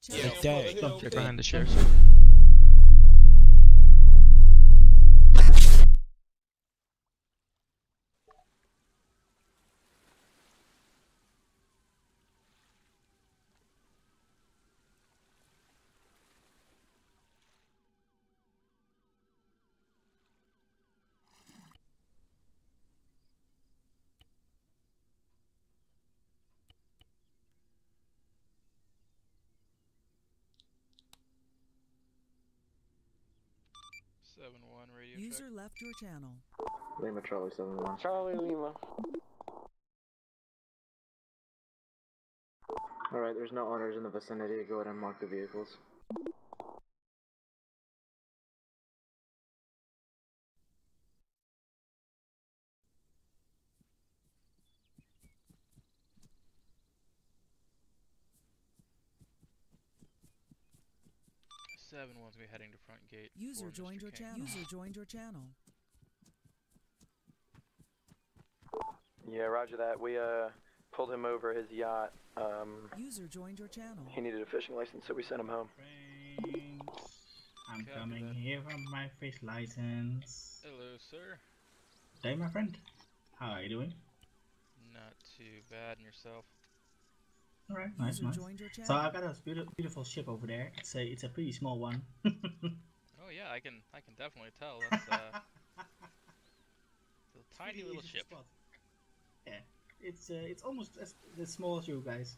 Check behind the chairs. Radio User check. left your channel. Lima Charlie 71. Charlie Lima. Alright, there's no owners in the vicinity. Go ahead and mark the vehicles. One's gonna be heading to front gate. User joined your channel. User joined your channel. Yeah, roger that. We pulled him over his yacht. User joined your channel. He needed a fishing license, so we sent him home. Thanks. I'm coming here from my fish license. Hello, sir. Hey, my friend. How are you doing? Not too bad, and yourself? Alright, nice. So I got a beautiful ship over there. It's a pretty small one. Oh yeah, I can definitely tell. That's a tiny little ship. Spot. Yeah, it's almost as small as you guys.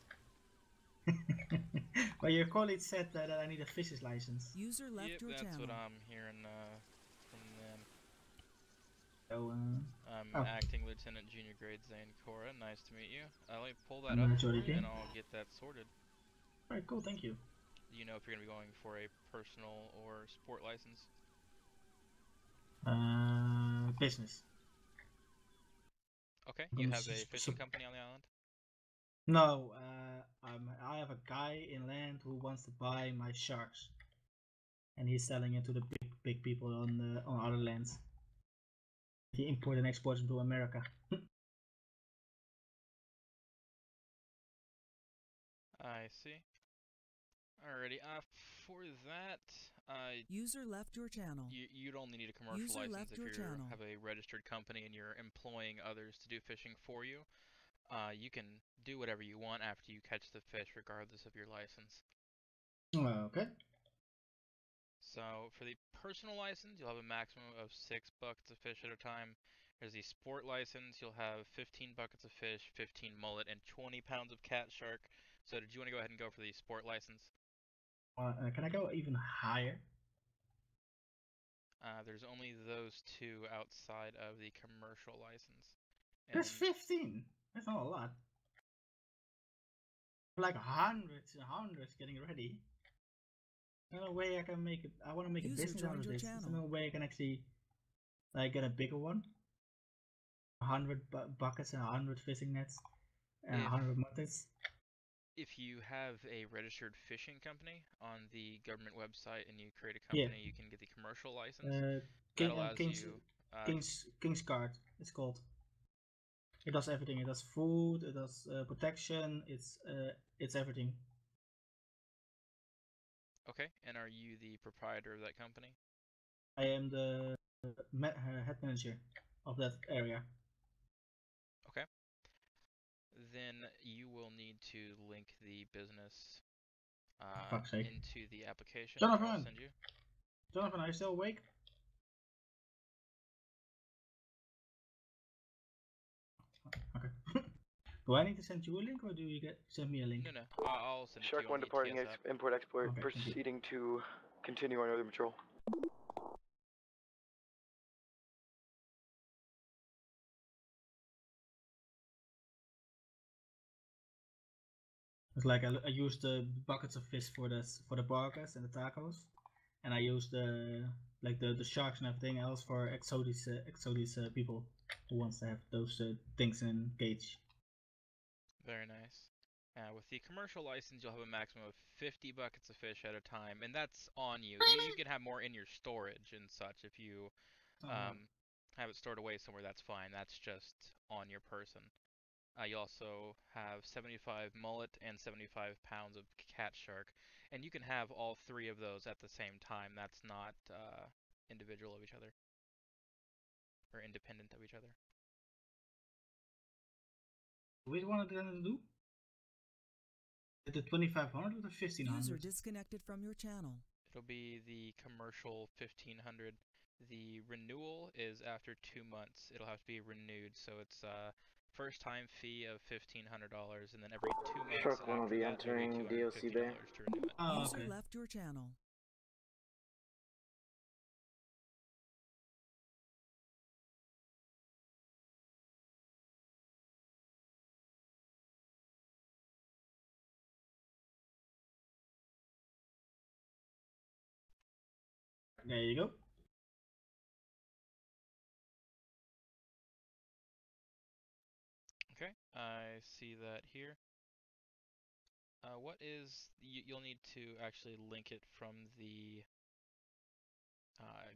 But your colleague said that I need a fisher's license. User left your channel. That's what I'm hearing from them. So, I'm acting Lieutenant Junior Grade Zane Cora. Nice to meet you. Let me pull that up for you and I'll get that sorted. Alright, cool, thank you. Do you know if you're going to be going for a personal or sport license? Business. Okay, you have a fishing company on the island? No, I have a guy in land who wants to buy my sharks. And he's selling it to the big people on other lands. He imports and exports them to America. I see. Alrighty, for that, user left your channel. You'd only need a commercial license if you have a registered company and you're employing others to do fishing for you. You can do whatever you want after you catch the fish, regardless of your license. Okay. So for the personal license, you'll have a maximum of 6 buckets of fish at a time. There's the sport license, you'll have 15 buckets of fish, 15 mullet, and 20 pounds of cat shark. So did you want to go ahead and go for the sport license? Can I go even higher? There's only those two outside of the commercial license. That's 15! That's not a lot. Like hundreds and hundreds getting ready. There's no way I can make it. I want to make a business out of this. There's no way I can actually like get a bigger one. 100 buckets and 100 fishing nets and 100 mutters. If you have a registered fishing company on the government website and you create a company, you can get the commercial license. That allows King's Card, it's called. It does everything. It does food. It does protection. It's everything. Okay, and are you the proprietor of that company? I am the head manager of that area. Okay. Then you will need to link the business into the application. Jonathan! Jonathan, are you still awake? Okay. Do I need to send you a link or do you send me a link? No, I'll send it to you. Shark 1 departing import-export, okay, proceeding to continue our northern patrol. It's like I use the buckets of fish for the burgers and the tacos, and I use the sharks and everything else for exotic people who wants to have those things in cage. Very nice. With the commercial license, you'll have a maximum of 50 buckets of fish at a time, and that's on you. You can have more in your storage and such if you have it stored away somewhere. That's fine. That's just on your person. You also have 75 mullet and 75 pounds of cat shark, and you can have all three of those at the same time. That's not individual of each other, or independent of each other. Which one are they gonna do? The 2500 or the 1500? User disconnected from your channel. It'll be the commercial 1500. The renewal is after 2 months. It'll have to be renewed, so it's first time fee of $1,500, and then every 2 months Shark One will after be that, it'll be entering $250 DLC Bay. to renew it. Oh, User okay. left your channel. There you go. Okay, I see that here. What is you'll need to actually link it from the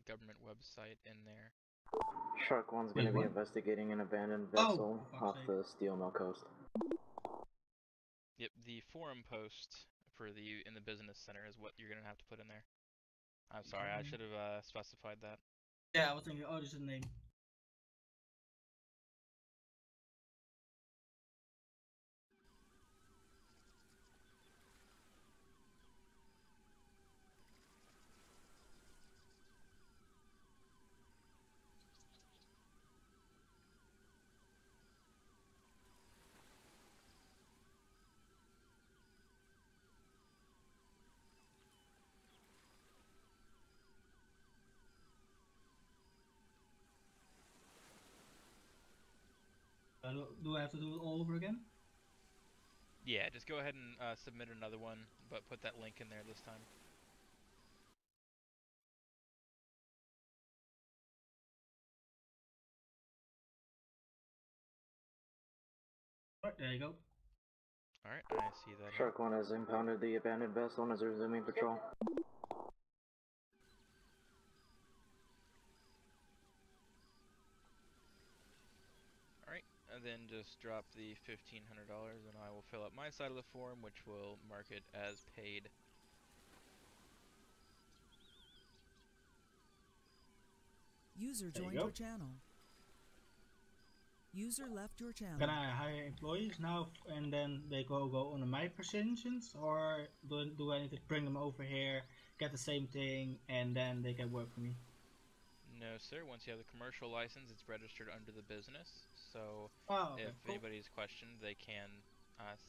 government website in there. Shark One's Wait, gonna be what? investigating an abandoned Oh, vessel for fuck's off sake. the Steel Mill coast. Yep, the forum post for the in the business center is what you're gonna have to put in there. I'm sorry, I should have specified that. Yeah, I was thinking, oh, this is a name. Do I have to do it all over again? Yeah, just go ahead and submit another one, but put that link in there this time. Right, there you go. Alright, I see that here. Shark One has impounded the abandoned vessel and is resuming patrol. Alright, and then just drop the $1,500 and I will fill up my side of the form, which will mark it as paid. User There you joined go. your channel. User left your channel. Can I hire employees now and then they go on my positions, or do I need to bring them over here, get the same thing, and then they can work for me? No, sir. Once you have the commercial license, it's registered under the business. So Oh, okay, if cool. anybody's questioned, they can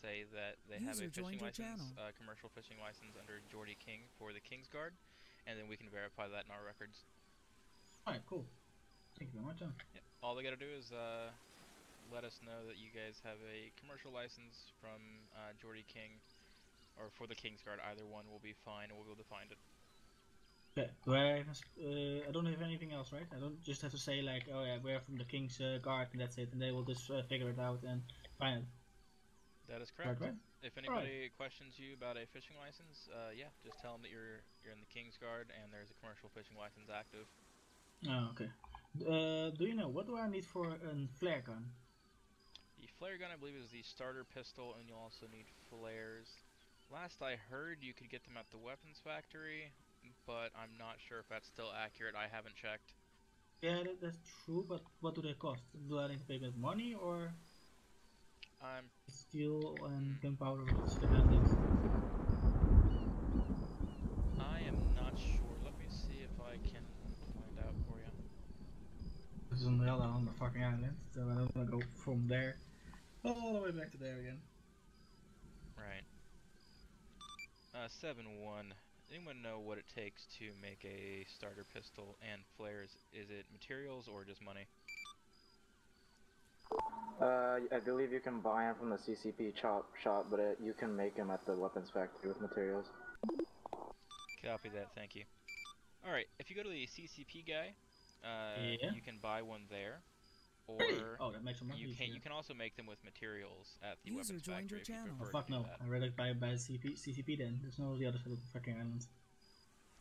say that they have a User fishing joined your license, channel. commercial fishing license under Geordie King for the King's Guard, and then we can verify that in our records. Alright, cool. Thank you very much. Yep. All they gotta do is let us know that you guys have a commercial license from Geordie King, or for the King's Guard. Either one will be fine, and we'll be able to find it. Okay, do I have I don't have anything else, right? I don't just have to say like, oh yeah, we're from the King's Guard and that's it, and they will just figure it out and find it. That is correct. Right. If anybody questions you about a fishing license, yeah, just tell them that you're in the King's Guard and there's a commercial fishing license active. Oh, okay. Do you know, what do I need for a flare gun? The flare gun, I believe, is the starter pistol, and you'll also need flares. Last I heard, you could get them at the weapons factory, but I'm not sure if that's still accurate. I haven't checked. Yeah, that's true, but what do they cost? Do I need to pay with money or steel and gunpowder dependent? I am not sure. Let me see if I can find out for you. This is on the other fucking island, so I don't want to go from there all the way back to there again. Right. 7-1. Anyone know what it takes to make a starter pistol and flares? Is it materials or just money? I believe you can buy them from the CCP shop, but you can make them at the weapons factory with materials. Copy that, thank you. Alright, if you go to the CCP guy, Yeah. you can buy one there, or Oh, that makes them much easier. you can also make them with materials at the User weapons joined your factory if you channel. Oh, prefer fuck to do no, that. I'd rather buy CCP then. There's no the other side of the fucking island.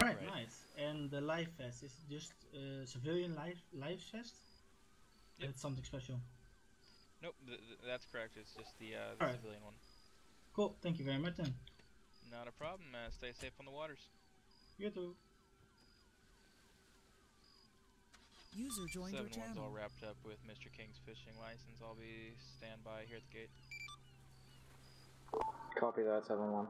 Right, nice. And the life vest is just civilian life vest? Yep. It's something special. Nope, that's correct. It's just the Alright, civilian one. cool. Thank you very much then. Not a problem. Stay safe on the waters. You too. User joined your 7-1's all channel. wrapped up with Mr. King's fishing license. I'll be standby here at the gate. Copy that, 7-1.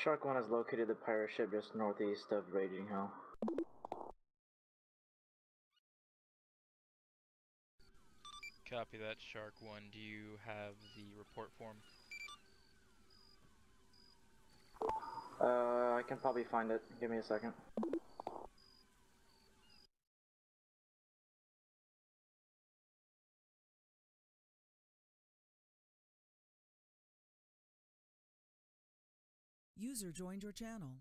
Shark 1 has located the pirate ship just northeast of Raging Hell. Copy that, Shark 1. Do you have the report form? I can probably find it. Give me a second. User joined your channel.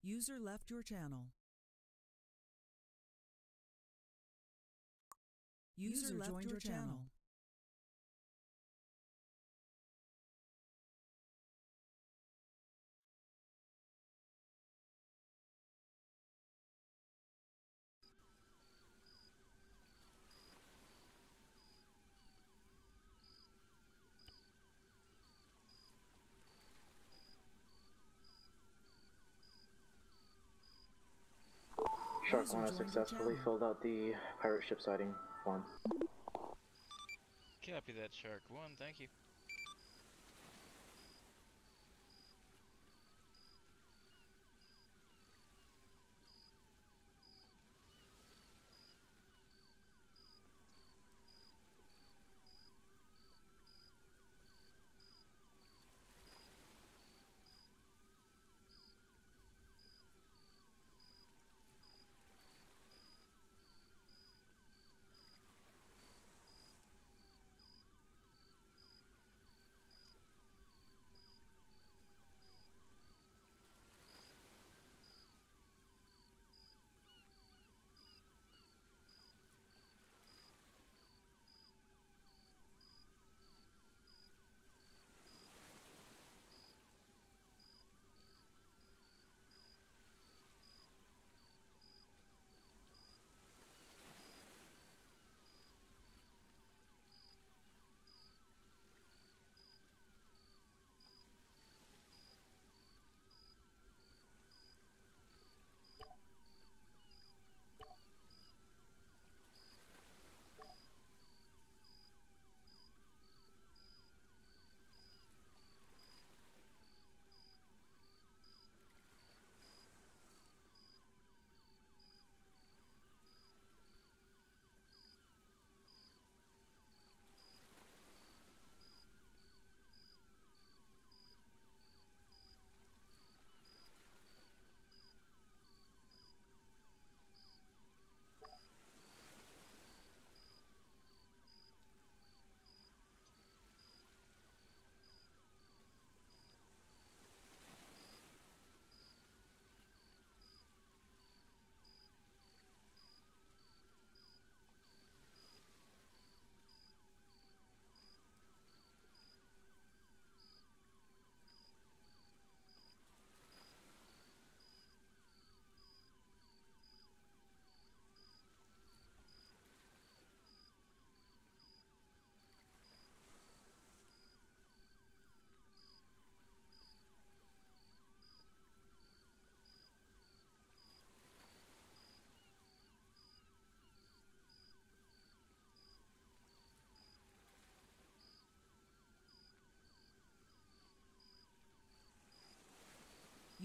User left your channel. User joined your channel. Shark User 1 has joined your successfully channel. filled out the pirate ship sighting form. Copy that, Shark 1. Thank you.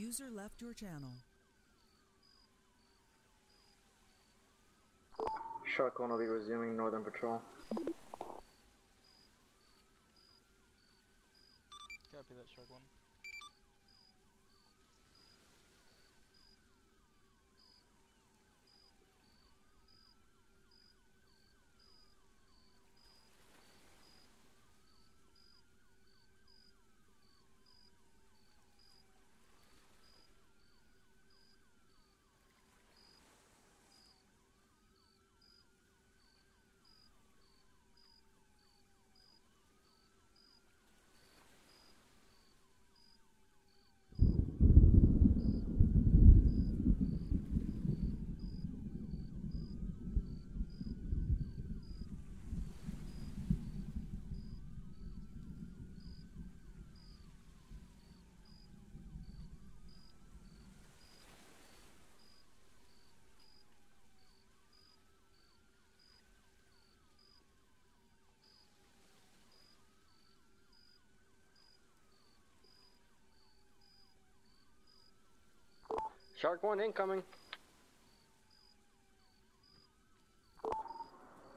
User left your channel. Shark 1 will be resuming Northern Patrol. Copy that, Shark 1. Shark 1 incoming.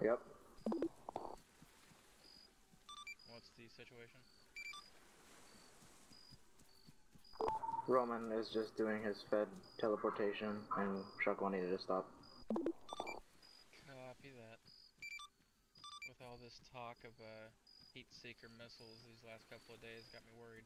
Yep. What's the situation? Roman is just doing his Fed teleportation, and Shark 1 needed to stop. Copy that. With all this talk of heat seeker missiles these last couple of days, got me worried.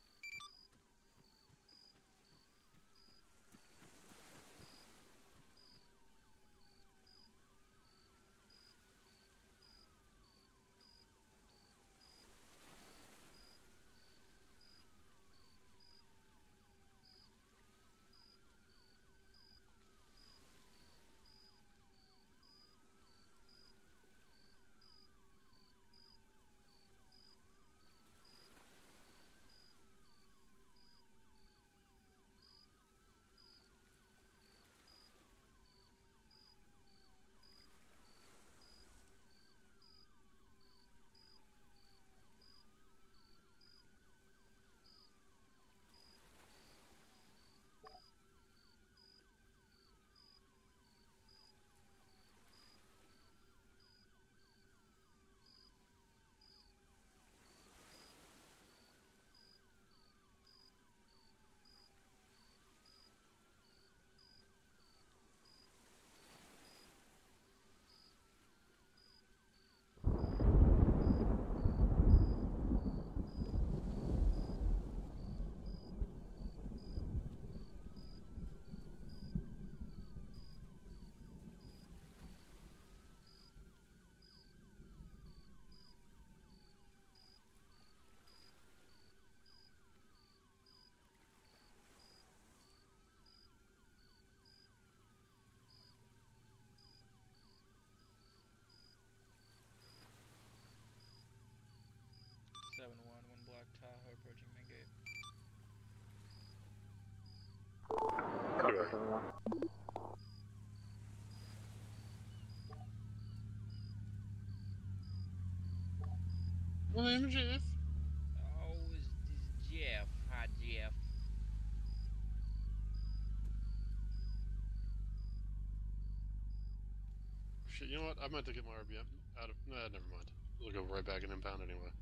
One Black Tahoe approaching main gate. Copy 7-1. I'm Jeff. Oh, this Jeff. Hi, Jeff. Shit, you know what? I meant to get my RBM out of. Nah, never mind. We'll go right back and impound anyway.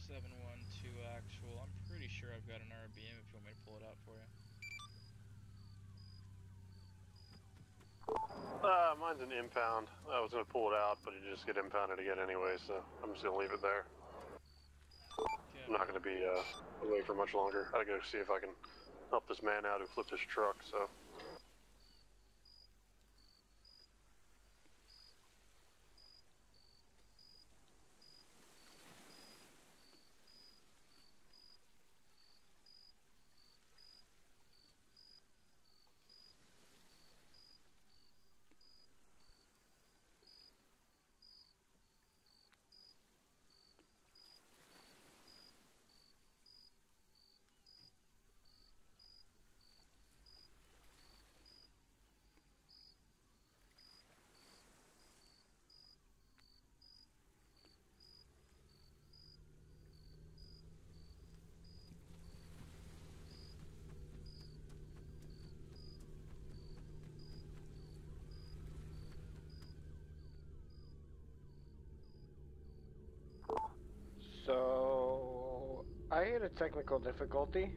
Seven one two actual. I'm pretty sure I've got an RBM if you want me to pull it out for you. Mine's an impound. I was gonna pull it out, but it just get impounded again anyway, so I'm just gonna leave it there. Okay, I'm not gonna be away for much longer. I gotta see if I can help this man out who flipped his truck, so. a technical difficulty.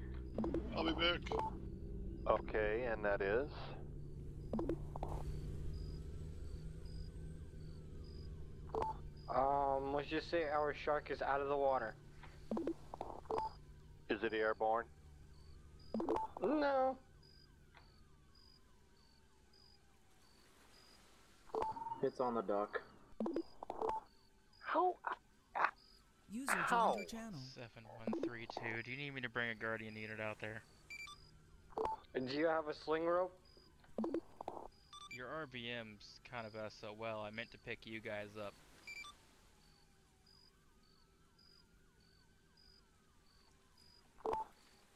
I'll be back. Okay, and that is? Let's just say our shark is out of the water. Is it airborne? No. It's on the dock. How? User How? joined your channel. 7132. Do you need me to bring a guardian unit out there? Do you have a sling rope? Your RBM's kind of SOL. I meant to pick you guys up.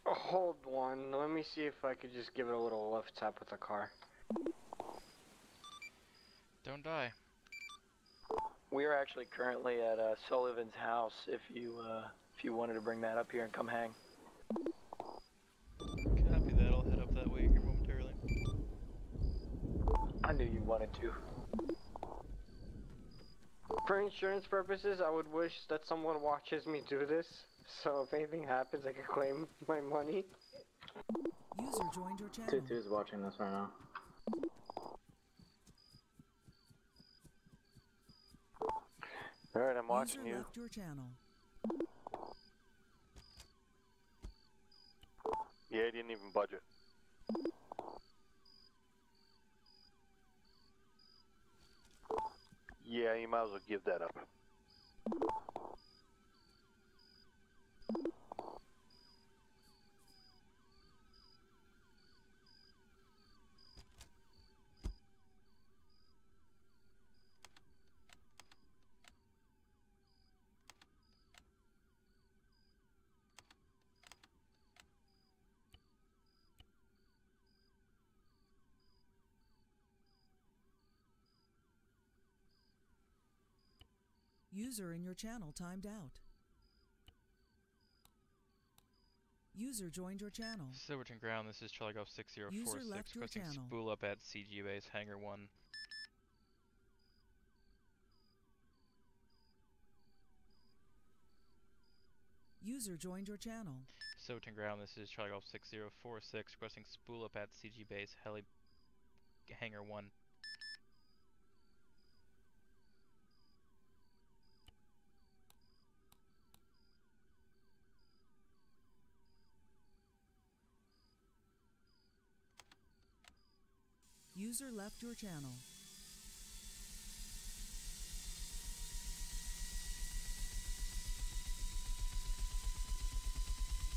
Hold one. Let me see if I could just give it a little left tap with the car. Don't die. We are actually currently at Sullivan's house. If you wanted to bring that up here and come hang. Copy that. I'll head up that way here momentarily. I knew you wanted to. For insurance purposes, I would wish that someone watches me do this, so if anything happens, I can claim my money. User joined your channel. Tutu is watching this right now. Alright, I'm watching User you. left your channel. Yeah, he didn't even budget. Yeah, you might as well give that up. User in your channel timed out. User joined your channel. Silverton Ground, this is Charlie Golf 6046, User left your requesting channel. spool up at CG Base Hangar 1. User joined your channel. Silverton Ground, this is Charlie Golf 6046, requesting spool up at CG Base Hangar 1. User left your channel.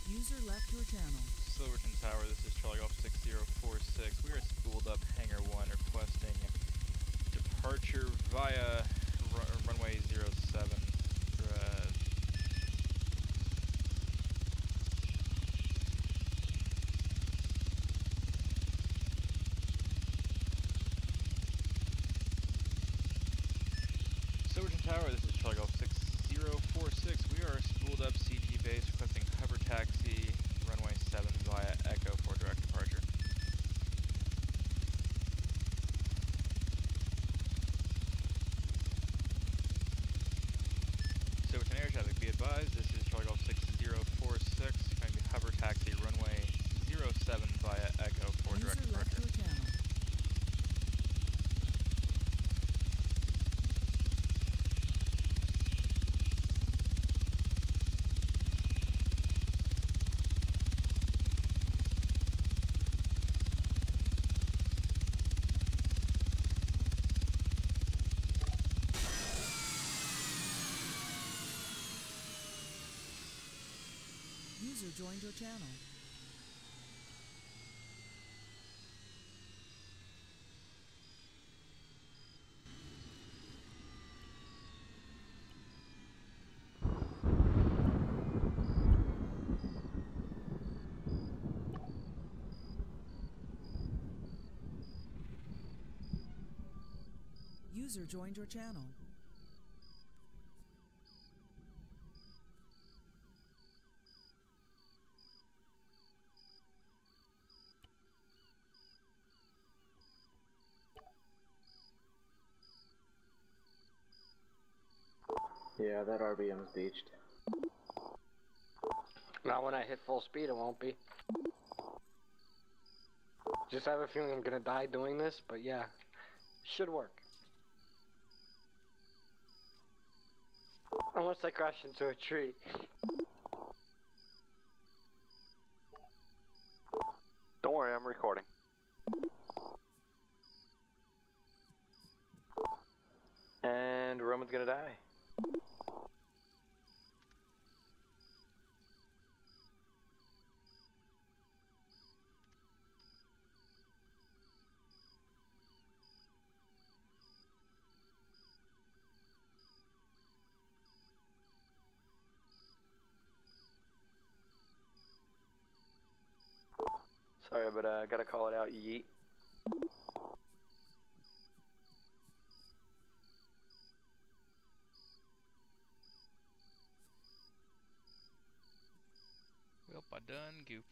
User left your channel. Silverton Tower, this is Charlie Golf 6046. We are spooled up Hangar 1, requesting departure via runway 07. Silverton Tower, this is Charlie Golf 6046. We are spooled up CG Base, requesting hover taxi, runway 7 via Echo for direct departure. Silverton Air Traffic, be advised, this is Charlie Golf 6046, going to be hover taxi, runway 07 via Echo for direct User left departure. your channel. User joined your channel. User joined your channel. Yeah, that RBM's beached. Not when I hit full speed, it won't be. Just have a feeling I'm gonna die doing this, but yeah, should work. Unless I crash into a tree. Don't worry, I'm recording. And Roman's gonna die. Sorry, but I gotta call it out, yeet. Well, I done goofed.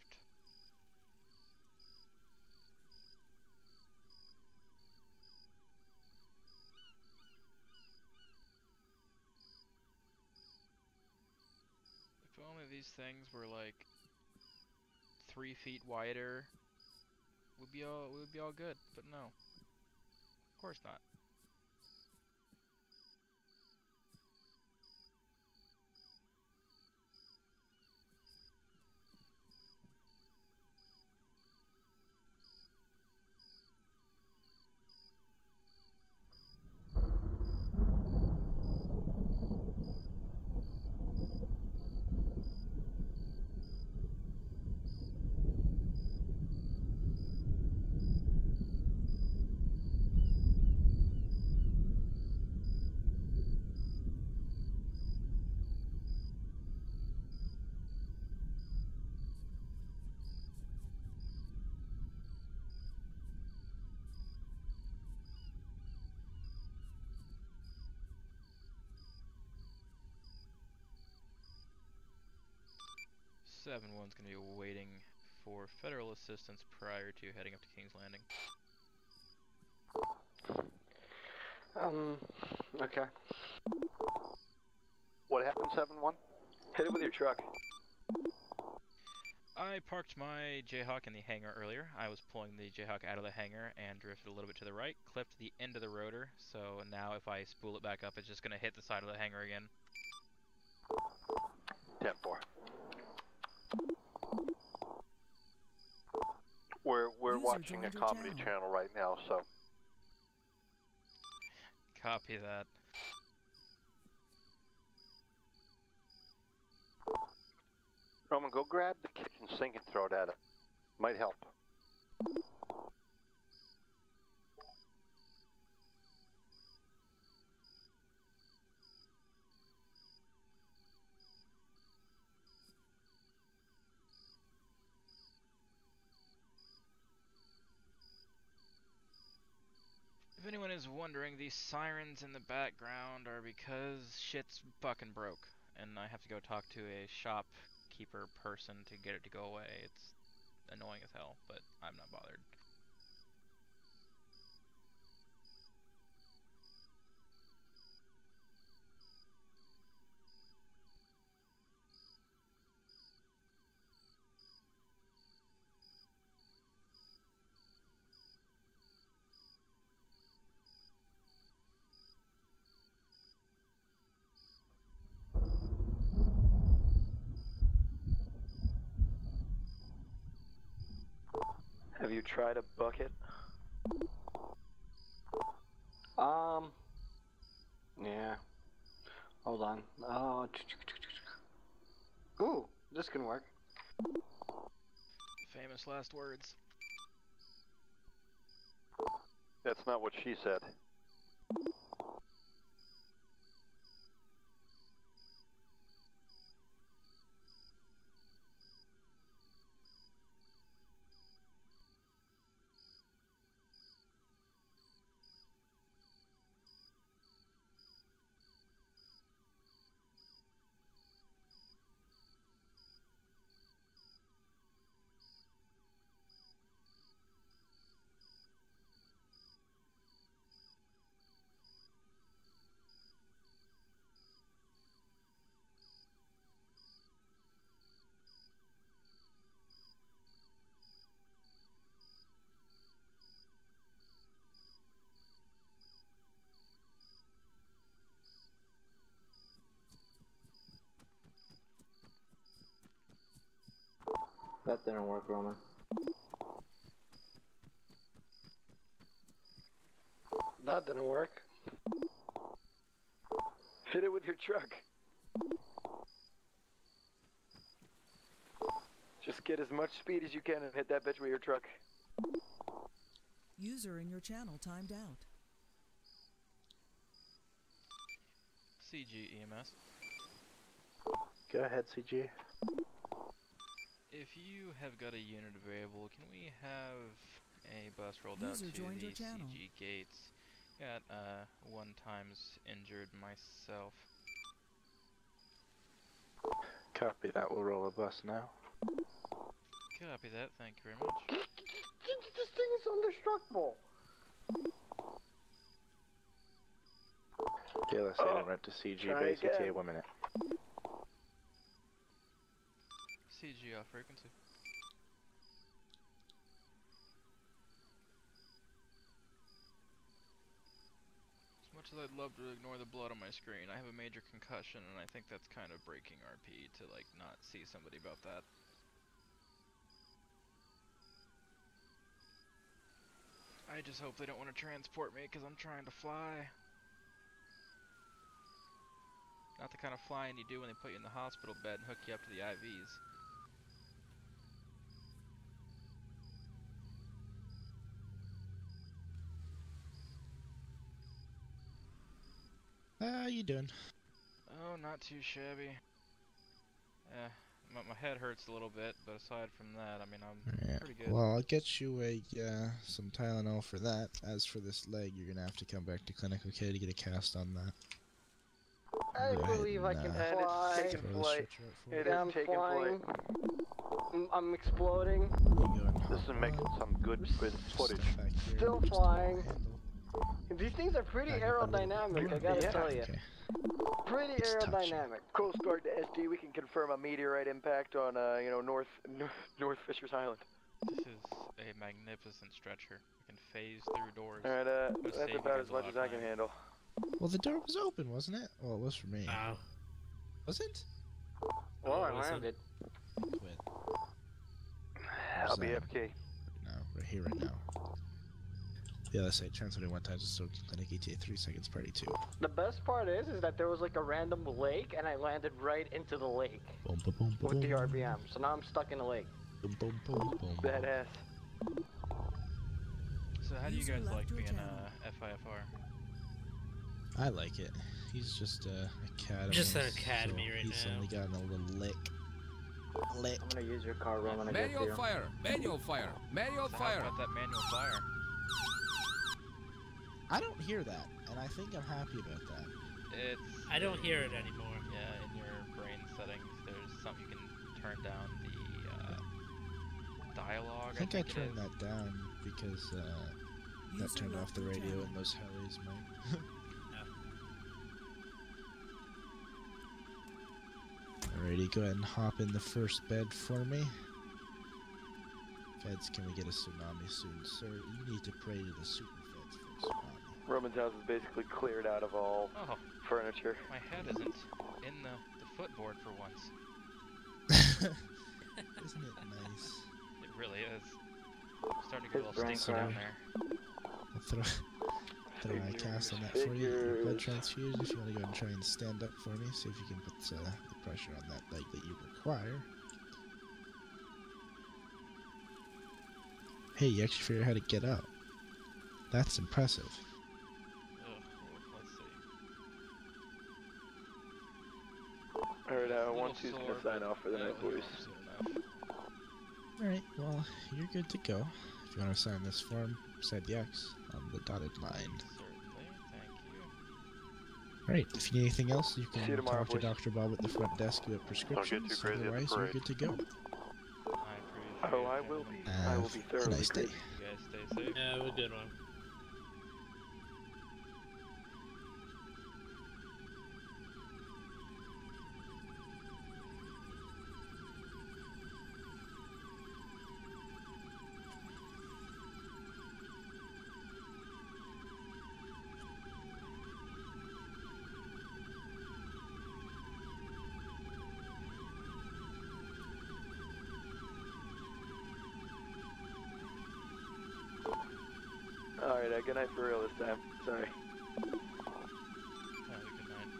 If only these things were like 3 feet wider, we would be all good. But no, of course not. One's going to be waiting for federal assistance prior to heading up to King's Landing. Okay. What happened, 7-1? Hit it with your truck. I parked my Jayhawk in the hangar earlier. I was pulling the Jayhawk out of the hangar and drifted a little bit to the right, clipped the end of the rotor, so now if I spool it back up, it's just going to hit the side of the hangar again. 10-4. We're watching a comedy channel right now, so. Copy that. Roman, go grab the kitchen sink and throw it at it. Might help. If anyone is wondering, these sirens in the background are because shit's fucking broke, and I have to go talk to a shopkeeper person to get it to go away. It's annoying as hell, but I'm not bothered. Have you tried a bucket? Yeah. Hold on. Oh. Ooh, this can work. Famous last words. That's not what she said. That didn't work, Roman. That didn't work. Hit it with your truck. Just get as much speed as you can and hit that bitch with your truck. User in your channel timed out. CG EMS. Go ahead, CG. If you have got a unit available, can we have a bus rolled out to User joined the your channel. CG gates? Got 1 times injured myself. Copy that. We'll roll a bus now. Copy that, thank you very much. This thing is indestructible. Yeah, let's say I went to CG Try base. again. ETA 1 minute. CG off frequency. As much as I'd love to ignore the blood on my screen, I have a major concussion and I think that's kind of breaking RP to like not see somebody about that. I just hope they don't want to transport me because I'm trying to fly. Not the kind of flying you do when they put you in the hospital bed and hook you up to the IVs. How you doing? Oh, not too shabby. My head hurts a little bit, but aside from that, I mean, I'm pretty good. Well, I'll get you a some Tylenol for that. As for this leg, you're gonna have to come back to clinic, okay, to get a cast on that. I Go ahead believe I and, can And fly. it's taking throw the flight. stretcher out for It you. Yeah, I'm is taking flying. flight. I'm exploding. You go and This hop is making on. some good Just footage. step back here, Still just hold the flying. handle. These things are pretty Back up a little bit aerodynamic, I more. gotta Yeah. tell you. Okay. Pretty It's touchy. aerodynamic. Coast Guard to SD, we can confirm a meteorite impact on, North Fisher's Island. This is a magnificent stretcher. I can phase through doors. Alright, Gonna that's save you about guys as a much lot as of I can time. handle. Well, the door was open, wasn't it? Well, it was for me. Ow. Was it? Well, I listen. landed. Quit. I'll be Where's FK. No, right here, right now. The other side, transmitting 1 time to Stoke Clinic, ETA 3 seconds, party 2. The best part is that there was like a random lake, and I landed right into the lake Boom, boom, boom, boom. with the RBM. So now I'm stuck in the lake. Boom, boom, boom, boom. Badass. So how do you User guys left like your being channel. FIFR? I like it. He's just a academy. Just an academy so right he's now. only gotten a little lick. Lick. I'm gonna use your car, Roman, to get to Manual you. fire! Manual fire! Manual So how fire! about that manual fire? I don't hear that, and I think I'm happy about that. It's I don't hear it anymore. Yeah, in your brain settings, there's something you can turn down the dialogue. I think I it turned is. that down because that User turned off left the your radio channel. in those helis, mate. Alrighty, go ahead and hop in the first bed for me. Feds, can we get a tsunami soon, sir? You need to pray to the super feds for a tsunami. Roman's house is basically cleared out of all Oh, furniture. my head isn't in the footboard for once. Isn't it nice? It really is. I'm starting to get a little brain stinky down crash. there. I'll throw my cast on that for you. Your blood transfusion. If you want to go and try and stand up for me, see if you can put the pressure on that leg that you require. Hey, you actually figured out how to get up. That's impressive. Ugh, let's see. Alright, It's a little 1-2's sore, gonna sign but off for the night, that'll heal boys. up soon enough. Alright, well, you're good to go. If you want to sign this form, beside the X on the dotted line. Certainly, thank you. Alright, if you need anything else, you See you can tomorrow, talk to boys. Dr. Bob at the front desk about prescriptions. too crazy at the Otherwise, you're parade. good to go. I appreciate Oh, it, I will gentlemen. be. I will be thoroughly nice day. crazy. You guys stay safe. Yeah, have a good one. Yeah, good night for real this time. Sorry. Have a good night.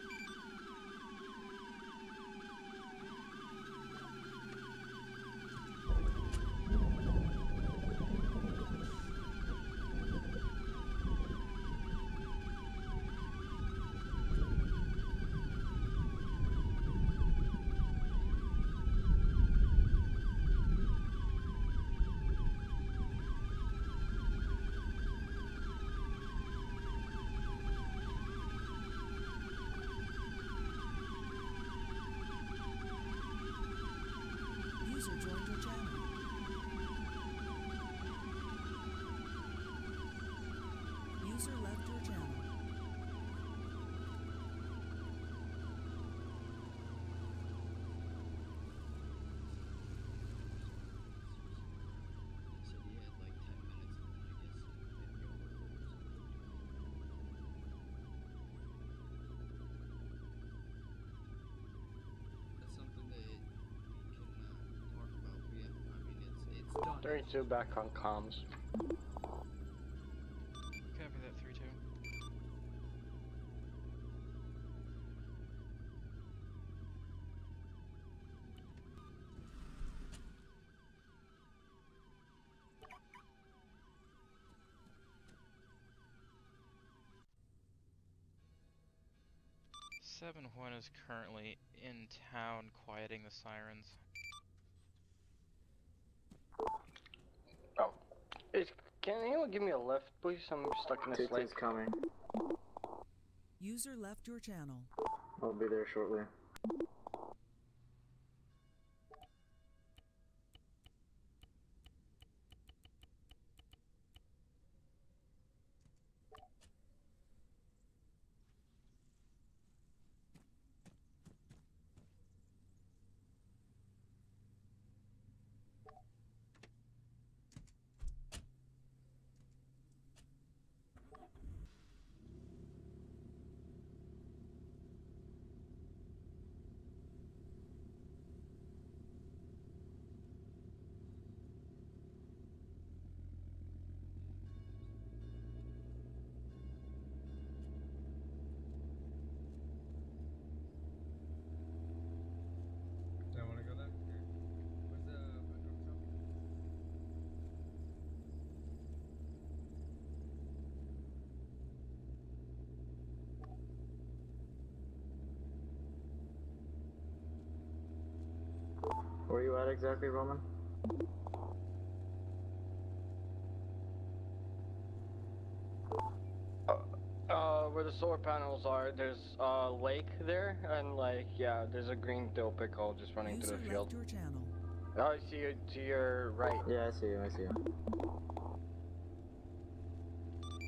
User joined your channel. User left your channel. That's something that you can talk about. Yeah, I mean it's done. 32 back on comms. Copy that 3-2. Seven One is currently in town quieting the sirens. Oh, can anyone give me a lift, please? I'm stuck in this lake. TT's coming. User left your channel. I'll be there shortly. Do I want to go there? Where's the petrol shop? Where are you at exactly, Roman? Where the solar panels are, there's a lake there, and like, yeah, there's a green dill pickle just running User through the field. left your channel. Oh, I see you to your right. Yeah, I see you, I see you.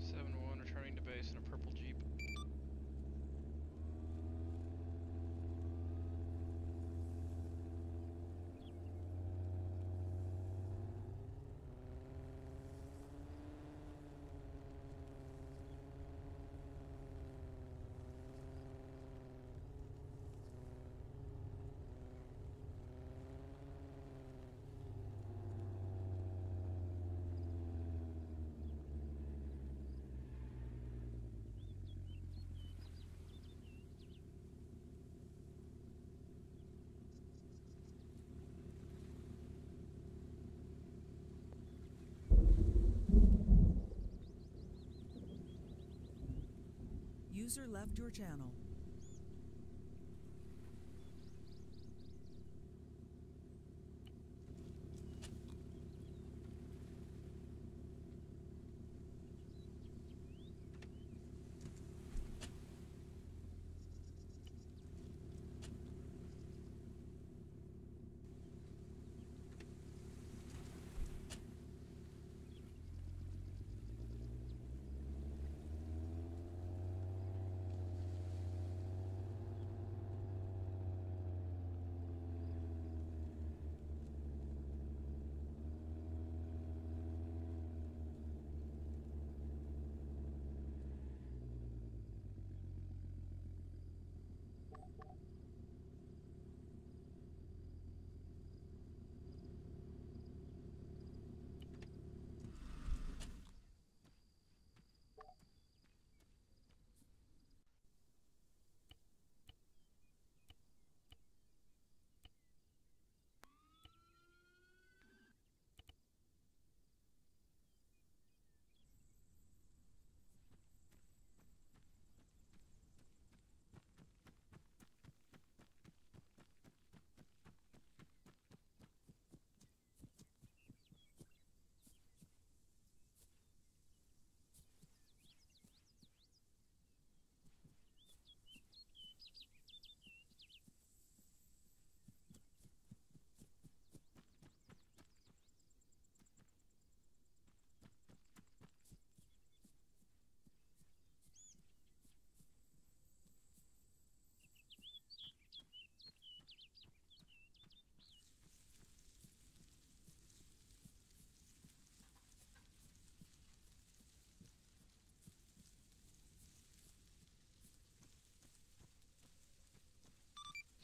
7-1 returning to base in a purple Jeep. User left your channel.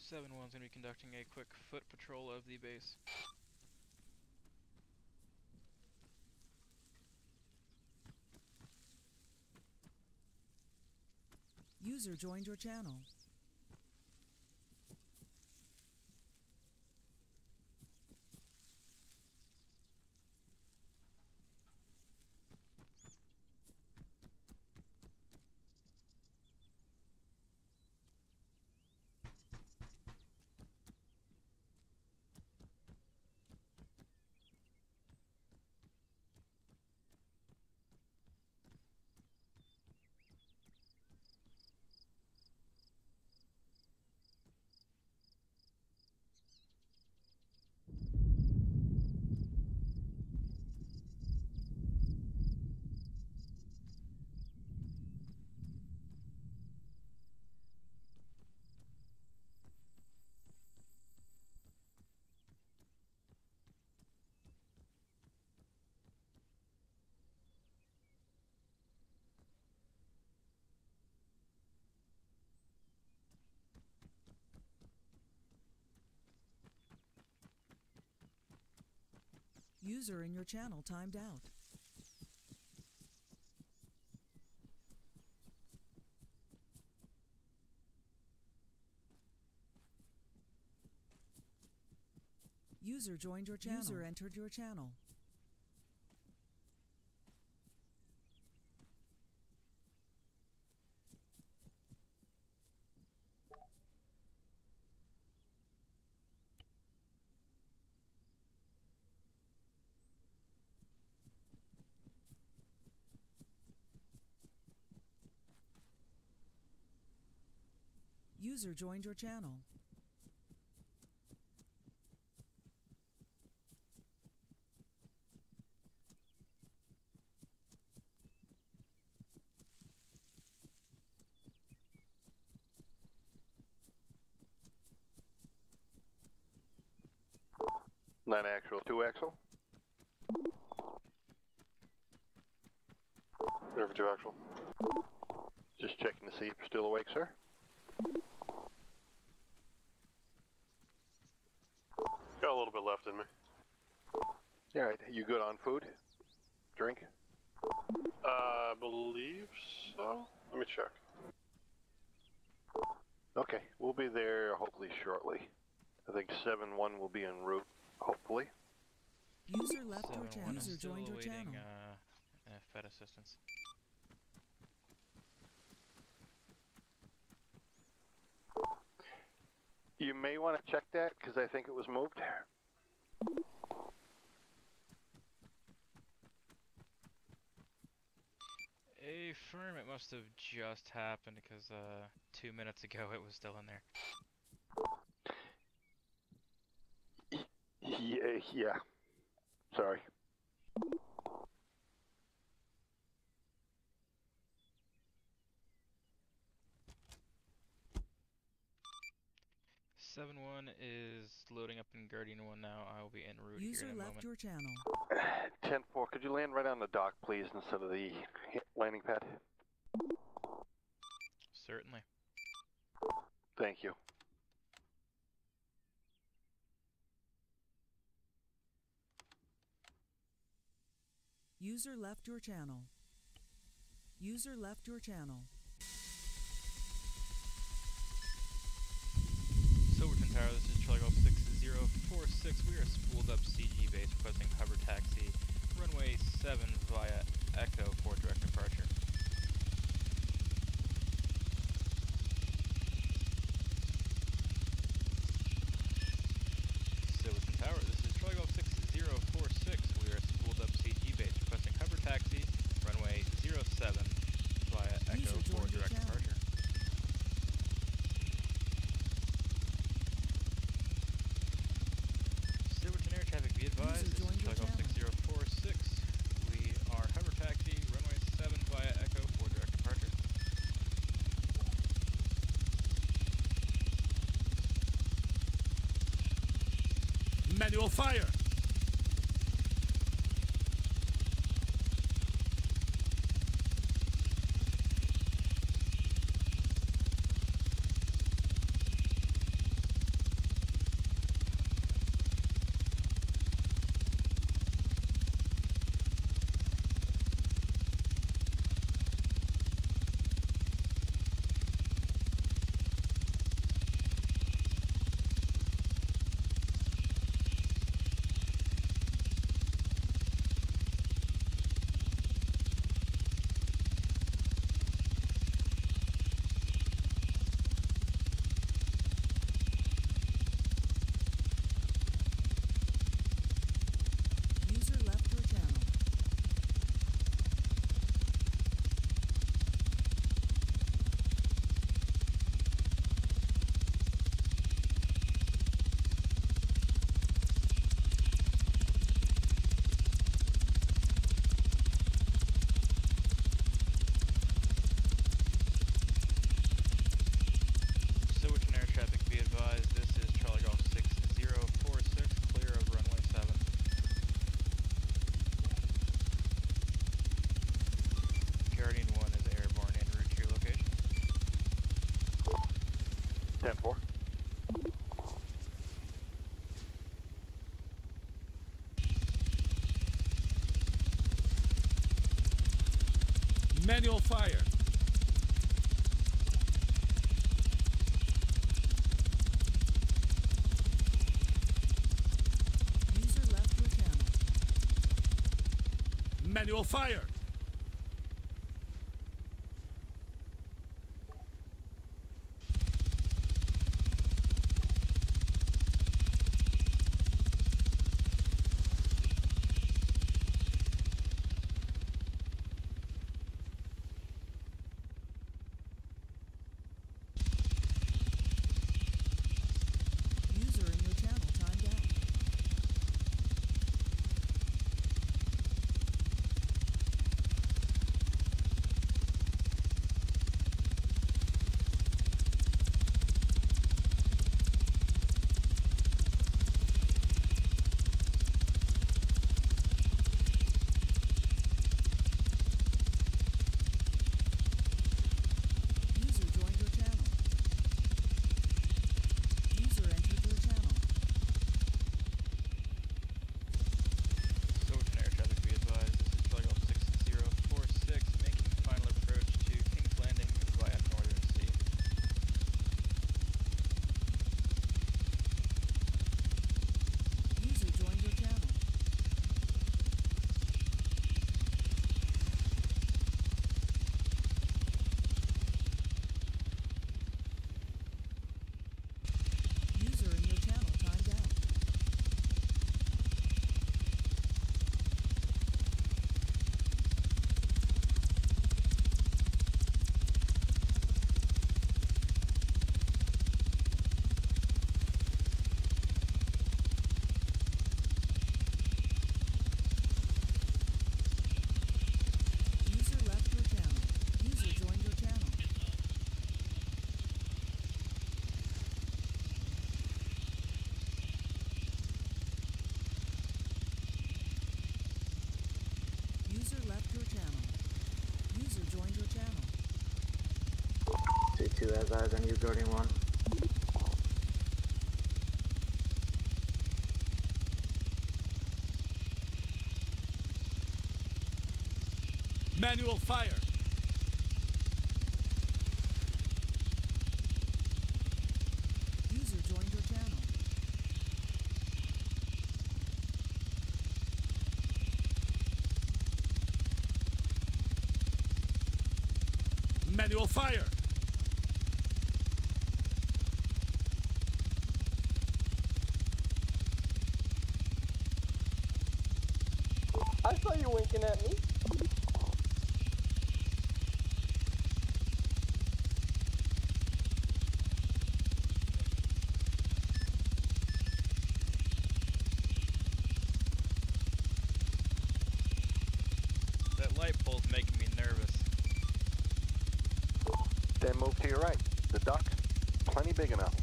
7-1's going to be conducting a quick foot patrol of the base. User joined your channel. User in your channel timed out. User joined your channel. User entered your channel. User joined your channel. Nine actual, 2 axle. River 2 actual. Just checking to see if you're still awake, sir. Got a little bit left in me. Alright, you good on food? Drink? I believe so. Let me check. Okay, we'll be there hopefully shortly. I think 7-1 will be en route, hopefully. User left your channel. User joined your channel. Fed assistance. You may want to check that because I think it was moved. Affirm, it must have just happened because 2 minutes ago it was still in there. Yeah. Sorry. Seven one is loading up in Guardian 1 now. I will be en route User here in a left moment. your channel. 10-4, could you land right on the dock, please, instead of the landing pad? Certainly. Thank you. User left your channel. User left your channel. Silverton Tower, this is Charlie Golf 6046. We are spooled up CG base requesting hover taxi, runway 7 via Echo for direct departure. Silverton Tower, this is Charlie Golf 6046. We are spooled up CG base requesting hover taxi, runway 07 via Echo for direct departure. Silverton Air traffic, be advised, this is Charlie Golf 6046. We are hover taxi, runway 7 via Echo for direct departure. Manual fire! Manual fire. User left your channel. Manual fire. User in your channel timed out. User joined your channel. User entered your channel. So air traffic be advised. This is Flight 6046 making final approach to King's Landing via Northern Sea. User joined your channel. User in your channel timed out. User left your channel. User joined your channel. User left your channel. User joined your channel. C2 has eyes on you, Guardian 1. Manual fire. User joined your channel. Manual fire. I saw you winking at me. That light pole's making me nervous. Then move to your right. The dock's plenty big enough.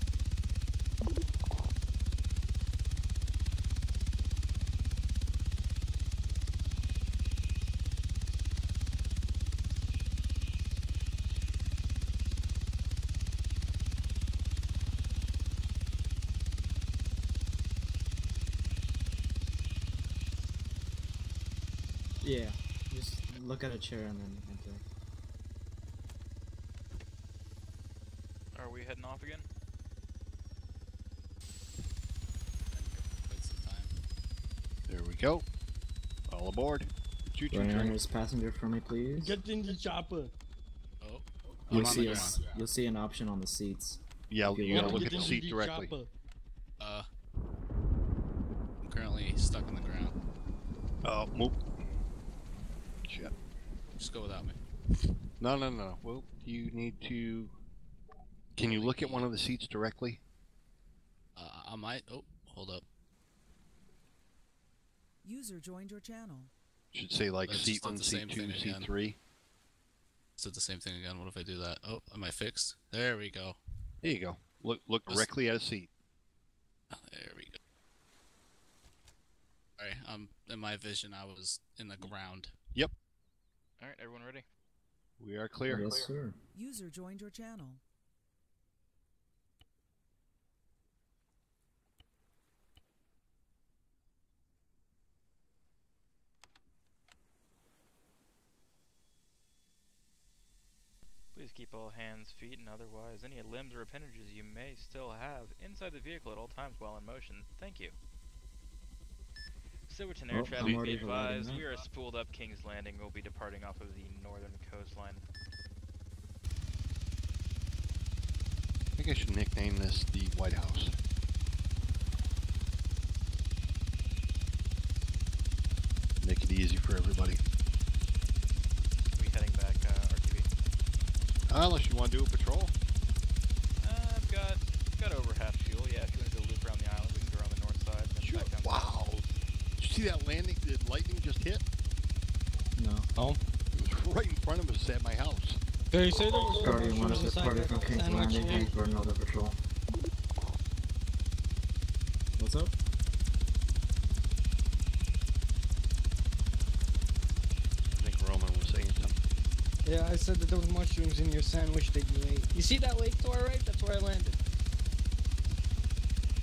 Yeah, just look at a chair and then enter. Are we heading off again? There we go. All aboard. Choo choo Running train. on this passenger for me, please. Get in the chopper. Oh. You'll see an option on the seats. Yeah, You you gotta will. look at the seat directly. I'm currently stuck on the ground. Oh, move. Shit. Just go without me. No. Well, you need to... Can you look at one of the seats directly? I might. Oh, hold up. User joined your channel. Should say like Let's seat just do 1, the seat same 2, thing seat again. 3. Let's do the same thing again. What if I do that? Oh, am I fixed? There we go. There you go. Look directly at a seat. There we go. Alright, in my vision, I was in the ground. Yep. Alright, everyone ready? We are clear. Yes, sir. User joined your channel. keep all hands, feet, and otherwise any limbs or appendages you may still have inside the vehicle at all times while in motion. Thank you. Silverton Air Traffic, be advised, we are spooled up King's Landing. We'll be departing off of the northern coastline. I think I should nickname this the White House. Make it easy for everybody. We heading back, RTV? Unless you want to do a patrol. I've got over half fuel. Yeah, if you want to go loop around the island, we can go around the north side and then back down. Wow. Did you see that landing? Did lightning just hit? No. Oh. It was right in front of us at my house. Did you say there was Guardian 1 is departed from King's Landing, heading for another patrol. What's up? I think Roman was saying something. Yeah, I said that there was mushrooms in your sandwich that you ate. You see that lake to our right? That's where I landed.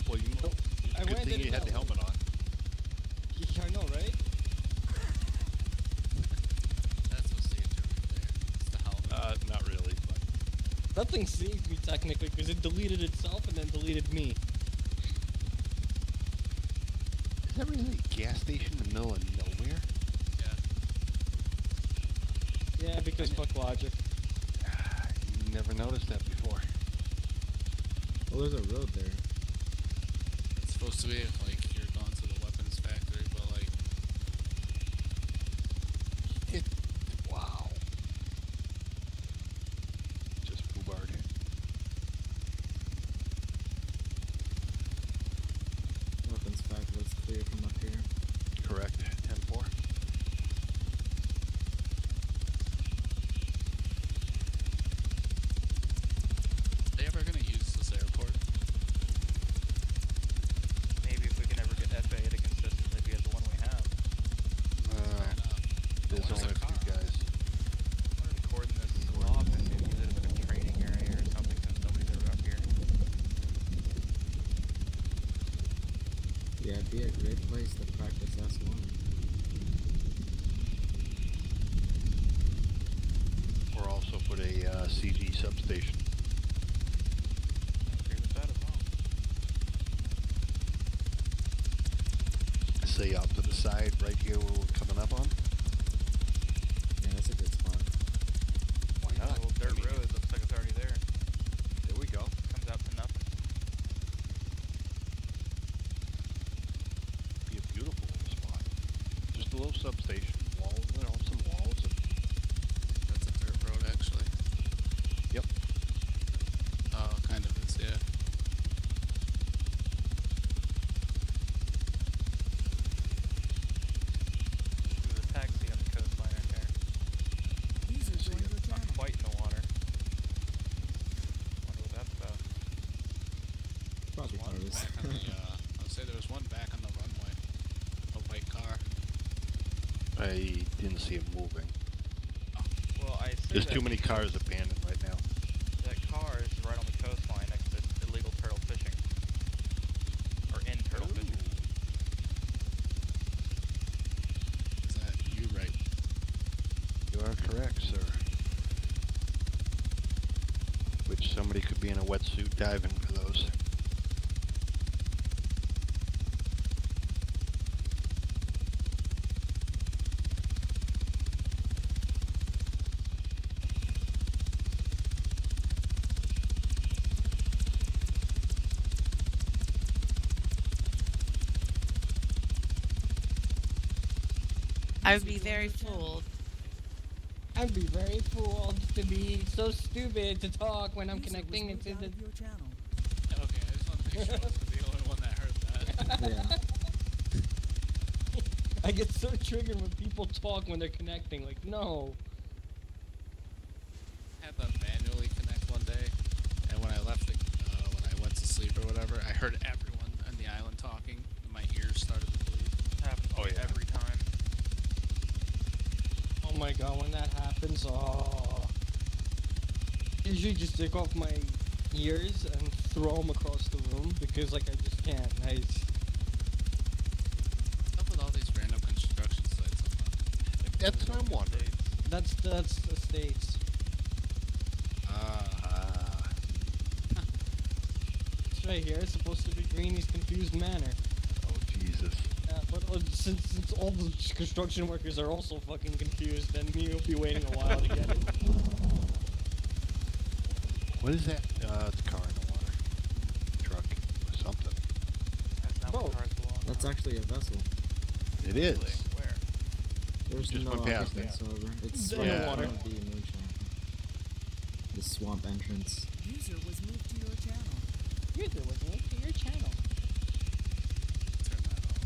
Well, you know, I good thing you had the helmet on. Yeah, I know, right? That's what saved you right there. It's the helmet. Not really, but... That thing saved me technically because it deleted itself and then deleted me. Is that really a gas station in the middle of nowhere? Yeah, because fuck logic. You never noticed that before. Well, there's a road there. It's supposed to be if, like, you're going to the weapons factory, but, like... Wow. Just boobard. Weapons back looks clear from up here. Correct. 10-4. Are they ever gonna use this airport? Maybe if we can ever get FA to consistently be at the one we have. There's only a few guys. I want to cordon this off and maybe use it as a training area or something since nobody's ever up here. Yeah, it'd be a great place to practice S1. Or also put a CG substation. I agree with that as well. Say off to the side, right here where we're coming up on. Yeah, that's a good spot. Why not? The little dirt road looks like it's already there. There we go. Comes out to nothing. Be a beautiful little spot. Just a little substation, walls, you know, some walls. And That's a dirt road, actually. Yep. Oh, kind of is, yeah. There's a taxi on the coastline right there. User joined your Not channel. quite in the water. Wonder what that's about. Probably There's one cars. back on the, I would say there was one back on the runway. A white car. I didn't see it moving. Well, I say There's that too many cars abandoned right now. that car is right on the coastline next to illegal turtle fishing. Or in turtle fishing. Is that you right? You are correct, sir. Which somebody could be in a wetsuit diving for those. I would be very fooled. I'd be very fooled to be so stupid to talk when I'm connecting into the... Your channel. Okay, I just want to make sure I wasn't the only one that heard that. Yeah. I get so triggered when people talk when they're connecting, like, no. I had them manually connect one day, and when I left the, when I went to sleep or whatever, I heard everyone on the island talking, and my ears started to bleed. Happens every time. Oh my god, when that happens, oh. Usually just take off my ears and throw them across the room because, like, I just can't. What's up with all these random construction sites on That's what I'm wondering. That's the States. right here is supposed to be Greeny's Confused Manor. Oh, Jesus. Yeah, but since all the construction workers are also fucking confused, then you'll be waiting a while to get it. What is that? It's a car in the water. Truck or something. That's not what cars belong. That's actually a vessel. It is. Where? There's Just no went past it. occupants over. It's In right the in water. front of the moonshine. The swamp entrance. User was moved to your channel. User was moved to your channel. Turn that off.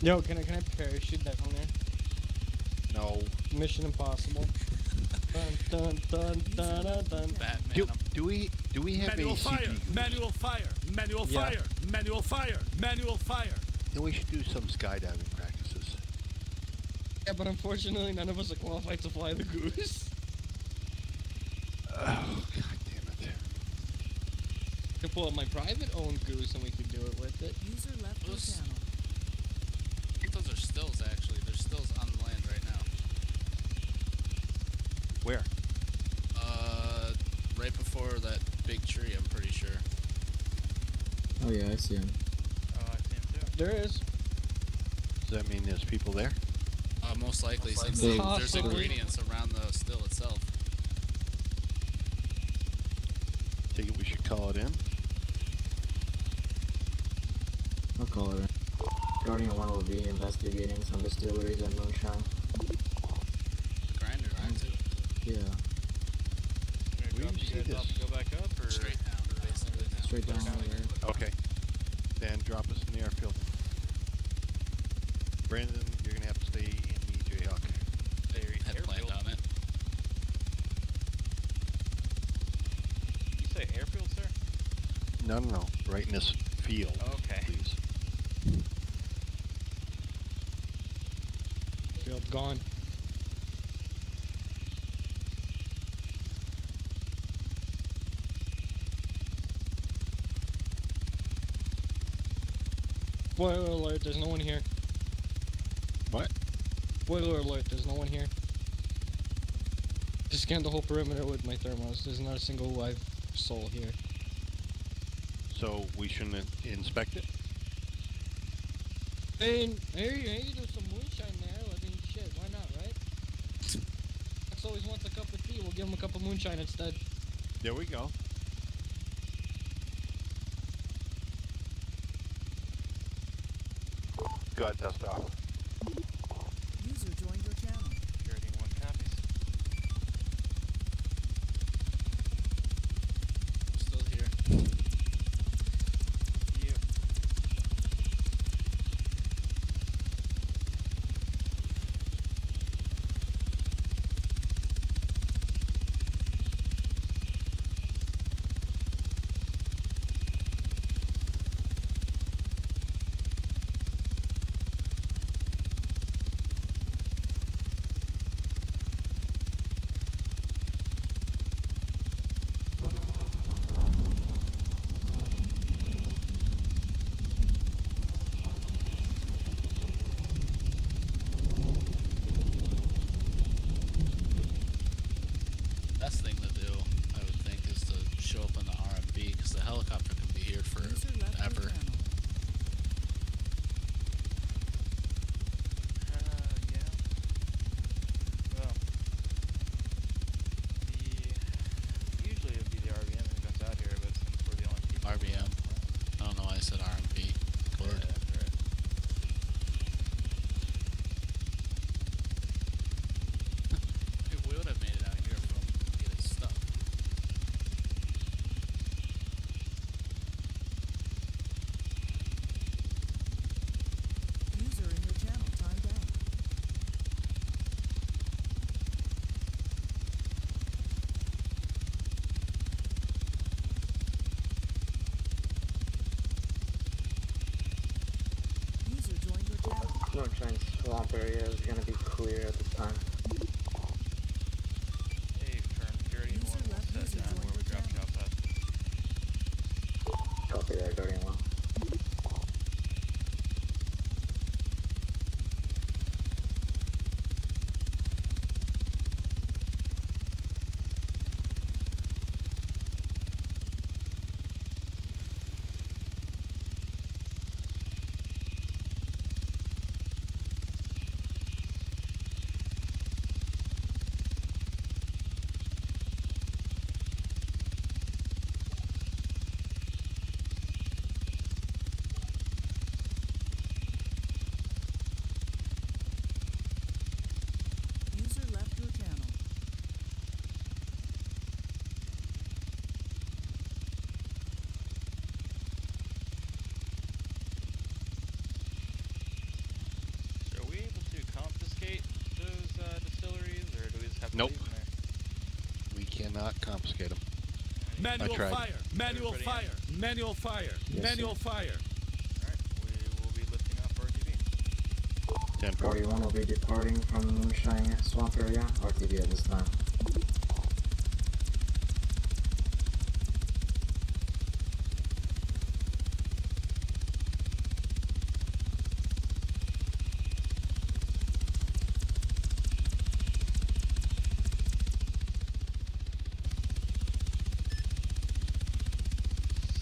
Yo, can I parachute that on there? No. Mission Impossible. Dun dun dun dun dun dun. Batman. Do we have Manual a fire! CG? Manual fire! Manual Yeah. fire! Manual fire! Manual fire! Then we should do some skydiving practices. Yeah, but unfortunately, none of us are qualified to fly the goose. Oh, God damn it. I could pull up my private-owned goose and we could do it with it. User left your Those- channel. I think those are stills, actually. They're stills on the land right now. Where? Right before that big tree, I'm pretty sure. Oh yeah, I see him. Oh, I see him too. There is. Does that mean there's people there? Most likely, since likely. there's Possibly. ingredients around the still itself. Take it we should call it in? I'll call it in. Guardian 1 will be investigating some distilleries at Moonshine. The grinder, aren't it? Yeah. Where do you see you guys off this? to go back up, or Straight down, basically. Now. Straight down over there. Okay. Then drop us in the airfield. Brandon, you're going to have to stay in the Jayhawk. Had planned on it. You say airfield, sir? No. Right in this field. Okay. Please. Field gone. Spoiler alert, there's no one here. What? Spoiler alert, there's no one here. Just scanned the whole perimeter with my thermos. There's not a single live soul here. So we shouldn't inspect it? Hey, there's some moonshine there. I mean, shit, why not, right? Max always wants a cup of tea. We'll give him a cup of moonshine instead. There we go. Go ahead, dust off. User joined your channel. Guardian 1 copies. Still here. Yep. Best thing to do, I would think, is to show up on the RMB, because the helicopter can be here User left your forever. channel. Yeah. Well, usually it would be the RBM who comes out here, but since we're the only people. RBM. I don't know why I said RMB. Yeah, Cord. that's right. Dude, we would have made it out here if we don't get it stuck. User in your channel timed out. User joined your channel. Moonshine swamp area is gonna be clear at this time. Hey, firm Guardian 1 will set down where we drop chop at. Copy that, Guardian 1. cannot confiscate them. Manual I tried. fire! Manual fire! Manual fire! Yes, Manual sir. fire! Alright, we will be lifting off RTB. 10 41 will be departing from Moonshine Swamp area, RTB at this time.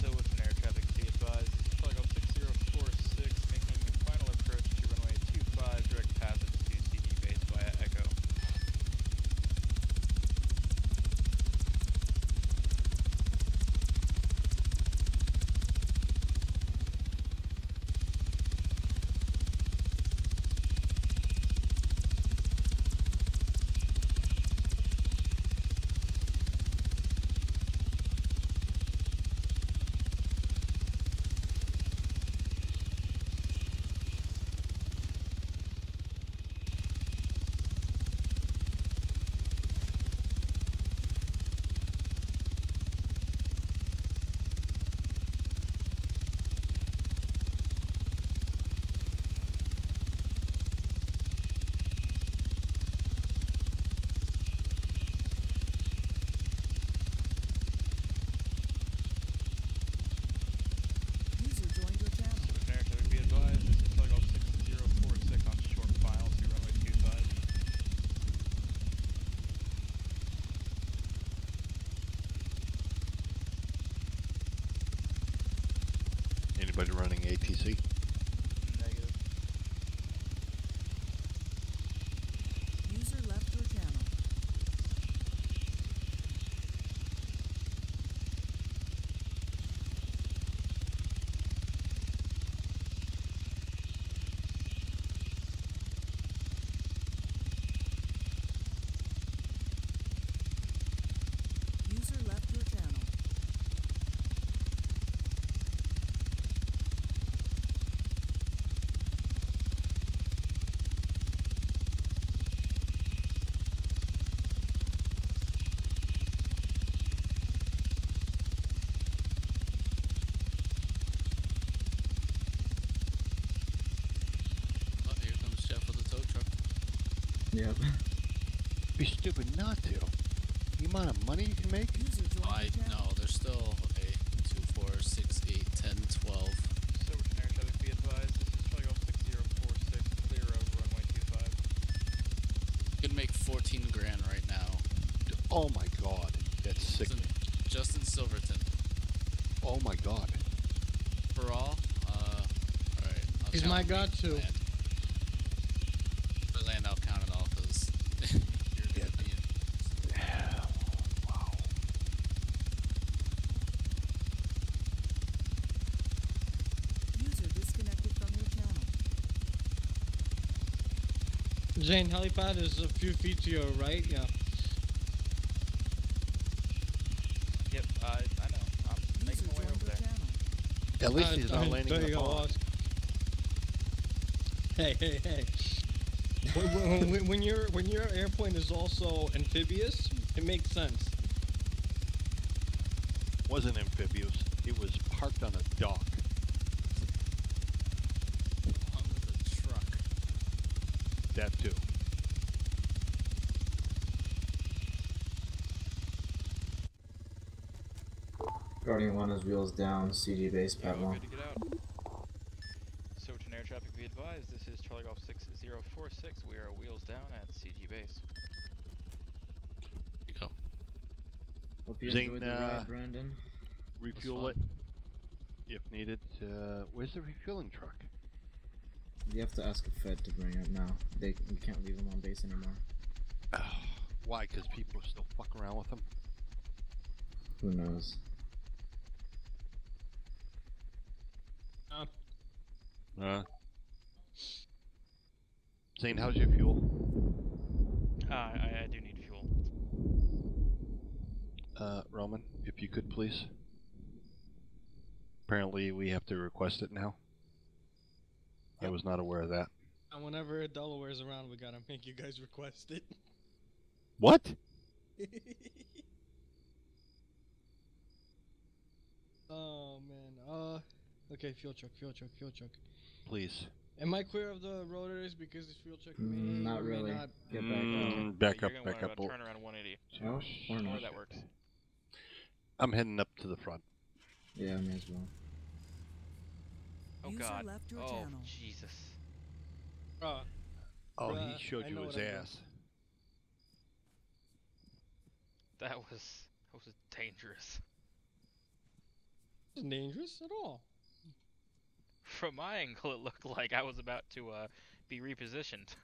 So with an air traffic, be advised, this is Charlie Golf 6046, making a final approach to runway 25, direct passage to CG base via Echo. User joined your channel. So with an air traffic, be advised, this is Charlie Golf 6046 on short file to runway 25. Anybody running ATC? Negative. User left your channel. User left your channel. Oh, here comes Jeff with a tow truck. Yep. Be stupid not to. The amount of money you can make? User joined Oh, your channel. no, there's still, okay, 2, 4, 6, 8, 10, 12. So with an air traffic, be advised, this is Charlie Golf 6046, clear of runway 25. You can make 14 grand right now. Oh my god. That's sick. Just in Silverton. Oh my god. For all, alright. He's my god too. For land, I'll count it all because you're gonna be in. Wow. User disconnected from your channel. Zane, helipad is a few feet to your right, yeah. Yep, I know. I'm making my way over there. At least he's not landing there in you the go, pond. Oscar. Hey. when your airplane is also amphibious, it makes sense. Wasn't amphibious. It was parked on a dock. Along with a truck. That too. Guardian 1 is wheels down, CG base, Yeah, pad we're 1. good to get out. So with an air traffic, be advised, this is Charlie Golf 6046, we are wheels down at CG base. You go. Hope you Zing, enjoyed the ride, Brandon. Refuel it if needed. Where's the refueling truck? You have to ask a Fed to bring it now. We can't leave them on base anymore. Why? Because people still fuck around with them? Who knows? Zane, how's your fuel? I do need fuel. Roman, if you could please. Apparently we have to request it now. I was not aware of that. And whenever Delaware's around, we gotta make you guys request it. What? Oh man. Okay, fuel truck. Please. Am I clear of the rotors because this fuel truck may Not or may really. not? Get back. Okay. Back You're up, gonna back want up. to turn around 180. Oh, or not. That works. I'm heading up to the front. Yeah, me as well. Oh User God. left your Oh channel. Jesus. Oh, Bruh, he showed I you know his what I'm doing. ass. That was dangerous. It wasn't dangerous at all. From my angle, it looked like I was about to be repositioned.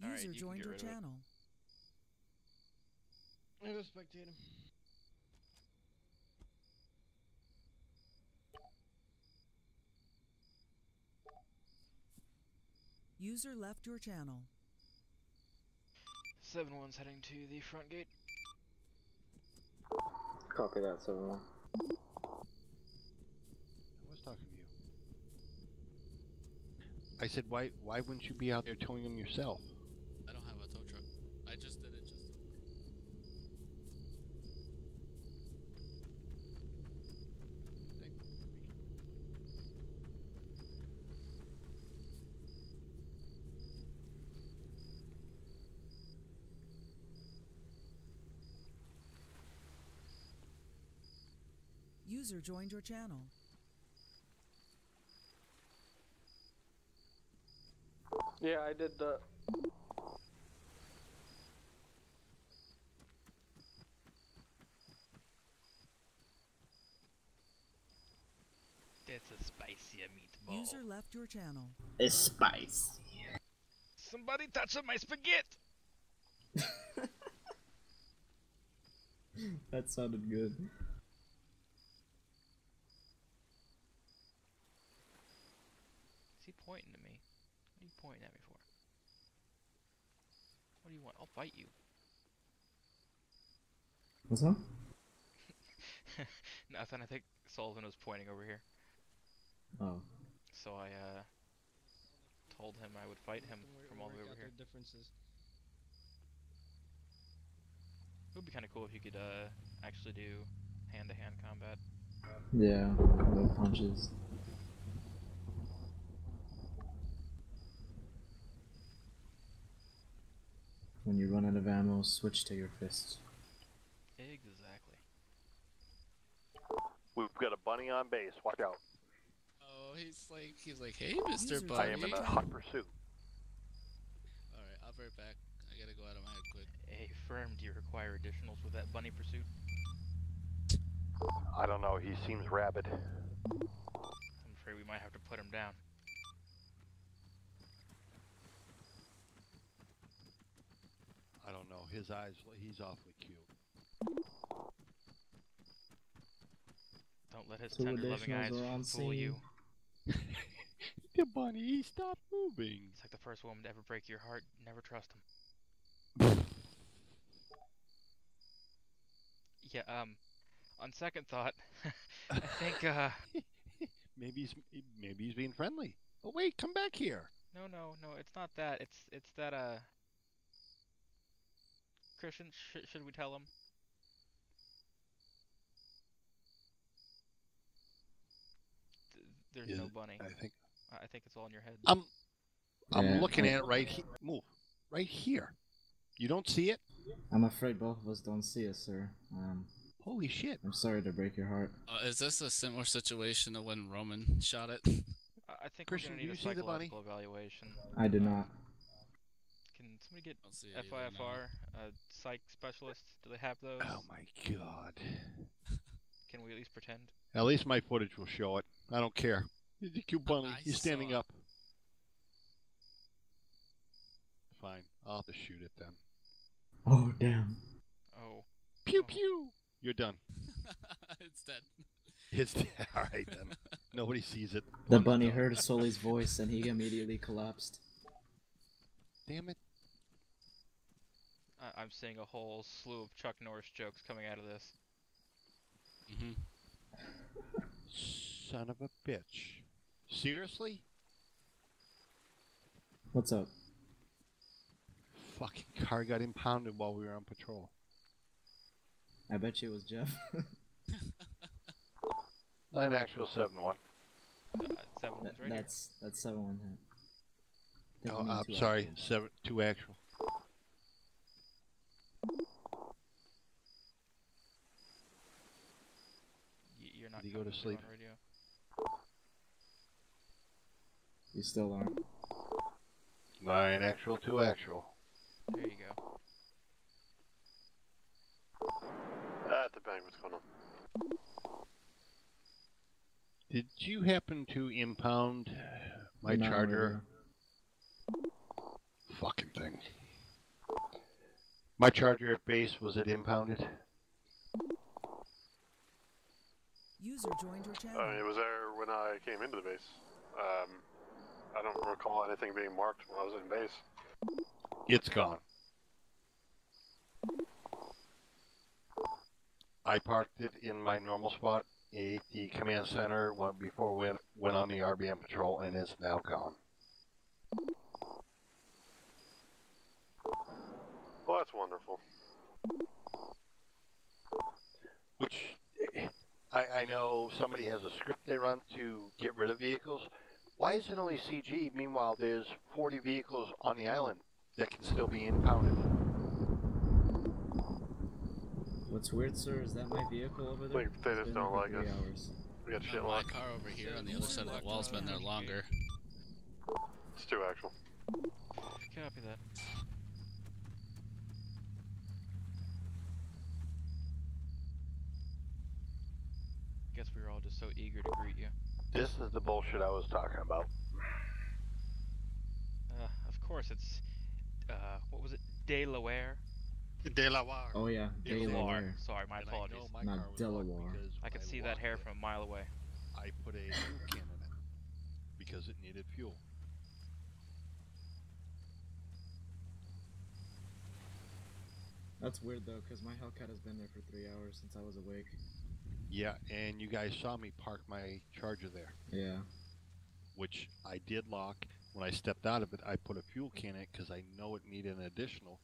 User joined your channel. I go spectate him. User left your channel. 7-1's heading to the front gate. Copy that, 7-1. I was talking to you. I said, why wouldn't you be out there towing him yourself? I don't have a tow truck. I just did it just to... User joined your channel. Yeah, I did the. It's a spicier meatball. User left your channel. It's spicy. Somebody touching my spaghetti! That sounded good. Is he pointing to me? What are you pointing at me for? What do you want? I'll bite you. What's up? Nothing, I think Sullivan was pointing over here. Oh. So I told him I would fight him from all the way over here. Differences. It would be kind of cool if you could actually do hand-to-hand combat. Yeah, no punches. When you run out of ammo, switch to your fists. Exactly. We've got a bunny on base. Watch out. Oh, he's like, hey, Mr. Bunny. I am in a hot pursuit. Alright, I'll be right back. I gotta go out of my head quick. Hey, firm, do you require additionals with that bunny pursuit? I don't know. He seems rabid. I'm afraid we might have to put him down. I don't know. His eyes, he's awfully cute. Don't let his Two tender loving eyes additionals are on fool scene. you. The bunny, stop moving. He's like the first woman to ever break your heart. Never trust him. Yeah, on second thought, I think, maybe he's being friendly. Oh wait, come back here. No, it's not that. It's that, Christian, should we tell him? There's no bunny. I think it's all in your head. I'm looking at it right here. Move. Right here. You don't see it? I'm afraid both of us don't see it, sir. Holy shit. I'm sorry to break your heart. Is this a similar situation to when Roman shot it? I think Christian, we're do gonna you need a see the bunny? psychological evaluation. I do not. Can somebody get Don't see it either, FIFR, psych specialist? Do they have those? Oh my god. Can we at least pretend? At least my footage will show it. I don't care. He's a cute bunny. He's standing up. Fine. I'll have to shoot it then. Oh, damn. Oh. Pew pew! You're done. It's dead. It's dead. Alright then. Nobody sees it. The bunny heard Sully's voice and he immediately collapsed. Damn it. I'm seeing a whole slew of Chuck Norris jokes coming out of this. Mm-hmm. Son of a bitch. Seriously? What's up? Fucking car got impounded while we were on patrol. I bet you it was Jeff. Line actual 7-1. 7-1's right here. That's 7-1 hit. Oh, I'm sorry. 2 actual. You're not. Did he go to sleep? On radio. You still aren't. 9 actual, 2 actual. There you go. At the bank, what's going on? Did you happen to impound my No, charger? Fucking thing. My charger at base, was it impounded? User joined your channel. It was there when I came into the base. I don't recall anything being marked when I was in base. It's gone. I parked it in my normal spot at the command center before we went on the RBM patrol, and it's now gone. Well, that's wonderful. Which, I know somebody has a script they run to get rid of vehicles. Why is it only CG? Meanwhile, there's 40 vehicles on the island that can still be impounded. What's weird, sir, is that my vehicle over there? Like, they just don't like us. We got shit My locked. car over here on the other side of the wall's been there longer. It's 2 actual. Copy that. Guess we were all just so eager to greet you. This is the bullshit I was talking about. Of course, it's what was it? Delaware. Delaware. Oh yeah, Delaware. Sorry, my apologies. Not Delaware. I could see that hair from a mile away. I put a fuel can in it because it needed fuel. That's weird though, because my Hellcat has been there for 3 hours since I was awake. Yeah, and you guys saw me park my charger there. Yeah. Which I did lock. When I stepped out of it, I put a fuel can in it because I know it needed an additional.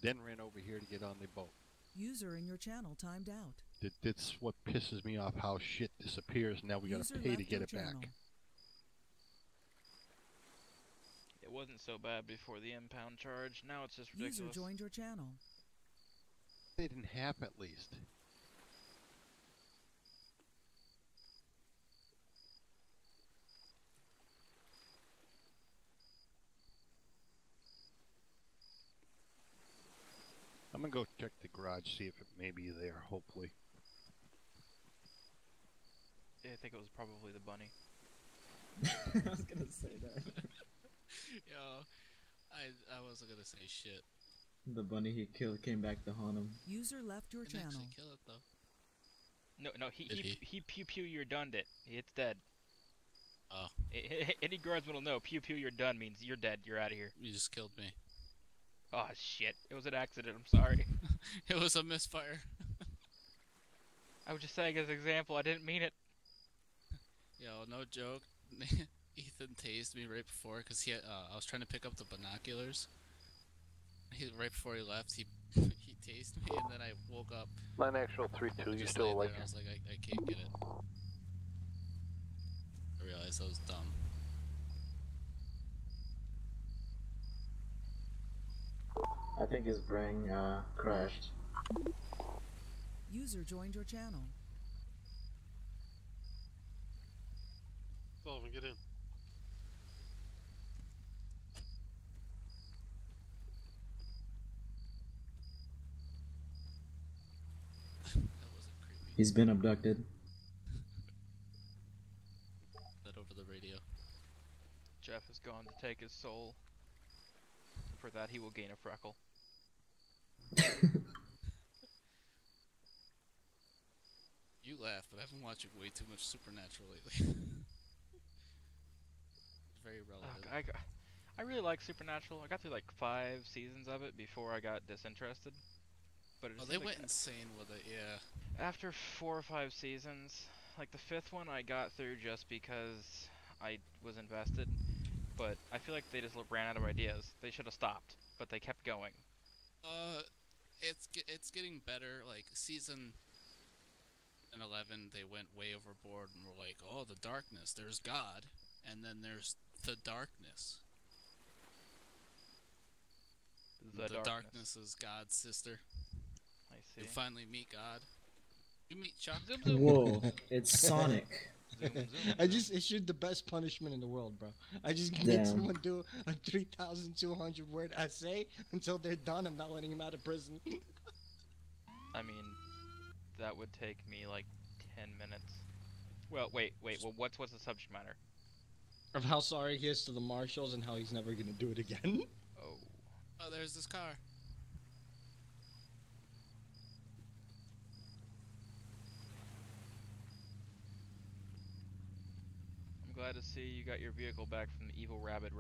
Then ran over here to get on the boat. User in your channel timed out. That's what pisses me off, how shit disappears. Now we gotta pay to get it back. It wasn't so bad before the impound charge. Now it's just ridiculous. User joined your channel. They didn't have at least. I'm gonna go check the garage, see if it may be there, hopefully. Yeah, I think it was probably the bunny. I was gonna say that. Yo, I wasn't gonna say shit. The bunny he killed came back to haunt him. User left your Didn't channel. actually kill it though. No, he pew pew you're done it. It's dead. Oh. Any guardsman will know. Pew pew you're done means you're dead. You're out of here. You just killed me. Oh shit! It was an accident. I'm sorry. It was a misfire. I was just saying as an example. I didn't mean it. Yo, no joke. Ethan tased me right before because he I was trying to pick up the binoculars. Right before he left, he tased me, and then I woke up. Line actual 3-2, you still awake? I was like, I can't get it. I realized I was dumb. I think his brain crashed. User joined your channel. Sullivan, get in. He's been abducted. That over the radio. Jeff has gone to take his soul. For that, he will gain a freckle. You laugh, but I've been watching way too much Supernatural lately. It's very relevant. I really like Supernatural. I got through like 5 seasons of it before I got disinterested. but it Oh, seems they like went insane with it, yeah. after 4 or 5 seasons, like the 5th one I got through just because I was invested, but I feel like they just ran out of ideas. They should have stopped, but they kept going. It's getting better. Like season 11, they went way overboard and were like, "Oh, the darkness. There's God, and then there's the darkness. The darkness is God's sister. I see. You finally meet God. You meet Chuck. Zoom, zoom. Whoa, it's Sonic. Zoom, zoom, I just issued the best punishment in the world, bro. I just Damn. made someone do a 3,200 word essay until they're done. I'm not letting him out of prison. I mean, that would take me like 10 minutes. Well, wait. Well, what's the subject matter? Of how sorry he is to the marshals and how he's never gonna do it again. Oh, there's this car. I'm glad to see you got your vehicle back from the evil rabbit.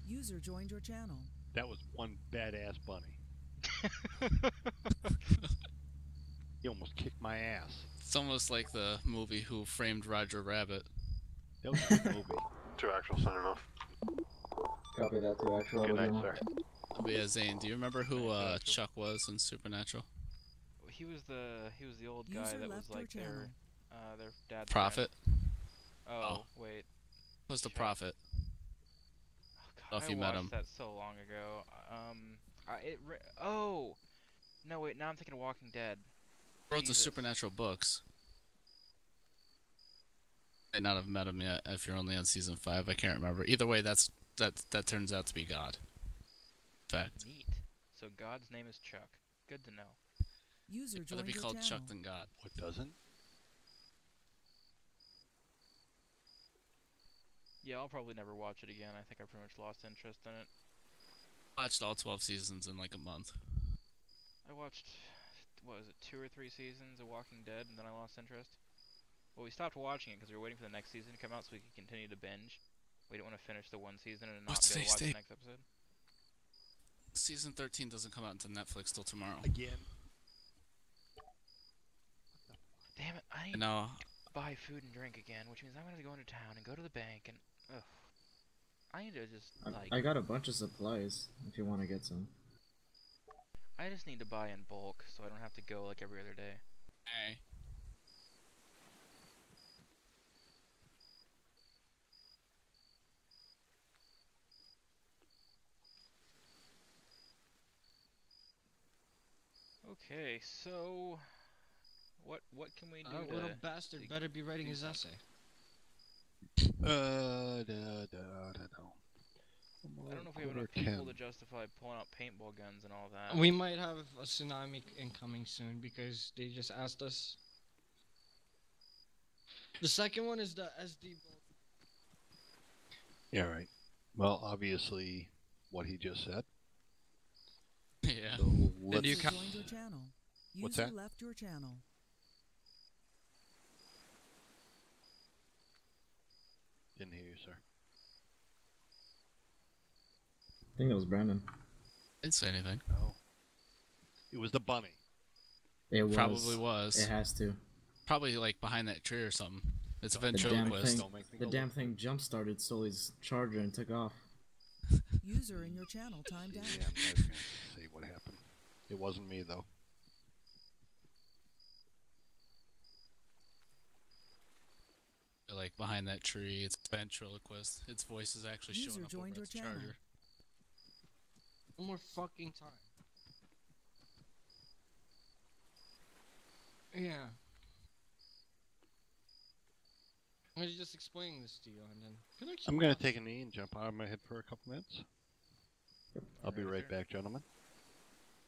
User joined your channel. That was one badass bunny. He almost kicked my ass. It's almost like the movie Who Framed Roger Rabbit. That was a good movie. 2 actual soon enough. Copy that to actual. Good night, sir. But yeah, Zane, do you remember who Chuck was in Supernatural? He was the old guy User that left was like your their dad's Prophet? friend. Oh, wait. Was the Prophet? God, if you met him. I watched that so long ago. No, wait. Now I'm thinking of Walking Dead. Wrote the Supernatural books. Might not have met him yet if you're only on season 5. I can't remember. Either way, that turns out to be God. Fact. Neat. So God's name is Chuck. Good to know. User It'd rather joined be your called channel. Chuck than God. What doesn't? Yeah, I'll probably never watch it again. I think I pretty much lost interest in it. Watched all 12 seasons in like a month. I watched, what was it, 2 or 3 seasons of Walking Dead, and then I lost interest. Well, we stopped watching it because we were waiting for the next season to come out so we could continue to binge. We didn't want to finish the one season and not be able to watch the next episode. Season 13 doesn't come out until Netflix till tomorrow. Again. Damn it, I need to buy food and drink again, which means I'm going to go into town and go to the bank and, ugh. I need to just, like... I got a bunch of supplies, if you want to get some. I just need to buy in bulk, so I don't have to go, like, every other day. Hey. Okay, so... What can we do That little bastard better be writing his essay. I don't know if we have enough people to justify pulling out paintball guns and all that. We might have a tsunami incoming soon because they just asked us. The second one is the SD. Yeah, right. Well, obviously, what he just said. Yeah. So let's... User joined your channel. What's User that? left your channel. Didn't hear you, sir. I think it was Brandon. Didn't say anything. No. It was the bunny. It was. Probably was. It has to. Probably like behind that tree or something. It's a The ventriloquist. damn thing jump-started Sully's charger and took off. User in your channel timed out. Yeah, I was gonna see what happened. It wasn't me, though. Like behind that tree, it's a ventriloquist. Its voice is actually User showing up joined over your its channel. charger. One more fucking time. Yeah. I was just explaining this to you, and then. I'm gonna take a knee and jump out of my head for a couple minutes. I'll be right back, gentlemen.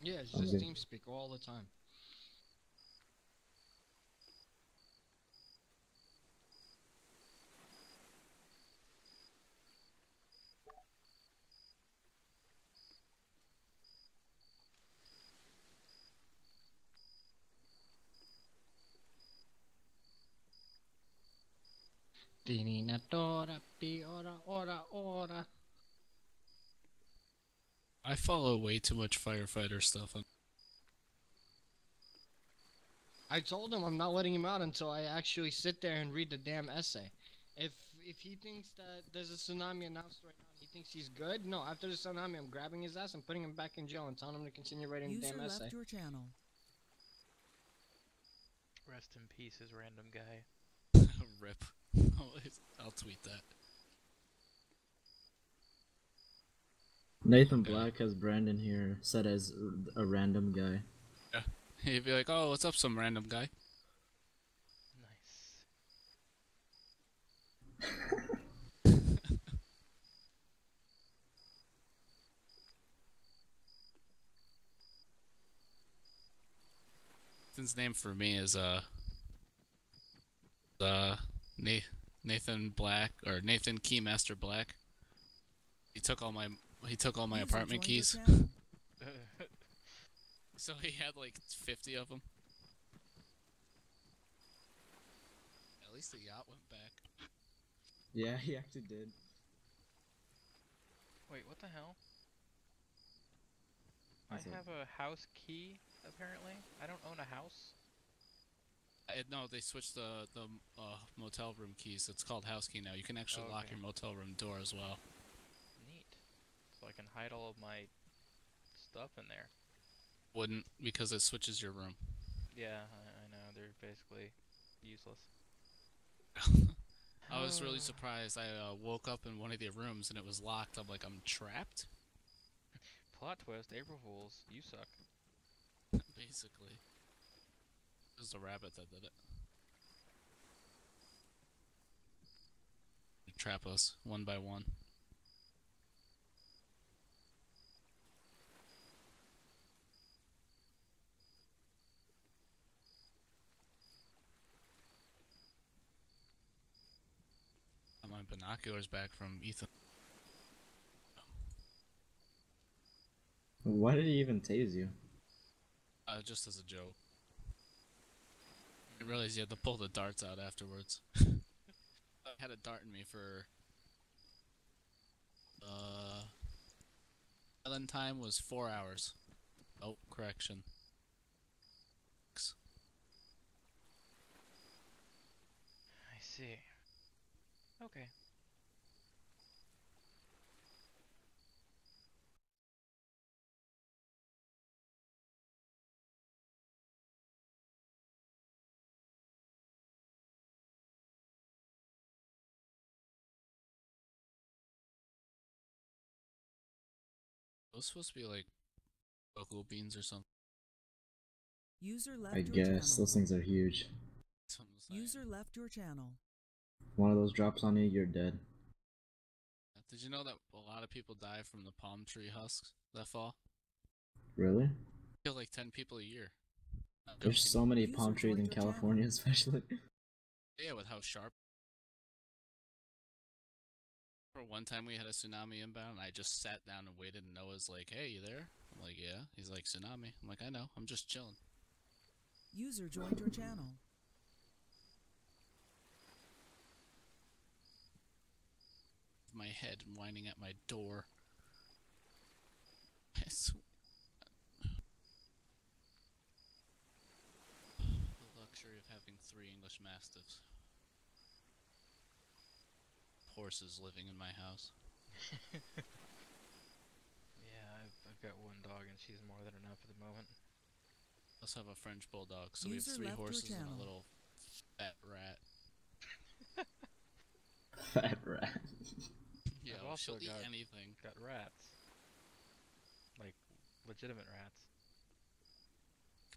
Yeah, it's just TeamSpeak all the time. I follow way too much firefighter stuff. I told him I'm not letting him out until I actually sit there and read the damn essay. If he thinks that there's a tsunami announced right now and he thinks he's good, no, after the tsunami I'm grabbing his ass and putting him back in jail and telling him to continue writing the damn essay. Left your channel. Rest in peace, his random guy. Rip. I'll tweet that. Nathan Black has Brandon here set as a random guy. Yeah. He'd be like, oh, what's up, some random guy? Nathan's name for me is Nathan Black, or Nathan Keymaster Black. He took all my apartment keys. So he had like 50 of them. At least the yacht went back. Yeah, he actually did. Wait, what the hell? What's I up? have a house key, apparently. I don't own a house. No, they switched the motel room keys. It's called house key now. You can actually lock your motel room door as well. Neat. So I can hide all of my stuff in there. Wouldn't, because it switches your room. Yeah, I know. They're basically useless. I was really surprised. I woke up in one of the rooms and it was locked. I'm like, I'm trapped? Plot twist, April Fools, you suck. Basically. It was the rabbit that did it. They trap us one by one. Got my binoculars back from Ethan. Why did he even tase you? Just as a joke. I realized you had to pull the darts out afterwards. I had a dart in me for... Island time was 4 hours. Oh, correction. I see. Okay. Those supposed to be like local beans or something. User left I your guess. channel. Those things are huge. User left your channel. One of those drops on you, you're dead. Did you know that a lot of people die from the palm tree husks that fall? Really? Kill like 10 people a year. There's so many palm trees in California, especially. Yeah, with how sharp. For one time we had a tsunami inbound, and I just sat down and waited, and Noah's like, hey, you there? I'm like, yeah. He's like, tsunami. I'm like, I know. I'm just chilling. User joined your channel. My head whining at my door. The luxury of having 3 English Mastiffs. Horses living in my house. Yeah, I've got one dog and she's more than enough at the moment. I also have a French bulldog, so we have 3 horses and a little fat rat. Fat rat. Yeah, I've also she'll eat anything. Got rats. Like, legitimate rats.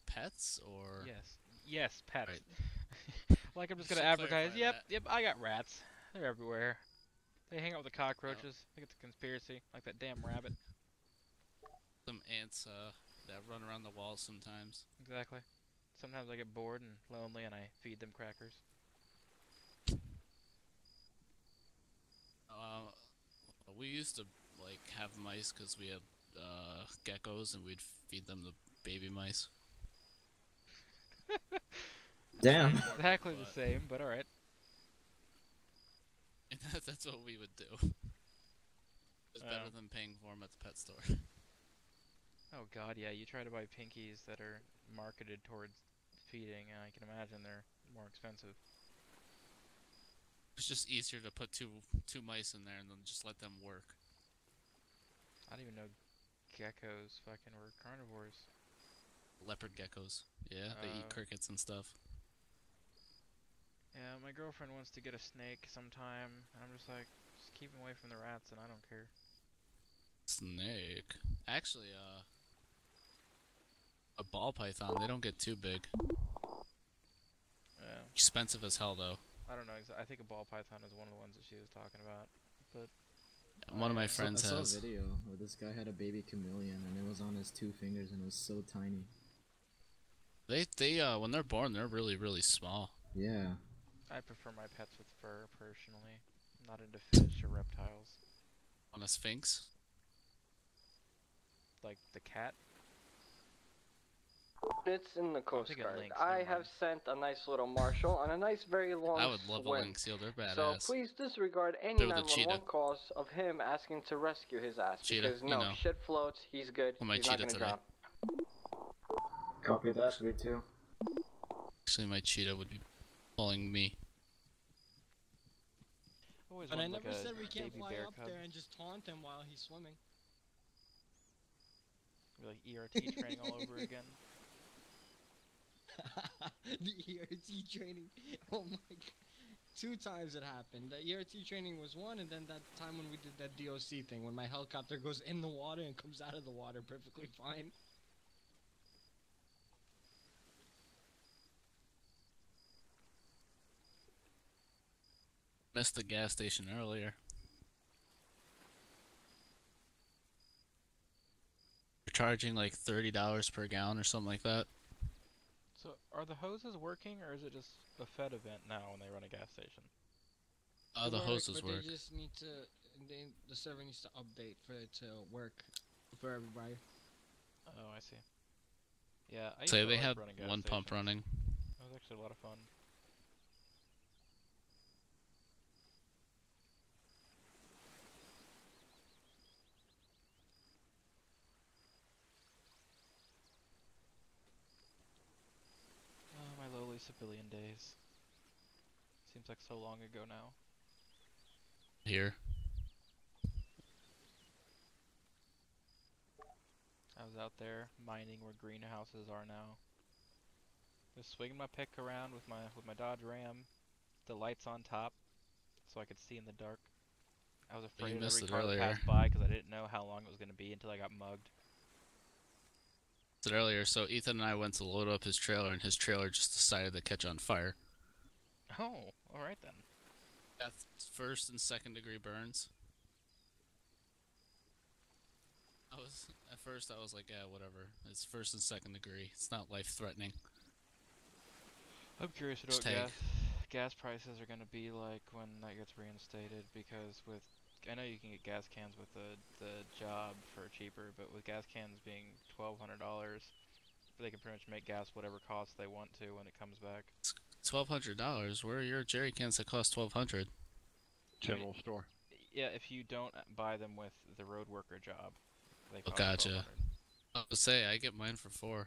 Pets, or? Yes. Yes, pets. Right. Like I'm just You gonna should advertise, clarify yep, I got rats. They're everywhere. They hang out with the cockroaches. I think it's a conspiracy, like that damn rabbit. Some ants, that run around the walls sometimes. Exactly. Sometimes I get bored and lonely and I feed them crackers. We used to, like, have mice because we had, geckos, and we'd feed them the baby mice. Damn. Exactly the same, but alright. That's what we would do. It's better than paying for them at the pet store. Oh god, yeah, you try to buy pinkies that are marketed towards feeding, and I can imagine they're more expensive. It's just easier to put two mice in there and then just let them work. I don't even know geckos fucking were carnivores. Leopard geckos. Yeah, they eat crickets and stuff. Yeah, my girlfriend wants to get a snake sometime, and I'm just like, just keep him away from the rats, and I don't care. Snake. Actually, a ball python, they don't get too big. Yeah. Expensive as hell, though. I don't know. I think a ball python is one of the ones that she was talking about, but one of my friends has. I saw a video where this guy had a baby chameleon, and it was on his 2 fingers, and it was so tiny. They when they're born, they're really, really small. Yeah. I prefer my pets with fur, personally. I'm not into fish or reptiles. On a sphinx? Like the cat? It's in the Coast Guard. Lynx, I have sent a nice little marshal on a nice, very long I would love swim. a lynx seal, they're badass. So please disregard any They're the 911 cheetah. calls of him asking to rescue his ass. Cheetah, because you no, know. shit floats, he's good, Well, my he's not cheetah gonna today. drown. Copy that, 3-2. Actually, my cheetah would be pulling me. But I never said we can't fly up there and just taunt him while he's swimming. Like ERT training all over again. The ERT training. Oh my god. 2 times it happened. The ERT training was one, and then that time when we did that DOC thing, when my helicopter goes in the water and comes out of the water perfectly fine. Missed the gas station earlier. You're charging like $30 per gallon or something like that. So, are the hoses working, or is it just a Fed event now when they run a gas station? The hoses work. They just need to. The server needs to update for it to work for everybody. Oh, I see. Yeah, I Say used to they like have running gas one pump stations. running. That was actually a lot of fun. Oh, my lowly civilian days. Seems like so long ago now. Here. I was out there mining where greenhouses are now. Just swinging my pick around with my Dodge Ram, the lights on top, so I could see in the dark. I was afraid of every car that passed by because I didn't know how long it was going to be until I got mugged. Said earlier, so Ethan and I went to load up his trailer, and his trailer just decided to catch on fire. Oh, all right then. That's first and second degree burns. At first I was like, yeah, whatever. It's first and second degree. It's not life threatening. I'm curious to know what gas prices are going to be like when that gets reinstated, because I know you can get gas cans with the job for cheaper, but with gas cans being $1,200, they can pretty much make gas whatever cost they want to when it comes back. $1,200? Where are your jerry cans that cost $1,200? General store. Yeah, if you don't buy them with the road worker job, they cost gotcha. $1,200. I would say I get mine for $4.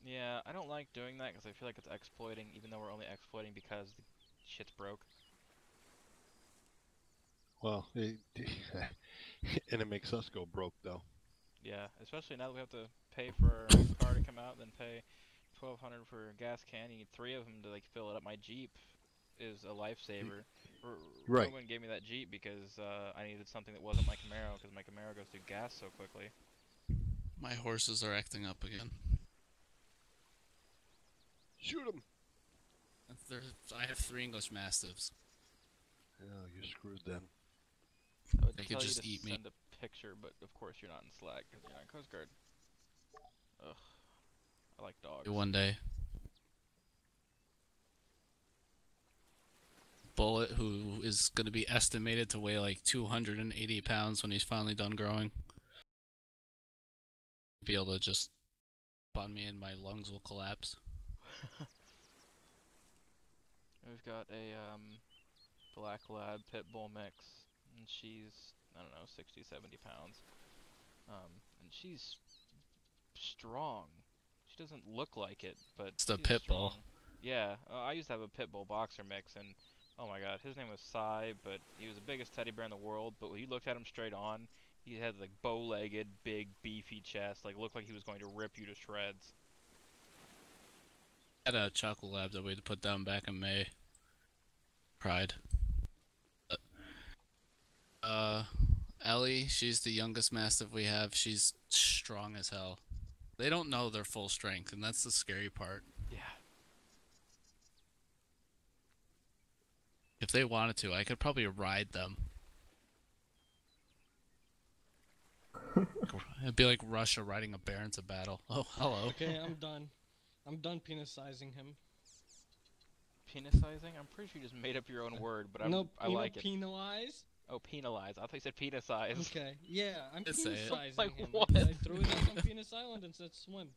Yeah, I don't like doing that because I feel like it's exploiting, even though we're only exploiting because the shit's broke. Well, and it makes us go broke though. Yeah, especially now that we have to pay for our own car to come out, then pay $1,200 for a gas can. You need 3 of them to like fill it up. My Jeep is a lifesaver. Right. Roman gave me that Jeep because I needed something that wasn't my Camaro, because my Camaro goes through gas so quickly. My horses are acting up again. Shoot them! I have 3 English Mastiffs. Oh, you're screwed then. I would They tell could just you to eat me. send a picture, but of course you're not in Slack because you're not in Coast Guard. Ugh. I like dogs. One day. Bullet, who is going to be estimated to weigh like 280 pounds when he's finally done growing. Be able to just on me and my lungs will collapse. We've got a black lab pit bull mix, and she's, I don't know, 60, 70 pounds. And she's strong. She doesn't look like it, but It's the she's pit bull. strong. Yeah, I used to have a pit bull boxer mix, and oh my god, his name was Sai, but he was the biggest teddy bear in the world. But when you looked at him straight on, he had like bow-legged, big, beefy chest, like looked like he was going to rip you to shreds. Had a chocolate lab that we had to put down back in May. Pride. Ellie, she's the youngest mastiff we have. She's strong as hell. They don't know their full strength, and that's the scary part. Yeah. If they wanted to, I could probably ride them. It'd be like Russia riding a bear into battle. Oh, hello. Okay, I'm done. I'm done penis-sizing him. Penis-sizing? I'm pretty sure you just made up your own word, but I like it. Penalize? Oh, penalize. I thought you said penis-size. Okay, yeah, I'm Just say it. penis-sizing Like, him. what? I threw it out on Penis Island and said swim.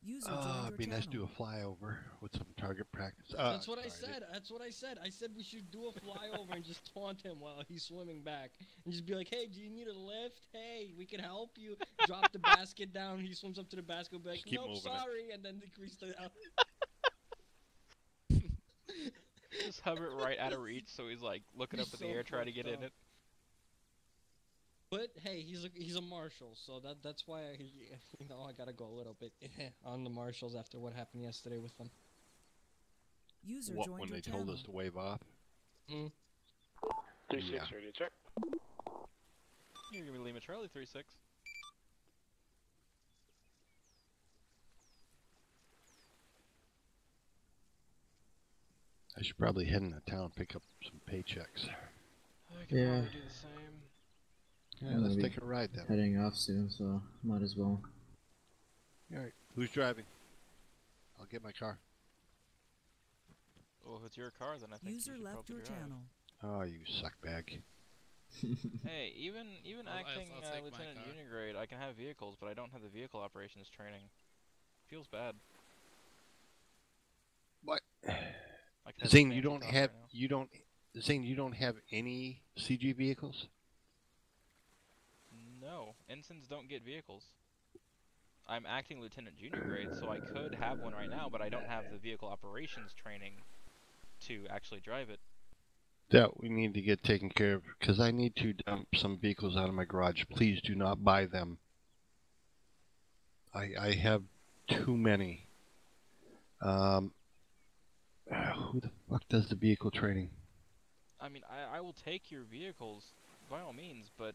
It'd be nice to do a flyover with some target practice. That's what I said. That's what I said. I said we should do a flyover and just taunt him while he's swimming back. And just be like, hey, do you need a lift? Hey, we can help you. Drop the basket down. He swims up to the basket, be like, nope, sorry. And then decrease the out. Just hover it right out of reach, so he's like looking up in the air trying to get in it. But hey, he's a marshal, so that's why I gotta go a little bit on the marshals after what happened yesterday with them. User What, joined when your they told channel. us to wave off? 3-6 ready, check. You're gonna be Lima Charlie 3-6. I should probably head into town, pick up some paychecks. I could probably do the same. Yeah, let's take a ride then. Heading off soon, so might as well. Alright, who's driving? I'll get my car. Well, if it's your car, then I think User you should left probably your drive. channel. Oh, you suckbag. Hey, even acting I'll take my Lieutenant car. Junior grade, I can have vehicles, but I don't have the vehicle operations training. Feels bad. What? I could have Zane, a you fancy don't car have right now. Zane, you don't have any CG vehicles? No, ensigns don't get vehicles. I'm acting Lieutenant Junior grade, so I could have one right now, but I don't have the vehicle operations training to actually drive it. That we need to get taken care of, because I need to dump some vehicles out of my garage. Please do not buy them. I have too many. Who the fuck does the vehicle training? I mean, I will take your vehicles by all means, but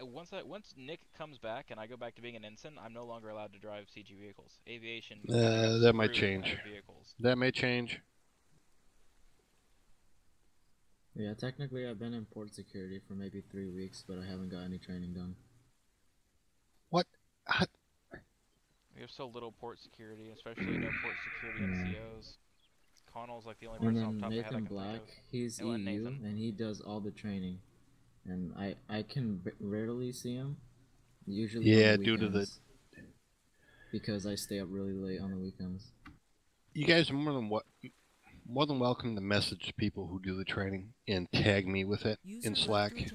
once Nick comes back and I go back to being an ensign, I'm no longer allowed to drive CG vehicles. Aviation. That might screwed change. Vehicles. That may change. Yeah, technically I've been in port security for maybe 3 weeks, but I haven't got any training done. What? We have so little port security, especially no port security in COs. Connell's like the only And person off the then top of my head I Nathan can Black, think of. he's Oh, and EU, Nathan. and he does all the training. And I can rarely see him. Usually Yeah, on the due to the... weekends, because I stay up really late on the weekends. You guys are more than welcome to message people who do the training and tag me with it in Slack.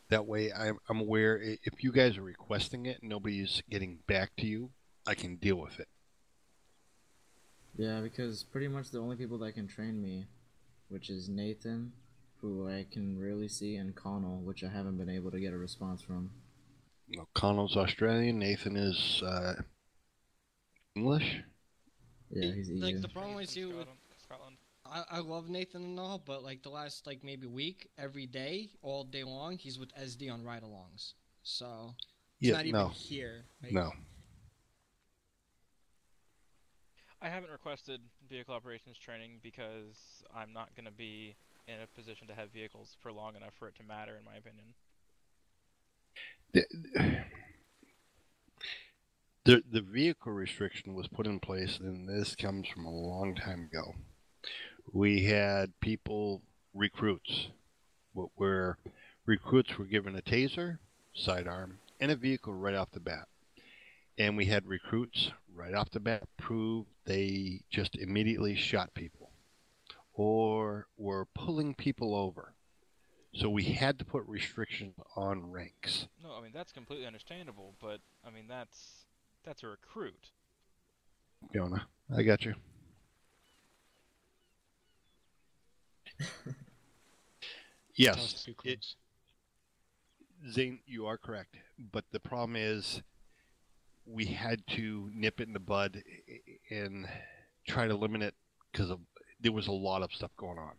That way I'm aware if you guys are requesting it and nobody's getting back to you, I can deal with it. Yeah, because pretty much the only people that can train me, which is Nathan, who I can rarely see, and Connell, which I haven't been able to get a response from. Well, Connell's Australian, Nathan is English? Yeah, he's EU. Like the problem I see with Scotland. I love Nathan and all, but like the last like maybe week, every day, all day long, he's with SD on ride-alongs. So he's not even here. Like, No. I haven't requested vehicle operations training because I'm not going to be in a position to have vehicles for long enough for it to matter, in my opinion. The vehicle restriction was put in place, and this comes from a long time ago. We had people, recruits, where recruits were given a taser, sidearm, and a vehicle right off the bat. And we had recruits right off the bat prove they just immediately shot people or were pulling people over. So we had to put restrictions on ranks. No, I mean that's completely understandable, but I mean that's a recruit. Fiona, I got you. Yes, Zane, you are correct. But the problem is we had to nip it in the bud and try to limit it because there was a lot of stuff going on.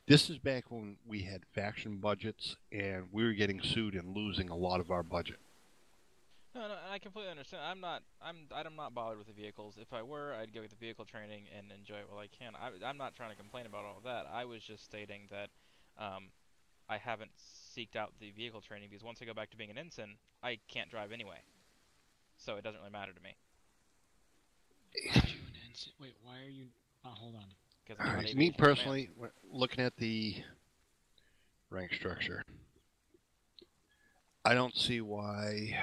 This is back when we had faction budgets and we were getting sued and losing a lot of our budget. No, I completely understand. I'm not bothered with the vehicles. If I were, I'd go with the vehicle training and enjoy it while I can. I'm not trying to complain about all of that. I was just stating that I haven't seeked out the vehicle training because once I go back to being an ensign, I can't drive anyway. So it doesn't really matter to me. Wait, why are you? Oh, hold on. Because me personally, looking at the rank structure, I don't see why,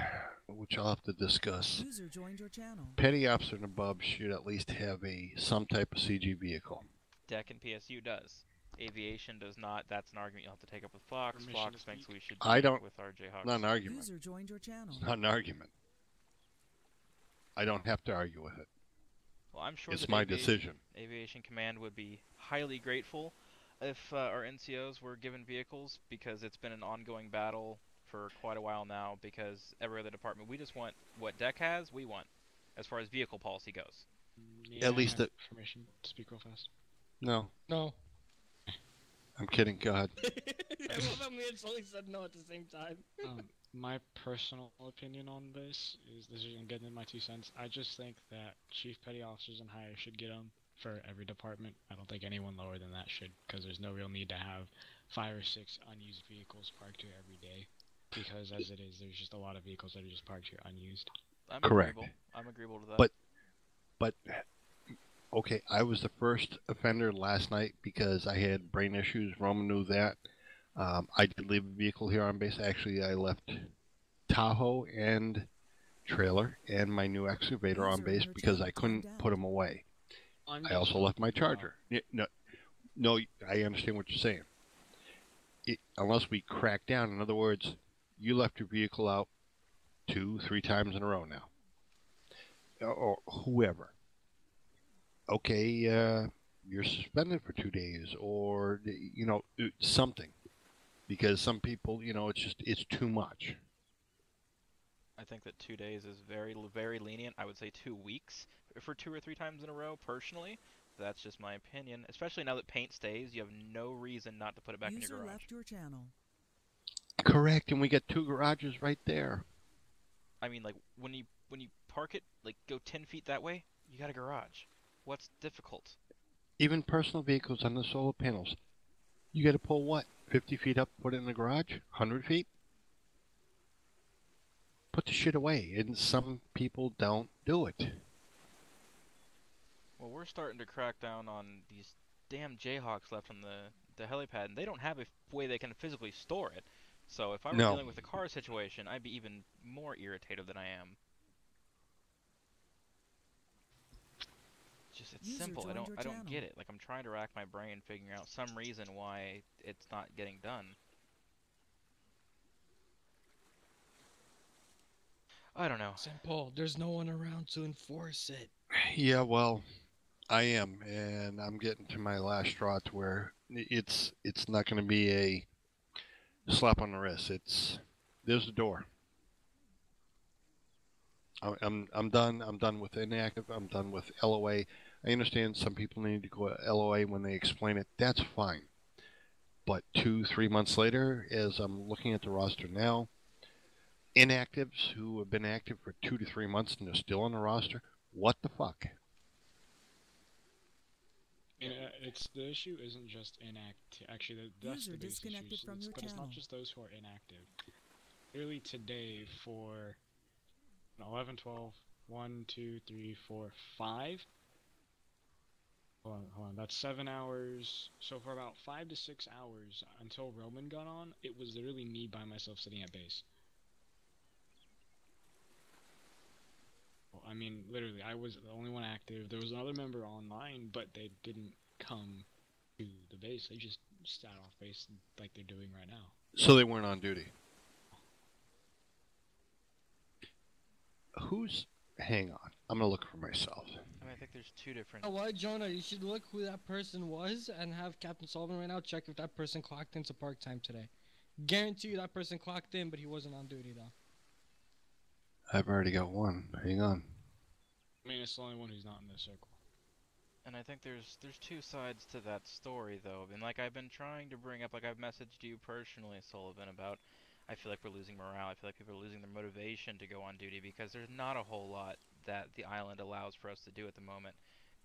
which I'll have to discuss. User joined your channel. Petty officer and above should at least have some type of CG vehicle. Deck and PSU does. Aviation does not. That's an argument you'll have to take up with Fox. Fox thinks we should do it with our Jayhawks. Not an argument. User joined your channel. It's not an argument. I don't have to argue with it. Well, I'm sure it's my decision. Aviation Command would be highly grateful if our NCOs were given vehicles, because it's been an ongoing battle for quite a while now, because every other department, we just want what Deck has, we want, as far as vehicle policy goes. Yeah, at least the permission to speak real fast. No. No. I'm kidding. Go ahead. I love how Mitch only said no at the same time. My personal opinion on this is getting in my 2 cents. I just think that Chief Petty Officers and higher should get them for every department. I don't think anyone lower than that should, because there's no real need to have 5 or 6 unused vehicles parked here every day. Because as it is, there's just a lot of vehicles that are just parked here unused. I'm correct. Agreeable. I'm agreeable to that. But okay, I was the first offender last night because I had brain issues. Roman knew that. I did leave a vehicle here on base. Actually, I left Tahoe and trailer and my new excavator on base because I couldn't put them away. I also left my charger. No, I understand what you're saying. Unless we crack down, in other words, you left your vehicle out 2-3 times in a row now. Or whoever. Okay, you're suspended for 2 days, or something, because some people, it's too much. I think that 2 days is very, very lenient. I would say 2 weeks for 2 or 3 times in a row. Personally, that's just my opinion. Especially now that paint stays, you have no reason not to put it back in your garage. Left your channel. Correct, and we got 2 garages right there. I mean, like when you park it, like go 10 feet that way, you got a garage. What's difficult? Even personal vehicles on the solar panels. You got to pull what? 50 feet up, put it in the garage? 100 feet? Put the shit away, and some people don't do it. Well, we're starting to crack down on these damn Jayhawks left on the helipad, and they don't have a way they can physically store it. So if I were dealing with a car situation, I'd be even more irritated than I am. It's simple. I don't get it. Like, I'm trying to rack my brain figuring out some reason why it's not getting done. I don't know. Simple. There's no one around to enforce it. Yeah, well, I am, and I'm getting to my last straw to where it's not going to be a slap on the wrist. There's the door. I'm done. I'm done with inactive. I'm done with LOA. I understand some people need to go LOA when they explain it. That's fine. But 2-3 months later, as I'm looking at the roster now, inactives who have been active for 2 to 3 months and they're still on the roster, what the fuck? The issue isn't just inactive. Actually, that's the biggest issue. But it's not just those who are inactive. Clearly today for 11, 12, 1, 2, 3, 4, 5. Hold on. That's 7 hours. So for about 5 to 6 hours until Roman got on, it was literally me by myself sitting at base. I mean, literally, I was the only one active. There was another member online, but they didn't come to the base. They just stat off base like they're doing right now. So they weren't on duty. Who's... Hang on. I'm gonna look for myself. I mean, I think there's two different. You know what, Jonah? You should look who that person was and have Captain Sullivan right now check if that person clocked into park time today. Guarantee you that person clocked in, but he wasn't on duty though. I've already got one. Hang on. I mean, it's the only one who's not in the circle. And I think there's two sides to that story, though. And like I've been trying to bring up, like I've messaged you personally, Sullivan, about I feel like we're losing morale. I feel like people are losing their motivation to go on duty because there's not a whole lot that the island allows for us to do at the moment.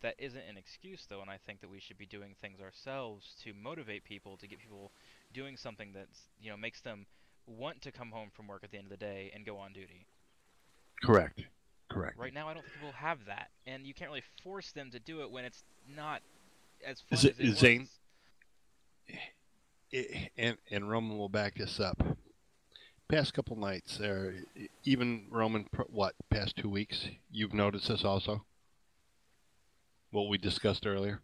That isn't an excuse, though, and I think that we should be doing things ourselves to motivate people, to get people doing something that's, you know, makes them want to come home from work at the end of the day and go on duty. Correct. Correct. Right now, I don't think people have that, and you can't really force them to do it when it's not as fun as it Zane, was. And Roman will back this up. Past couple nights, even Roman, past 2 weeks, you've noticed this also? What we discussed earlier?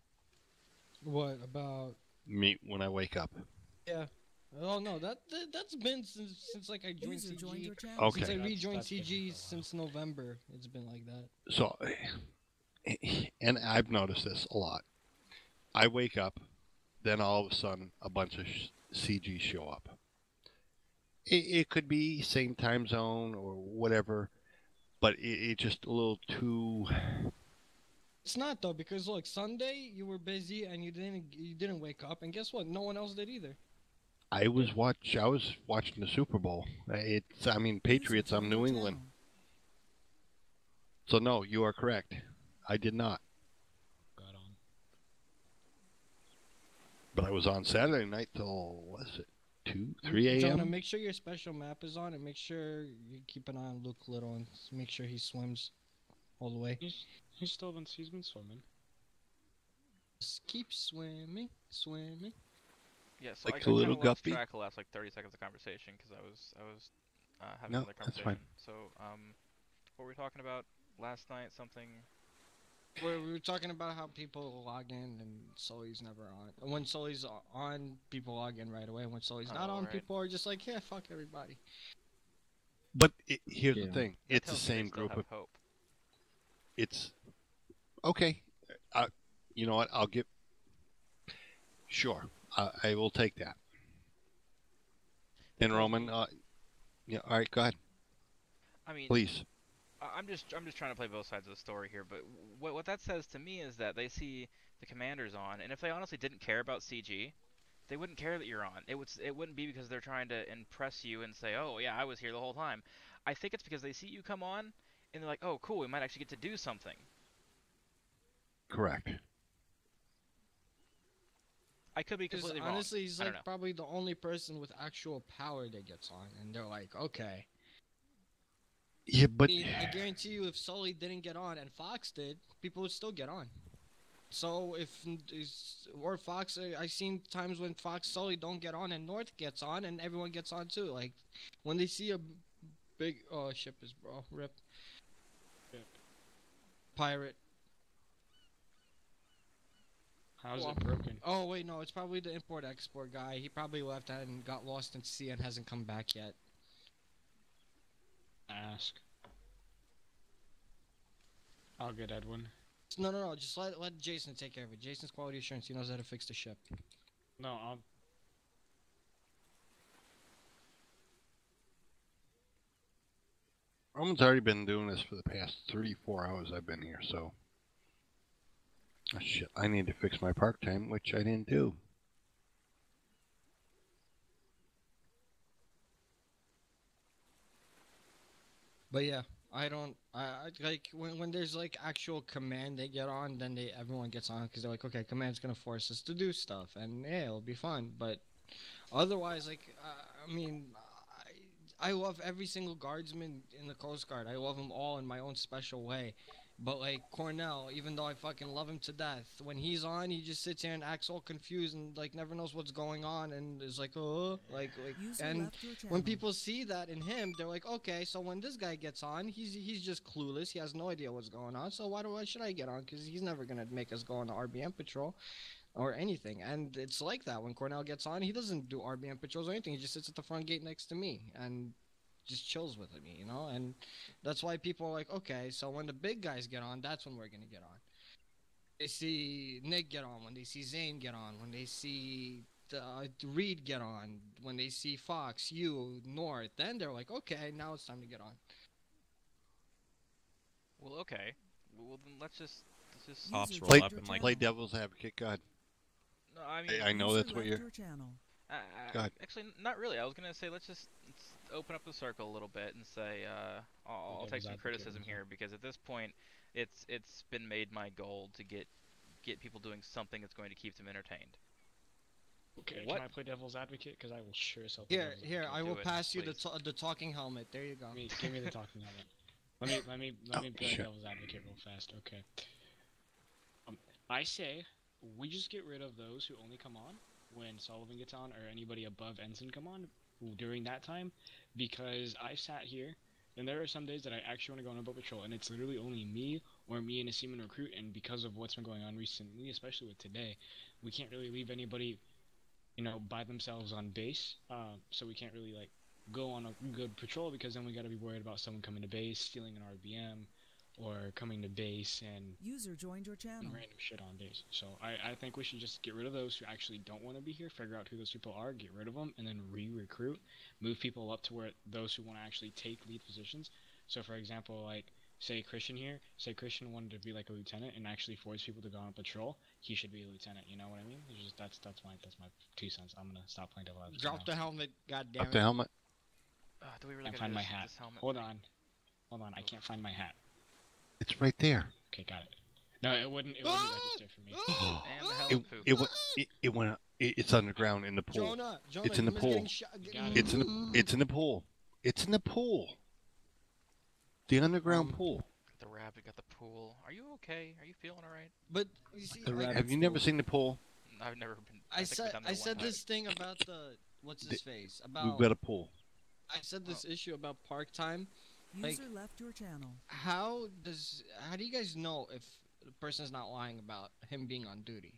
What about Me when I wake up. Yeah. Oh no, that's been since like I joined CG. Okay. Since I rejoined CG since November, it's been like that. So, and I've noticed this a lot. I wake up, then all of a sudden a bunch of CG show up. It could be same time zone or whatever, but it's just a little too. It's not though, because look, Sunday you were busy and you didn't wake up, and guess what? No one else did either. I was watching the Super Bowl. Patriots. I'm New England. So no, you are correct. I did not. Got on. But I was on Saturday night till, what is it, 2, 3 a.m.? Jonah, make sure your special map is on, and make sure you keep an eye on Luke Little and make sure he swims all the way. He's been swimming. Just keep swimming. Yeah, so Like I a kind little of lost guppy? track the last like 30 seconds of conversation because I was having No, another that's conversation. fine. So what were we talking about last night? Something. Where we were talking about how people log in and Sully's never on. When Sully's on, people log in right away. When Sully's not on, right. people are just like, yeah, fuck everybody. But here's the Yeah. thing. That It's the tells me they same still group have of... hope. It's... Okay. You know what? I'll give... Sure. I will take that. And Roman, yeah, all right, go ahead. I mean, please. I'm just trying to play both sides of the story here, but what that says to me is that they see the commanders on, and if they honestly didn't care about CG, they wouldn't care that you're on. It wouldn't be because they're trying to impress you and say, oh yeah, I was here the whole time. I think it's because they see you come on, and they're like, oh cool, we might actually get to do something. Correct. I could be completely wrong. Honestly, he's I don't like know. probably the only person with actual power that gets on, and they're like, okay. Yeah, but... I guarantee you, if Sully didn't get on and Fox did, people would still get on. So or Fox, I've seen times when Fox Sully don't get on and North gets on and everyone gets on too. Like when they see a big ship is bro rip pirate. How's it broken? Oh wait, no, it's probably the import export guy. He probably left and got lost in sea and hasn't come back yet. Ask. I'll get Edwin. No, just let Jason take care of it. Jason's quality assurance. He knows how to fix the ship. No, I'll... Roman's already been doing this for the past 34 hours I've been here, so... Oh, shit, I need to fix my park time, which I didn't do. But yeah, I like when there's like actual command they get on, then everyone gets on because they're like, okay, command's gonna force us to do stuff, and yeah, it'll be fun. But otherwise, like, I mean, I love every single guardsman in the Coast Guard. I love them all in my own special way. But like Cornell, even though I fucking love him to death, when he's on, he just sits here and acts all confused and like never knows what's going on and is like, oh, like, and when people see that in him, they're like, okay, so when this guy gets on, he's just clueless. He has no idea what's going on. So why should I get on? Because he's never gonna make us go on the RBM patrol. or anything. And it's like that when Cornell gets on, he doesn't do RBM patrols or anything. He just sits at the front gate next to me and just chills with me, you know. And that's why people are like, okay, so when the big guys get on, that's when we're gonna get on. They see Nick get on, when they see Zane get on, when they see Reed get on, when they see Fox, you, North, then they're like, okay, now it's time to get on. Well, okay. Well, then let's just Ops roll up and like play devil's advocate. Go ahead. No, I mean, I know that's what you're. Go ahead. Actually, not really. I was gonna say let's open up the circle a little bit and say I'll take some criticism here because at this point, it's been made my goal to get people doing something that's going to keep them entertained. Okay, What? can I play devil's advocate? Because I will sure as hell. Here, I will pass you the talking helmet. There you go. Give me the talking helmet. Let me play devil's advocate real fast. Okay. I say we just get rid of those who only come on when Sullivan gets on, or anybody above Ensign come on during that time, because I sat here and there are some days that I actually want to go on a boat patrol, and it's literally only me or me and a seaman recruit, and because of what's been going on recently, especially with today, we can't really leave anybody, you know, by themselves on base, so we can't really like go on a good patrol, because then we got to be worried about someone coming to base, stealing an RBM, or coming to base and user joined your channel. Random shit on base. So I think we should just get rid of those who actually don't want to be here, figure out who those people are, get rid of them, and then re-recruit, move people up to where those who want to actually take lead positions. So for example, like say Christian here, say Christian wanted to be like a lieutenant and actually force people to go on patrol, he should be a lieutenant, you know what I mean? It's just, that's my 2 cents. I'm gonna stop playing devil advocate. Drop the helmet, goddammit. Drop the helmet. Do we really can't gotta find do my this- hat. this helmet Hold thing? on, I can't find my hat. It's right there. Okay, got it. No, it wouldn't register for me. And the helmet poop. It went. It's underground in the pool. Jonah, it's in the you missed pool. getting shot- It's in the pool. It's in the pool. The underground pool. The rabbit got the pool. Are you okay? Are you feeling alright? But you see, Have you never seen the pool? I've never been. I think we've done that I one said time. this thing about the what's his face about. We've got a pool. I said this issue about park time. Like, User left your channel. how do you guys know if the person's not lying about him being on duty?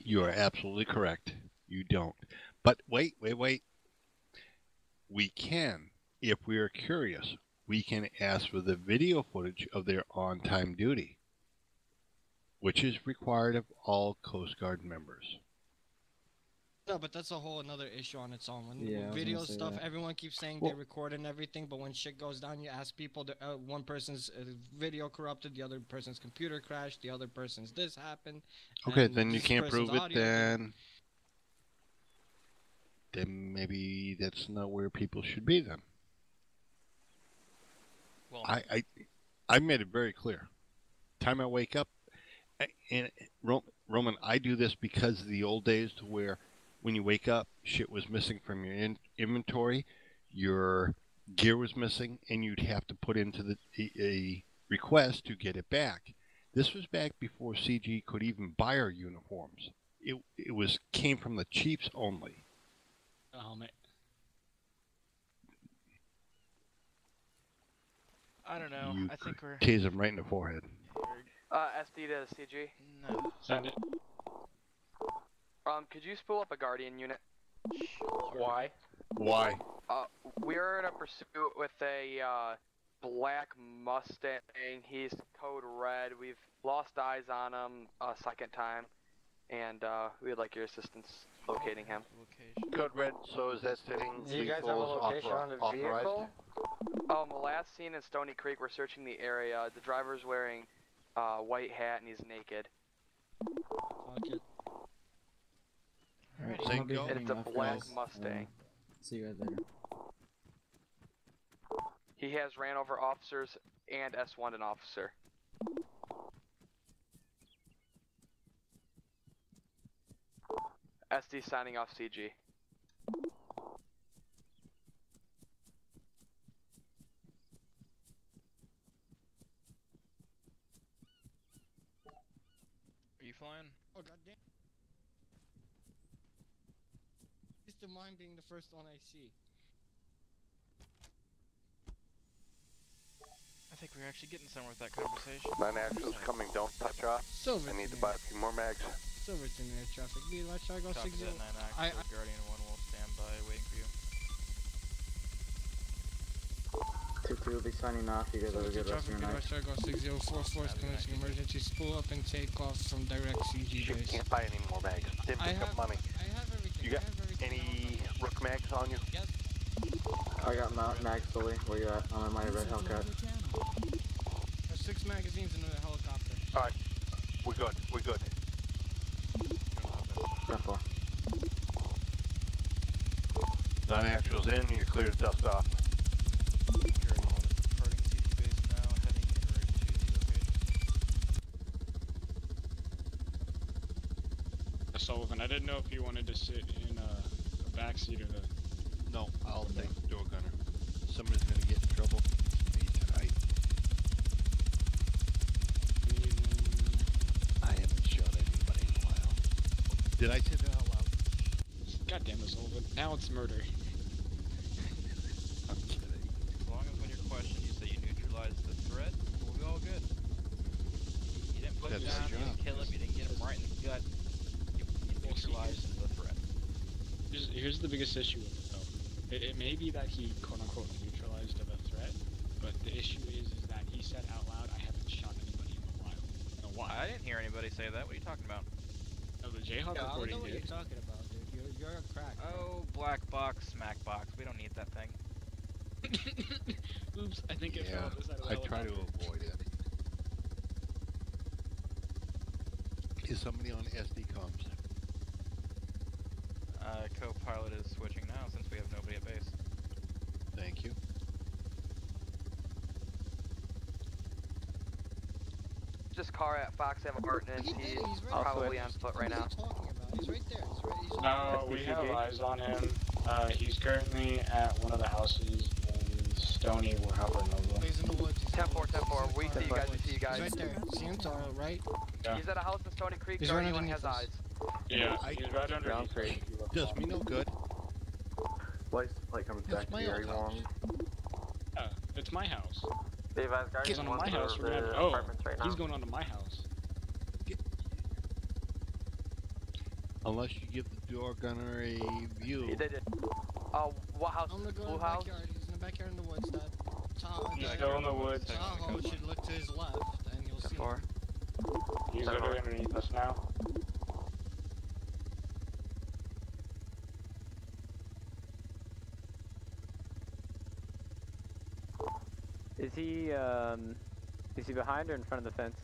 You are absolutely correct. You don't. But wait. We can, if we are curious, we can ask for the video footage of their on-time duty, which is required of all Coast Guard members. No, but that's a whole another issue on its own. When Yeah, I was video gonna say stuff, that. everyone keeps saying Well- they record and everything, but when shit goes down, you ask people, one person's video corrupted, the other person's computer crashed, the other person's this happened. Okay, and then you this can't person's prove it, audio- then maybe that's not where people should be then. Well, I made it very clear. Time I wake up, and Roman, I do this because of the old days to where when you wake up, shit was missing from your inventory, your gear was missing, and you'd have to put into a request to get it back. This was back before CG could even buy our uniforms. It came from the chiefs only. A helmet. I don't know. You I think we're. tase him right in the forehead. SD to CG. No. Send it. Could you spool up a Guardian unit? Why? Why? We're in a pursuit with a black Mustang. He's code red. We've lost eyes on him a second time, and we would like your assistance locating him. Code red. So is that sitting? Do you guys have a location on the authorized? vehicle? The last scene in Stony Creek, we're searching the area. The driver's wearing a white hat and he's naked. Okay. Alright, Say I'll be go. And it's a heading off, black guys. Mustang. See you guys later. He has ran over officers and S1'd an officer. SD signing off CG. Are you flying? Oh goddamn! It's the mine being the first one I see. I think we're actually getting somewhere with that conversation. 9 actions coming. Don't touch off. Silver. I need to buy a few more mags. Silverton air traffic. Be advised, Charlie Golf Copy 60. that 9 actual. Guardian 1 will stand by waiting for you. 2-2 will be signing off. You guys have a good rest of your night. Charlie Golf 6044 is commencing emergency spool up and take off from direct CG Shit, base. can't buy any more mags. Didn't pick up money. I have everything. You got any Rook mags on you? Yes. I got mags fully. Where you at? I'm in my red Hellcat. There's 6 magazines in the helicopter. Alright. We're good. We're good. Careful. Non-actuals in, you're clear to dust off. Sullivan, I didn't know if you wanted to sit in the back seat or the... No, I'll take the door gunner. Somebody's gonna get in trouble. It's me tonight. I haven't shot anybody in a while. Did I say that out loud? God damn it, Sullivan. Now it's murder. I'm kidding. As long as when you're questioned you say you neutralized the threat, we'll be all good. You didn't put him down, you didn't kill him, you didn't get him right in the gut. You neutralized the threat. Here's the biggest issue with it, though. It may be that he quote-unquote neutralized the threat, but the issue is that he said out loud, I haven't shot anybody in a while. I didn't hear anybody say that. What are you talking about? No, the Jayhawk I don't recording know what did. you're talking about, dude. You're a crack. Oh, black box, smack box. We don't need that thing. Oops, I think it fell Yeah, on the side of the I try to helicopter. avoid it. Is somebody on SD comms? Co-pilot is switching now since we have nobody at base. Thank you. Just car at Fox and Martin. He's probably on foot right now. He's right there. He's No, we have eyes on him. He's currently at one of the houses in Stony, however Nova. He's in the woods. 10-4, 10-4. We see you guys, we see you guys. He's right there. See him to our right? Yeah. He's at a house in Stony Creek. He's Guardian right 1 has underneath us. eyes. Yeah, he's right underneath us. Does me no good. License plate comes back to Gary Wong. It's my house. Dave, He's on my house. We're gonna have, he's going on to my house. Unless you give the door gunner a view. They did. What house? I'm gonna go Blue in the house? backyard. He's in the backyard in the woods. That He's still in the woods. Tahoe should look to his left, and you'll see him. He's literally underneath us now. Is he behind or in front of the fence?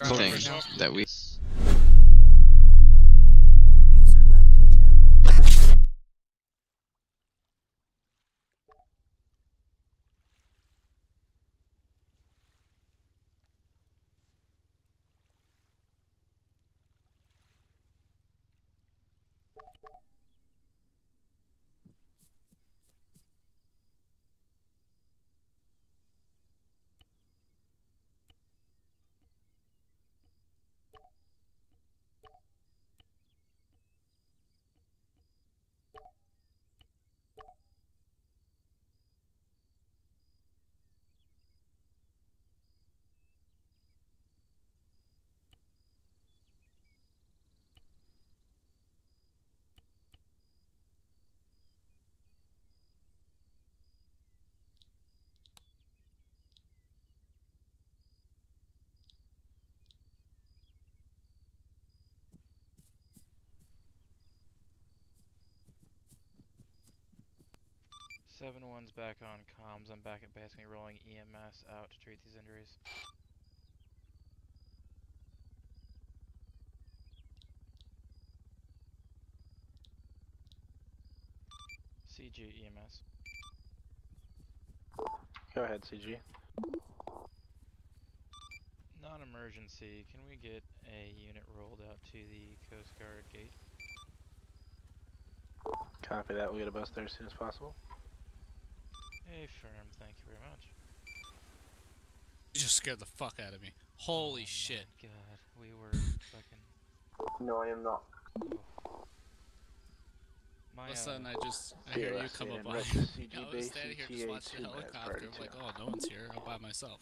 thing that we. User left your channel. Seven one's back on comms. I'm back at base. Gonna be rolling EMS out to treat these injuries. CG EMS. Go ahead, CG. Non-emergency. Can we get a unit rolled out to the Coast Guard gate? Copy that. We'll get a bus there as soon as possible. Affirm. Thank you very much. You just scared the fuck out of me. Holy shit. My God, we were fucking. No, I am not. All of a sudden, I hear you come up behind me. I was standing here just watching the helicopter. I'm like, oh, no one's here. I'm by myself.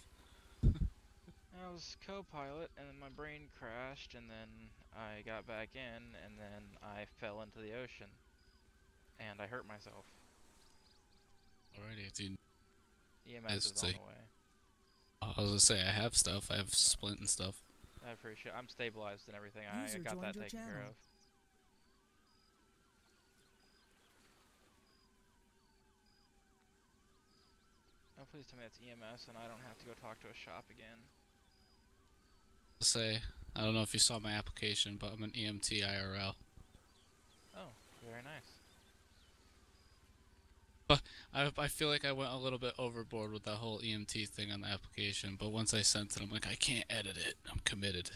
I was co-pilot, and then my brain crashed, and then I got back in, and then I fell into the ocean, and I hurt myself. Alrighty, dude. EMS is on the way. I was gonna say, I have stuff. I have splint and stuff. I appreciate. I'm stabilized and everything. I got that taken care of. Oh, please tell me that's EMS and I don't have to go talk to a shop again. Say, I don't know if you saw my application, but I'm an EMT IRL. Oh, very nice. But I feel like I went a little bit overboard with that whole EMT thing on the application, but once I sent it, I'm like, I can't edit it. I'm committed.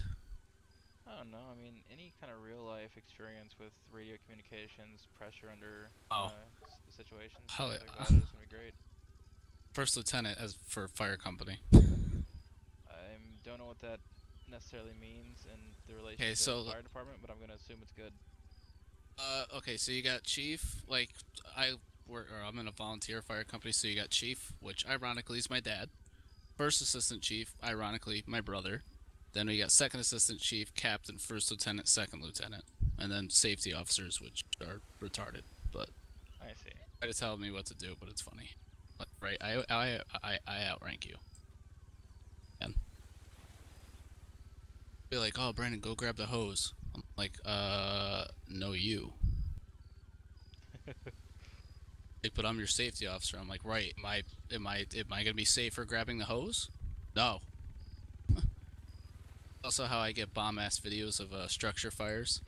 I don't know. I mean, any kind of real life experience with radio communications, pressure under situations, Hell things yeah. like that is gonna be great. First lieutenant as for fire company. I don't know what that necessarily means in the relation to the fire department, but I'm gonna assume it's good. Okay, so you got chief, like I'm in a volunteer fire company, so you got chief, which ironically is my dad. First assistant chief, ironically, my brother. Then we got second assistant chief, captain, first lieutenant, second lieutenant, and then safety officers, which are retarded. But I see. Try to tell me what to do, but it's funny. Like, right? I outrank you. And be like, oh, Brandon, go grab the hose. I'm like, no, you. Like, but I'm your safety officer. I'm like, right? Am I gonna be safer grabbing the hose? No. Also, how I get bomb-ass videos of structure fires.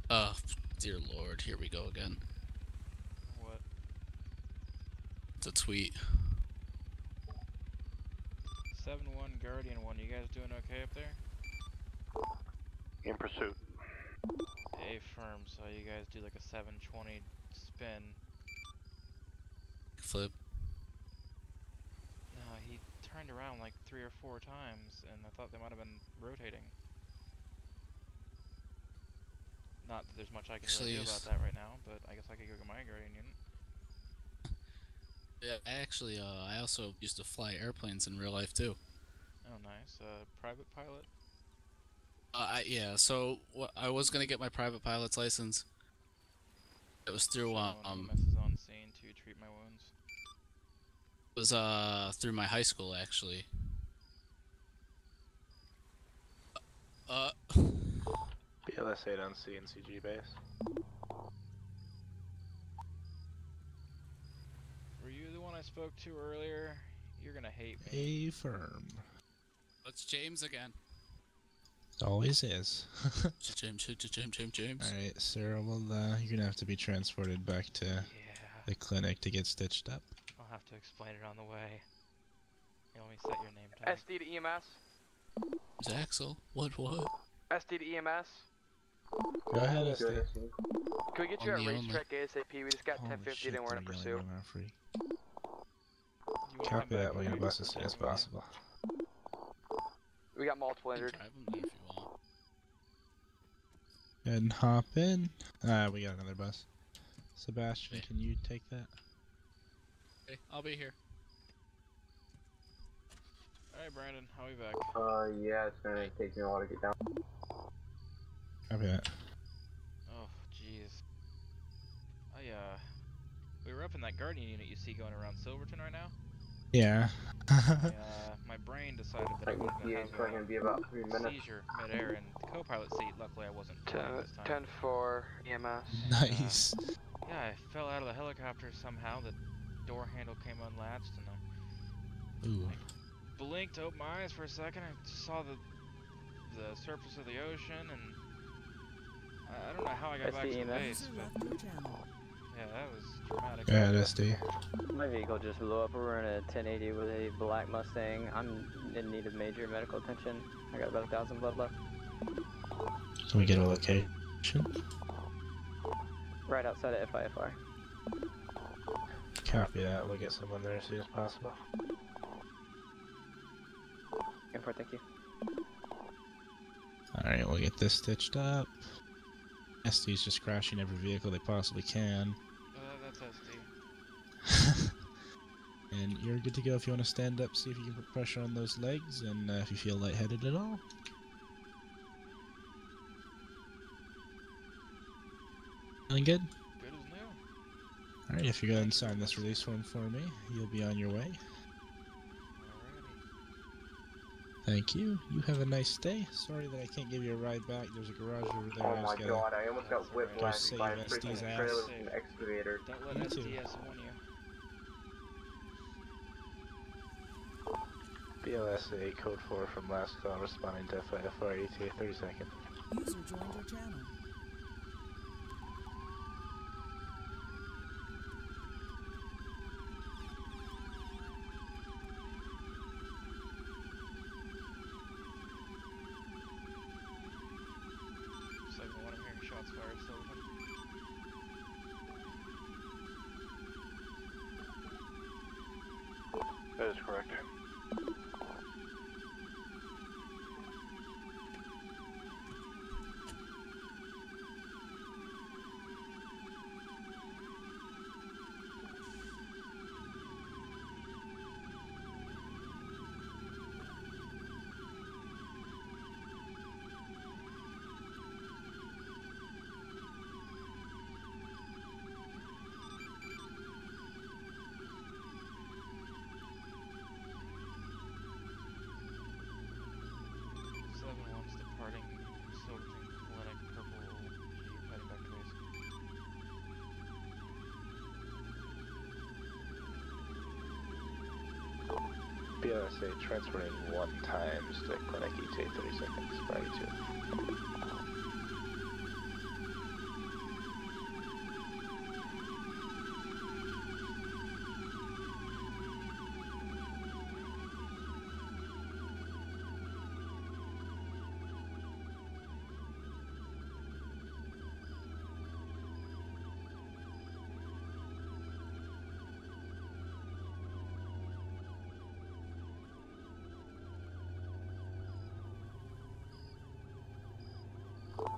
Oh, dear lord, here we go again. What? It's a tweet. 7-1 Guardian 1, you guys doing okay up there? In pursuit. Affirm, so you guys do like a 720 spin. Flip. No, he turned around like 3 or 4 times, and I thought they might have been rotating. Not that there's much I can really do about that right now, but I guess I could go get my Guardian unit. Yeah, actually, I also used to fly airplanes in real life too. Oh, nice. Private pilot? Yeah, so I was gonna get my private pilot's license. It was through, EMS is on scene to treat my wounds. It was, through my high school, actually. BLS 8 on C and CG base. Were you the one I spoke to earlier? You're gonna hate firm. It's James again. It always is. James. Alright, sir, well, you're gonna have to be transported back to the clinic to get stitched up. I'll have to explain it on the way. You want me to set your name tag? SD to EMS. It's Axel. What? SD to EMS. Go ahead, SD. Can we get you at Only. racetrack ASAP? We just got 1050 and we're in a pursuit. Copy that, we'll get a bus as soon as possible. We got multiple injured. Drive him there if you want. Go ahead and hop in. We got another bus. Sebastian, can you take that? Okay, I'll be here. Alright, Brandon, how are we back? Yeah, it's gonna take me a while to get down. Copy that. Oh, jeez. We were up in that Guardian unit you see going around Silverton right now. Yeah. My brain decided that I was going to have gonna be about 3 minutes. seizure midair in the co-pilot seat. Luckily, I wasn't flying this time. 10-4 EMS. Nice. Yeah, I fell out of the helicopter somehow. The door handle came unlatched, and I blinked, opened my eyes for a second. I saw the surface of the ocean, and I don't know how I got back to the base, but yeah, that was dramatic. Yeah, SD. My vehicle just blew up. We're in a 1080 with a black Mustang. I'm in need of major medical attention. I got about 1,000 blood left. Can we get a location? Right outside of FIFR. Copy that, we'll get someone there as soon as possible. Go for it, thank you. Alright, we'll get this stitched up. SD's just crashing every vehicle they possibly can. That's SD. And you're good to go if you want to stand up, see if you can put pressure on those legs, and if you feel lightheaded at all. Feeling good? Good as new. Alright, if you go ahead and sign this release form for me, you'll be on your way. Thank you. You have a nice day. Sorry that I can't give you a ride back. There's a garage over there. Oh my god, I almost got whiplash by a freaking SD's trailer ass. with an excavator. Don't let SDS warn you. BLSA code 4 from last call responding to FIFR ETA 30 seconds. User joined your channel. Shots fired, Sullivan. That is correct. Departing Silverton Clinic, purple Jeep, heading back to base. BLSA transferring 1 times to clinic ETA 30 seconds. Priority 2.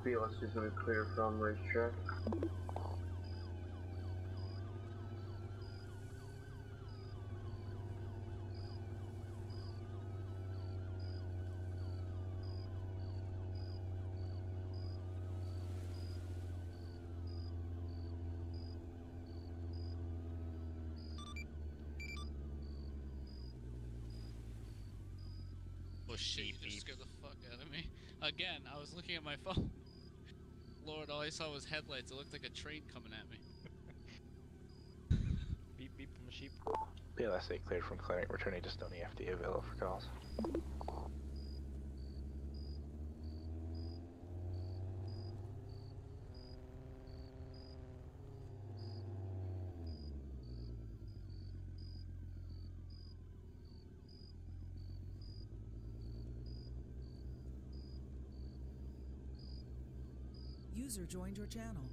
BLS is going to clear from racetrack. Oh shit, you just scared the fuck out of me. Again, I was looking at my phone. Lord, all I saw was headlights. It looked like a train coming at me. Beep beep a sheep. PLSA cleared from clearing, returning to Stony FD available for calls. User joined your channel.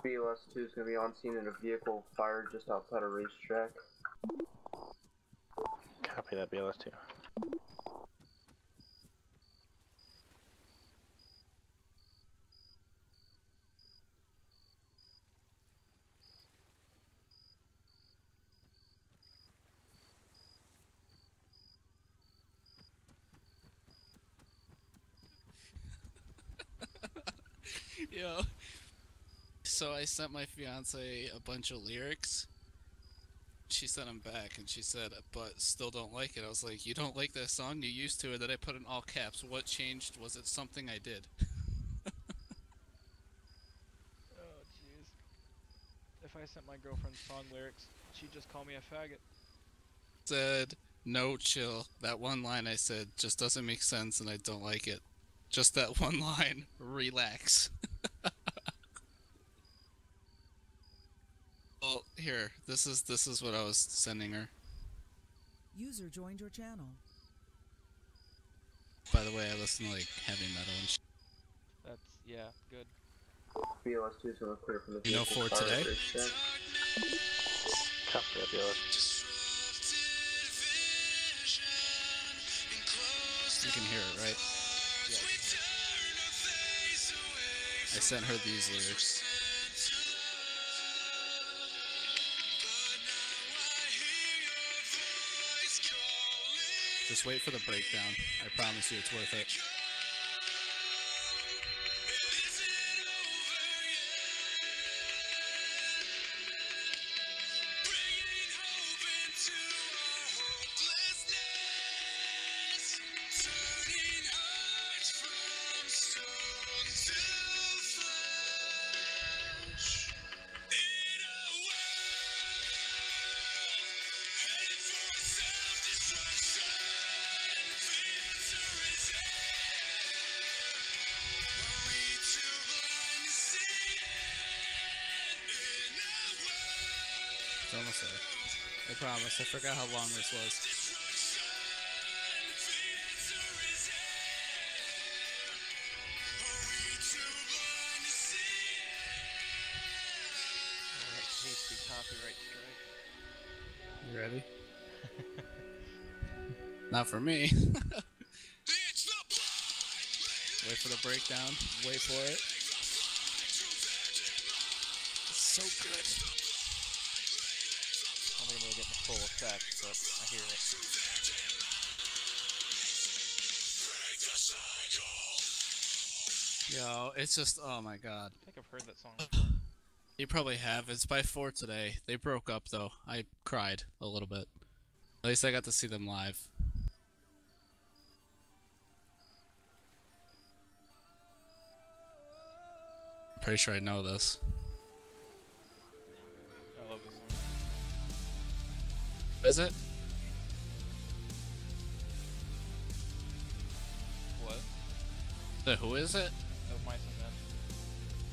BLS2 is going to be on scene in a vehicle fired just outside a racetrack. Copy that, BLS2. Yo. So I sent my fiance a bunch of lyrics. She sent them back and she said, but still don't like it. I was like, you don't like that song? You used to, and then I put in all caps. What changed? Was it something I did? Oh, jeez. If I sent my girlfriend song lyrics, she'd just call me a faggot. Said, no, chill. That one line I said just doesn't make sense and I don't like it. Just that one line. Relax. Well, here. This is what I was sending her. User joined your channel. By the way, I listen to like heavy metal and shit. That's, yeah, good. BLS2 is going to clear from the You know, vehicle for fired today? racetrack. Copy that, BLS. You can hear it, right? Yeah. I sent her these lyrics. Just wait for the breakdown. I promise you it's worth it. It's almost there. I promise. I forgot how long this was. Oh, that tasty copyright strike. You ready? Not for me. Wait for the breakdown. Wait for it. It's so good. I don't think I'm gonna get the full effect, but I hear it. Yo, it's just, oh my god. I think I've heard that song before. You probably have. It's by 4 today. They broke up though. I cried a little bit. At least I got to see them live. I'm pretty sure I know this. I love this song. Is it? What? Who is it? Of Mice and Men.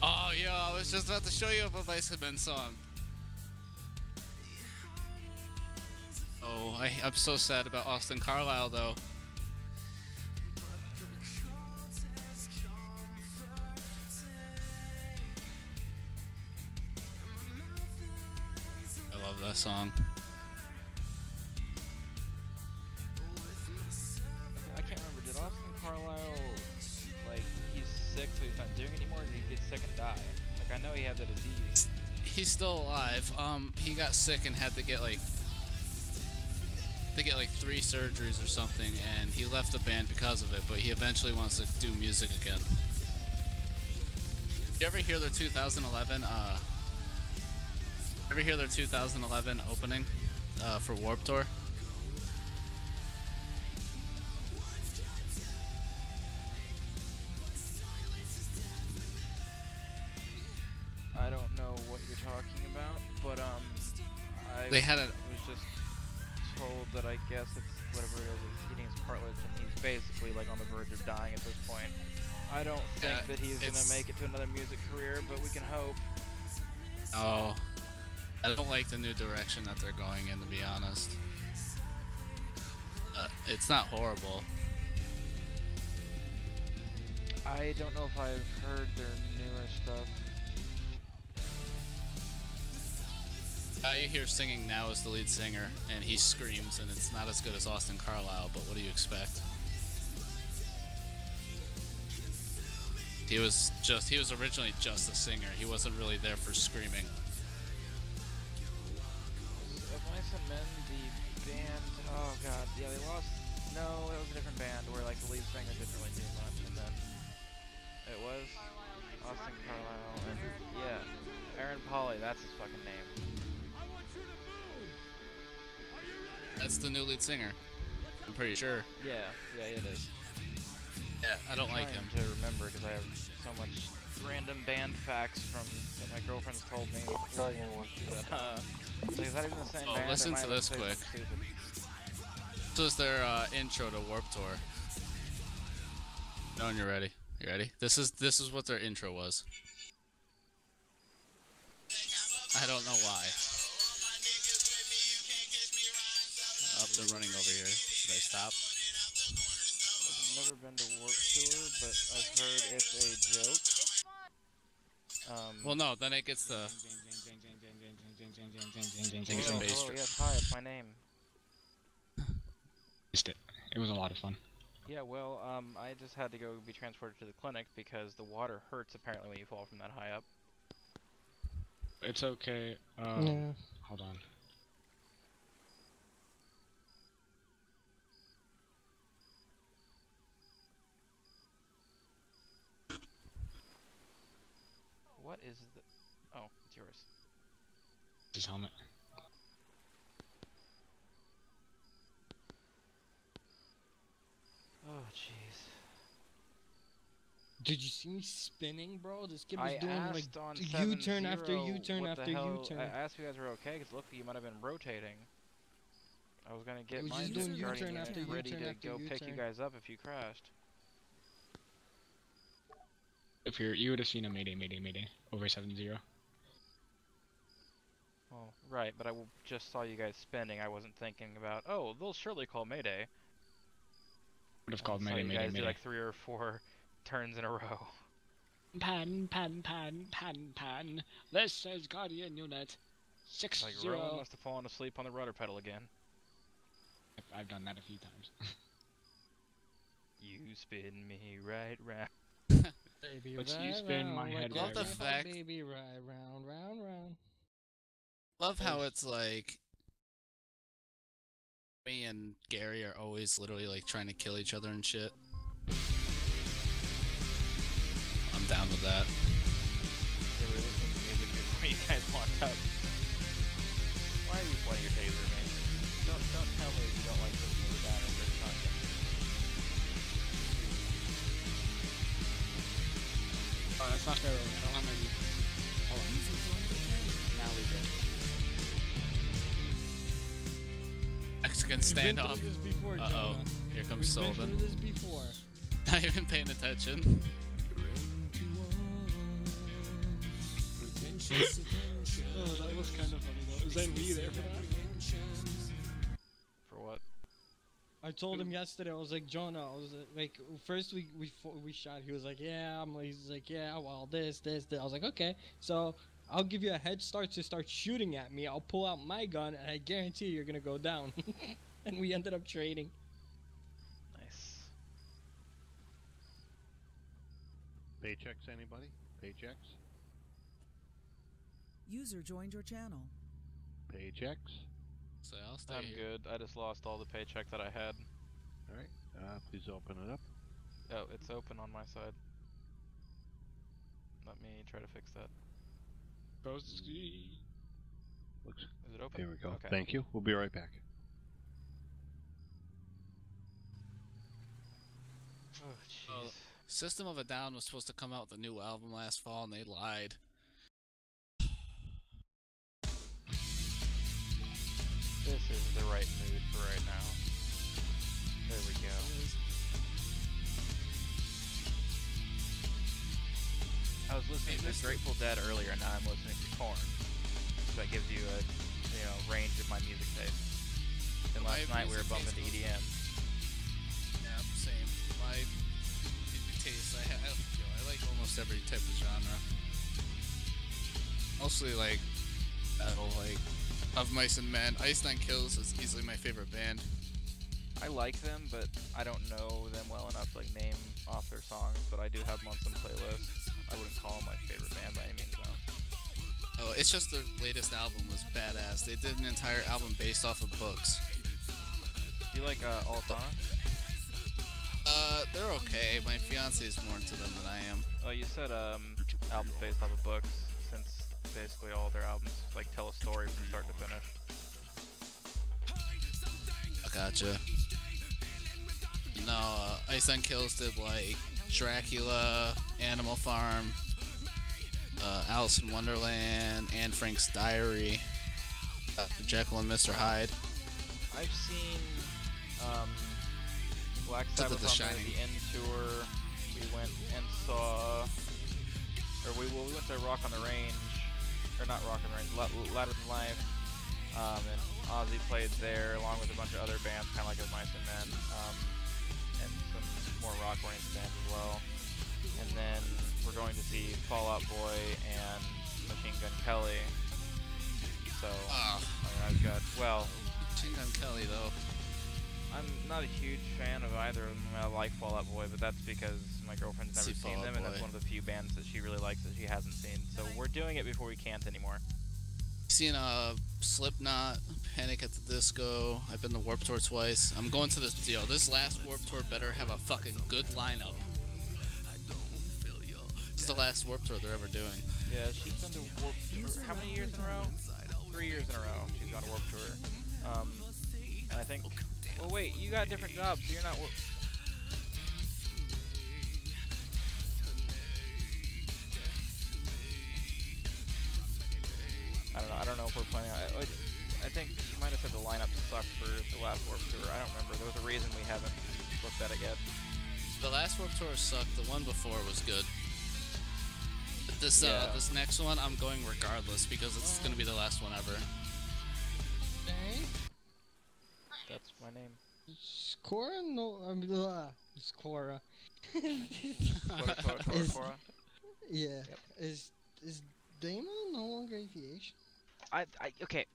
Oh, yo, I was just about to show you a Mice and Men song. Oh, I'm so sad about Austin Carlisle, though. I love that song. I can't remember. Did Austin Carlisle, like, he's sick so he's not doing it anymore, or did he get sick and die? Like, I know he had the disease. He's still alive. He got sick and had to get like 3 surgeries or something, and he left the band because of it, but he eventually wants to do music again. You ever hear their 2011? Ever hear their 2011 opening for Warped Tour? I don't know what you're talking about, but I They had a- was just told that I guess it's whatever it is, it's eating his cartilage, and he's basically like on the verge of dying at this point. I don't think that he's gonna make it to another music career, but we can hope. Oh, I don't like the new direction that they're going in, to be honest. It's not horrible. I don't know if I've heard their newer stuff. Guy you hear singing now is the lead singer, and he screams, and it's not as good as Austin Carlisle, but what do you expect? He was originally just a singer. He wasn't really there for screaming. Mice and Men, the band, oh god, yeah, they lost, no, it was a different band where like the lead singer didn't really do much, and then it was Austin Carlisle, and yeah, Aaron Pauley, that's his fucking name. That's the new lead singer. I'm pretty sure. Yeah, it is. Yeah, I don't like him. To remember because I have so much random band facts from that my girlfriend's told me. Is that even the same band? Listen to this quick. This is their intro to Warped Tour. No, you're ready. You ready? This is what their intro was. I don't know why. Oh, they're running over here. Should I stop? I've never been to Warped Tour, but I've heard it's a joke. Well, no, then it gets the... Hello, yes, hi, it's my name. It was a lot of fun. Yeah, well, I just had to go be transported to the clinic because the water hurts apparently when you fall from that high up. It's okay. Yeah. Hold on. What is the... Oh, it's yours. His helmet. Oh, jeez. Did you see me spinning, bro? This kid was I doing like asked on U-turn after 7-0 U-turn what after the hell- U-turn. I asked if you guys were okay, because it looked like you might have been rotating. I was gonna get was my just doing guardian U-turn after unit ready U-turn to after go pick you U-turn. guys up if you crashed. If you would have seen a Mayday over 7-0. Oh, right, but I just saw you guys spinning. I wasn't thinking about, oh, they'll surely call Mayday. Would have called I saw Mayday, you guys Mayday. do like 3 or 4 turns in a row. Pan. This is Guardian Unit 6-0. Like, Rowan must have fallen asleep on the rudder pedal again. I've done that a few times. You spin me right round. Baby, But right you spin my round, head like right a round. fact- baby, right round. Love how it's like... Me and Gary are always literally like trying to kill each other and shit. I'm down with that. They were listening to music before you guys walked up. Why are you pointing your taser at me? Don't tell me you don't like listening to that or this content. Oh, that's not fair. I don't have my... Hold on. Now we go. Mexican You've been standoff. through this before, Uh-oh. Jonah. Here comes We've been Sullivan. through this before. Not even paying attention. Oh, that was kind of funny though. Was I me there for that? For what? I told him yesterday. I was like, Jonah. I was like, first we shot. He was like, yeah. He's like, yeah. Well, this. I was like, okay. So I'll give you a head start to start shooting at me. I'll pull out my gun, and I guarantee you're gonna go down. And we ended up trading. Nice. Paychecks, anybody? Paychecks? User joined your channel. Paychecks? So I'll stay I'm here. good. I just lost all the paycheck that I had. Alright, please open it up. Oh, it's open on my side. Let me try to fix that. Looks. Is it open? There we go. Okay. Thank you. We'll be right back. Oh, jeez. System of a Down was supposed to come out with a new album last fall, and they lied. This is the right mood for right now. There we go. I was listening to Grateful Dead earlier, and now I'm listening to Korn. So that gives you a range of my music taste. And last night we were bumping to EDM. Yeah, same. My music taste, I like almost every type of genre. Mostly like metal, like Of Mice and Men. Ice Nine Kills is easily my favorite band. I like them, but I don't know them well enough to name off their songs, but I do have them on some playlists. I wouldn't call them my favorite band by any means, though. Oh, it's just their latest album was badass. They did an entire album based off of books. Do you like Altana? They're okay. My fiance is more into them than I am. Oh, you said albums based off of books, since basically all their albums tell a story from start to finish. I gotcha. No, Ice on Kills did Dracula, Animal Farm, Alice in Wonderland, Anne Frank's Diary, Jekyll and Mr. Hyde. I've seen Black Sabbath on the End tour. We went and saw, we went to Rock on the Range, or not Rock on the Range, Louder Than Life, and Ozzy played there along with a bunch of other bands, kind of like Of Mice and Men, and some more rock-oriented bands as well. And then we're going to see Fall Out Boy and Machine Gun Kelly. So, I've got, Machine Gun Kelly, though. I'm not a huge fan of either of them. I like Fall Out Boy, but that's because my girlfriend's never seen them, and that's one of the few bands that she really likes that she hasn't seen. So we're doing it before we can't anymore. Seen Slipknot, Panic at the Disco. I've been to Warped Tour twice. I'm going to this last Warped Tour better have a fucking good lineup. It's the last Warped Tour they're ever doing. Yeah, she's been to Warped Tour. How many years in a row? 3 years in a row she's gone to Warped Tour. And I think... Well, wait, you got different jobs, so you're not... I don't know if we're planning on... I think you might have said the lineup sucked for the last Warped Tour. I don't remember. There was a reason we haven't looked at it yet. The last Warped Tour sucked. The one before was good. But this next one, I'm going regardless because it's going to be the last one ever. That's my name. Is Cora? No, it's Cora. Cora? Yeah. Yep. Is Damo no longer aviation? Okay.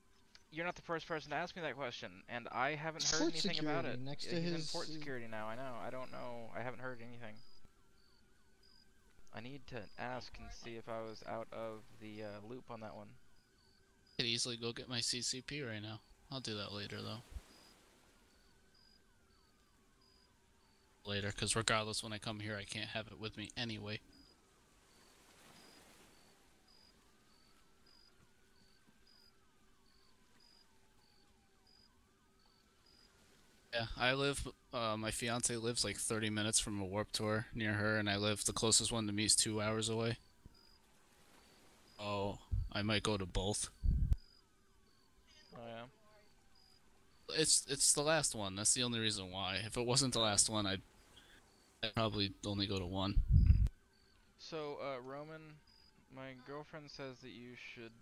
You're not the first person to ask me that question, and I haven't heard Port anything about it. next to He's his in port security now. I know. I don't know. I haven't heard anything. I need to ask and see if I was out of the loop on that one. I could easily go get my CCP right now. I'll do that later, though. Later, because regardless, when I come here, I can't have it with me anyway. Yeah, I live, my fiance lives 30 minutes from a Warped Tour near her, and I live, the closest one to me is 2 hours away. Oh, I might go to both. Oh, yeah? It's the last one, that's the only reason why. If it wasn't the last one, I'd probably only go to one. So, Roman, my girlfriend says that you should,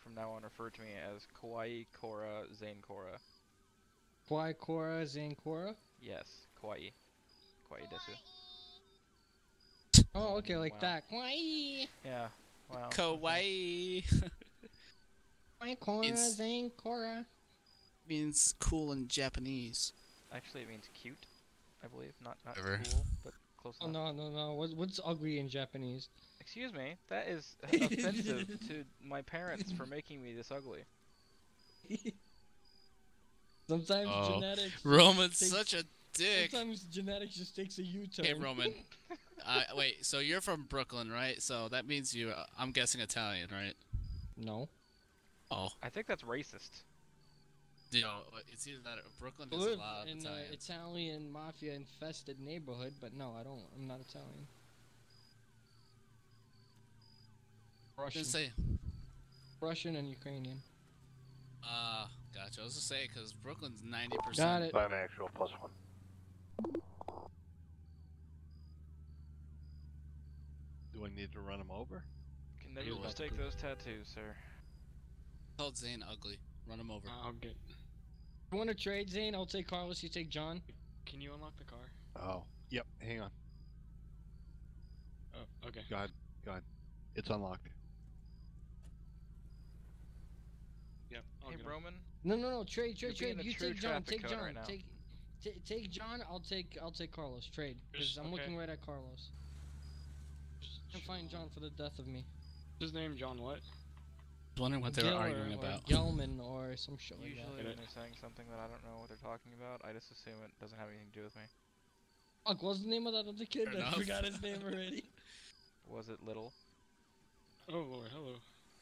from now on, refer to me as Kawaii Cora Zane Cora. Kawaii Cora, Zane Cora? Yes, Kawaii. Kawaii desu. Oh, okay, like that. Kawaii! Yeah, wow. Kawaii! Kawaii Cora, Zane Cora. Means cool in Japanese. Actually, it means cute, I believe. Not Whatever. Cool, but close Oh, enough. no. What's ugly in Japanese? Excuse me, that is offensive to my parents for making me this ugly. Sometimes genetics... Roman's such a dick! Sometimes genetics just takes a U-turn. Hey, Roman. Wait, so you're from Brooklyn, right? So that means you, I'm guessing Italian, right? No. Oh. I think that's racist. You know, it's either that or Brooklyn I has a live lot of in an Italians. Italian mafia infested neighborhood, but no, I don't. I'm not Italian. Russian. Didn't say. Russian and Ukrainian. Gotcha. I was just saying, because Brooklyn's 90%. Got it. Actual +1. Do I need to run him over? Can never mistake those tattoos, sir. Called Zane ugly. Run him over. I'll get. You want to trade, Zane? I'll take Carlos. You take John. Can you unlock the car? Oh, yep. Hang on. Oh, okay. Go ahead. It's unlocked. Yep. Hey, Roman. No. Trade. You're being a You true take John. traffic Take cone John. right now. Take John. I'll take Carlos. Trade. Because I'm looking right at Carlos. I'm find John for the death of me. His name John what? I was wondering what they were arguing about. Gelman or some shit like Usually that. when they're saying something that I don't know what they're talking about, I just assume it doesn't have anything to do with me. Fuck, what's the name of that other kid? Fair I enough. forgot his name already. Was it Little? Oh Lord, hello.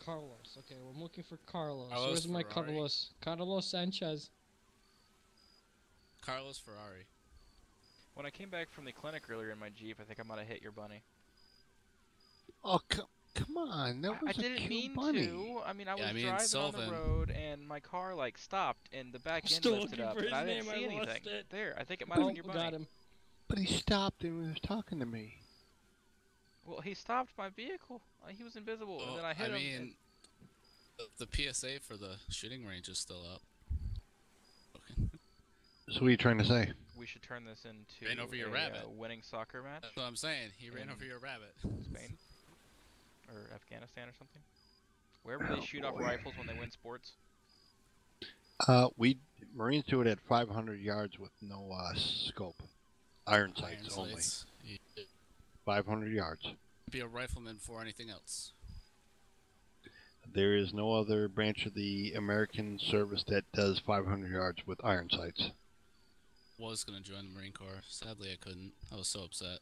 Carlos. Okay, we're looking for Carlos. Carlos Where's my Ferrari. Carlos? Carlos Sanchez. Carlos Ferrari. When I came back from the clinic earlier in my Jeep, I think I might have hit your bunny. Oh, come on. That was I a didn't cute mean bunny. to. I mean, I was Yeah, I mean, driving Sullivan. on the road, and my car, like, stopped, and the back end Still lifted looking up, for and his I didn't name, see I lost anything. it. There, I think it might have been your bunny. Got him. But he stopped and was talking to me. Well, he stopped my vehicle. He was invisible, and then I hit him. mean, the PSA for the shooting range is still up. So what are you trying to say? We should turn this into Ran over your a rabbit. winning soccer match. That's what I'm saying. He ran in over your rabbit. Spain or Afghanistan or something. Wherever they shoot off rifles when they win sports. We Marines do it at 500 yards with no scope. Iron sights only. 500 yards. Be a rifleman for anything else. There is no other branch of the American service that does 500 yards with iron sights. Was gonna join the Marine Corps. Sadly, I couldn't. I was so upset.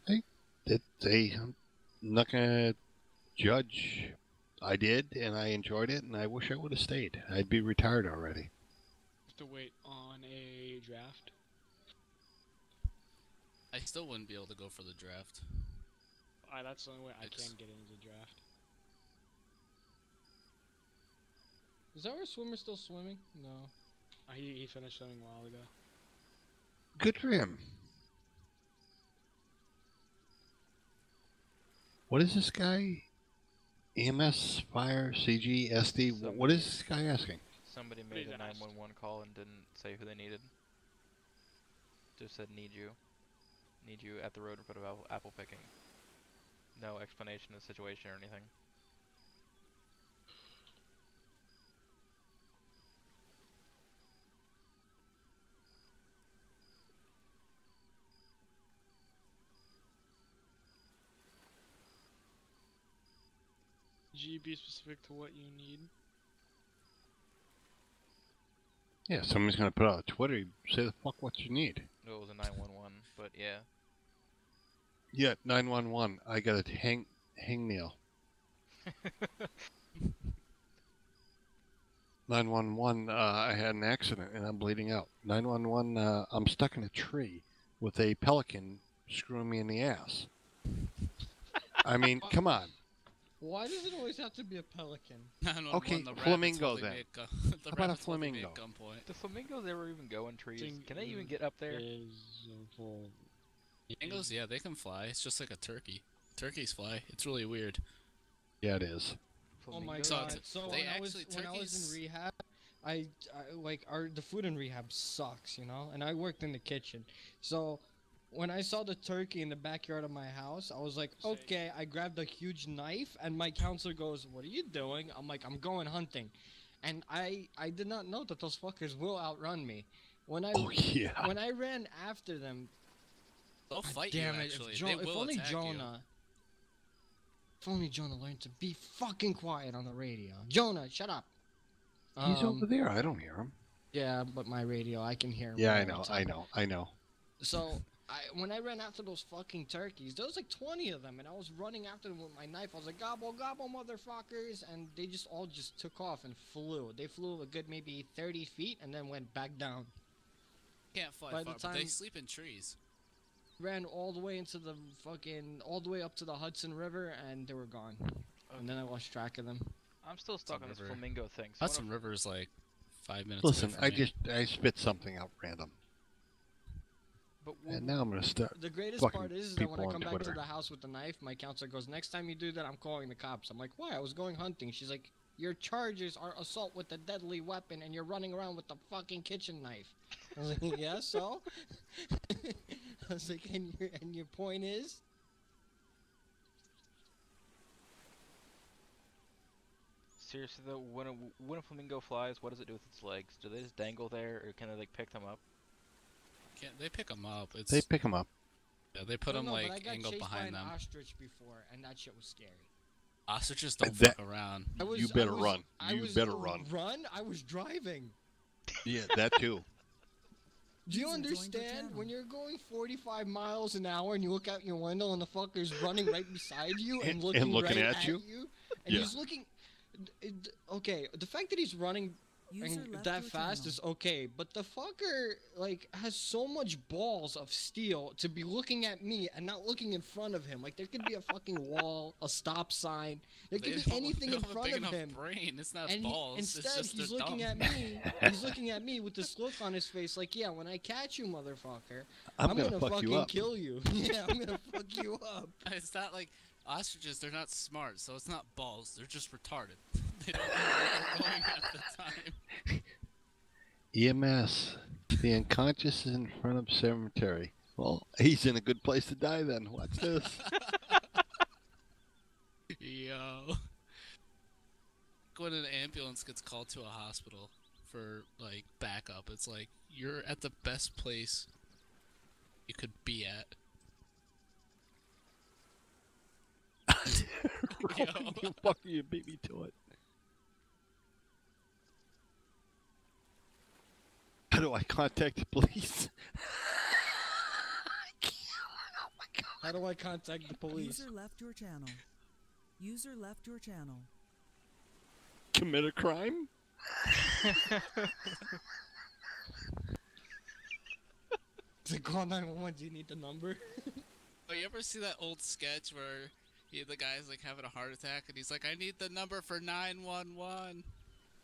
I'm not gonna judge. I did, and I enjoyed it, and I wish I would have stayed. I'd be retired already. Have to wait on a draft. I still wouldn't be able to go for the draft. That's the only way I can get into the draft. Is our swimmer still swimming? No. He finished swimming a while ago. Good for him. What is this guy? EMS, fire, CG, SD. What is this guy asking? Somebody made a 911 call and didn't say who they needed. Just said need you. Need you at the road in front of apple picking. No explanation of the situation or anything. Be specific to what you need. Yeah, somebody's gonna put out on Twitter. Say the fuck what you need. No, it was a 911, but yeah. Yeah, 911. I got a hangnail. 911. I had an accident and I'm bleeding out. 911. I'm stuck in a tree with a pelican screwing me in the ass. I mean, come on. Why does it always have to be a pelican? Okay, flamingo then. How about a flamingo? Do flamingos ever even go in trees? Can they even get up there? Flamingos, yeah, they can fly. It's just like a turkey. Turkeys fly. It's really weird. Yeah, it is. Oh my So god! So when I was in rehab, the food in rehab sucks, you know. And I worked in the kitchen, so when I saw the turkey in the backyard of my house, I was like, okay. I grabbed a huge knife, and my counselor goes, "What are you doing?" I'm like, "I'm going hunting," and I did not know that those fuckers will outrun me. When I when I ran after them, they'll fight damn you. it! Actually, If only Jonah. If only Jonah learned to be fucking quiet on the radio. Jonah, shut up. He's over there. I don't hear him. Yeah, but my radio, I can hear him. Yeah, all I the know. time. I know. So, when I ran after those fucking turkeys, there was like 20 of them, and I was running after them with my knife. I was like, gobble, gobble, motherfuckers, and they just all just took off and flew. They flew a good maybe 30 feet and then went back down. Can't fly By far, the but they time- sleep in trees. Ran all the way into the all the way up to the Hudson River, and they were gone. And then I lost track of them. I'm still stuck on this flamingo thing. So Hudson River is like 5 minutes Listen, away from me. I spit something out random. But And now I'm gonna start. The greatest fucking part is that people when I on come back Twitter. to the house with the knife, my counselor goes, next time you do that, I'm calling the cops. I'm like, why? I was going hunting. She's like, your charges are assault with a deadly weapon, and you're running around with the fucking kitchen knife. I was like, yeah, so? I was like, and your point is? seriously though, when a flamingo flies, what does it do with its legs? Do they just dangle there, or can they like pick them up? Can't they pick them up? It's, They pick them up. Yeah, they put I them don't know, but I like got angled chased by behind an them. ostrich before, and that shit was scary. Ostriches don't That- fuck around. You better run. You better run. Run? I was driving. Yeah, that too. Do you User joined your understand channel. when you're going 45 miles an hour and you look out your window and the fucker's running right beside you and looking, looking right at you? and Yeah. he's looking. Okay, the fact that he's running User and left that your fast channel. is okay, but the fucker like has so much balls of steel to be looking at me and not looking in front of him. Like there could be a fucking wall, a stop sign, there They could be don't- anything they in don't have a front big of enough him. brain. It's not And balls. instead, it's just he's they're looking dumb. at me. He's looking at me with this look on his face, like, yeah, when I catch you, motherfucker, I'm I'm gonna fuck fucking you up. kill you. Yeah, I'm gonna fuck you up. It's not like ostriches. They're not smart, so it's not balls. They're just retarded. They don't know where they're going at the time. EMS. The unconscious is in front of cemetery. Well, he's in a good place to die then. Watch this. Yo. When an ambulance gets called to a hospital for like backup, it's like you're at the best place you could be at. Roman, you fucker, you beat me to it. How do I contact the police? How do I contact the police? User left your channel. User left your channel. Commit a crime? To call 911, do you need the number? Oh, you ever see that old sketch where the guy's like having a heart attack and he's like, I need the number for 911?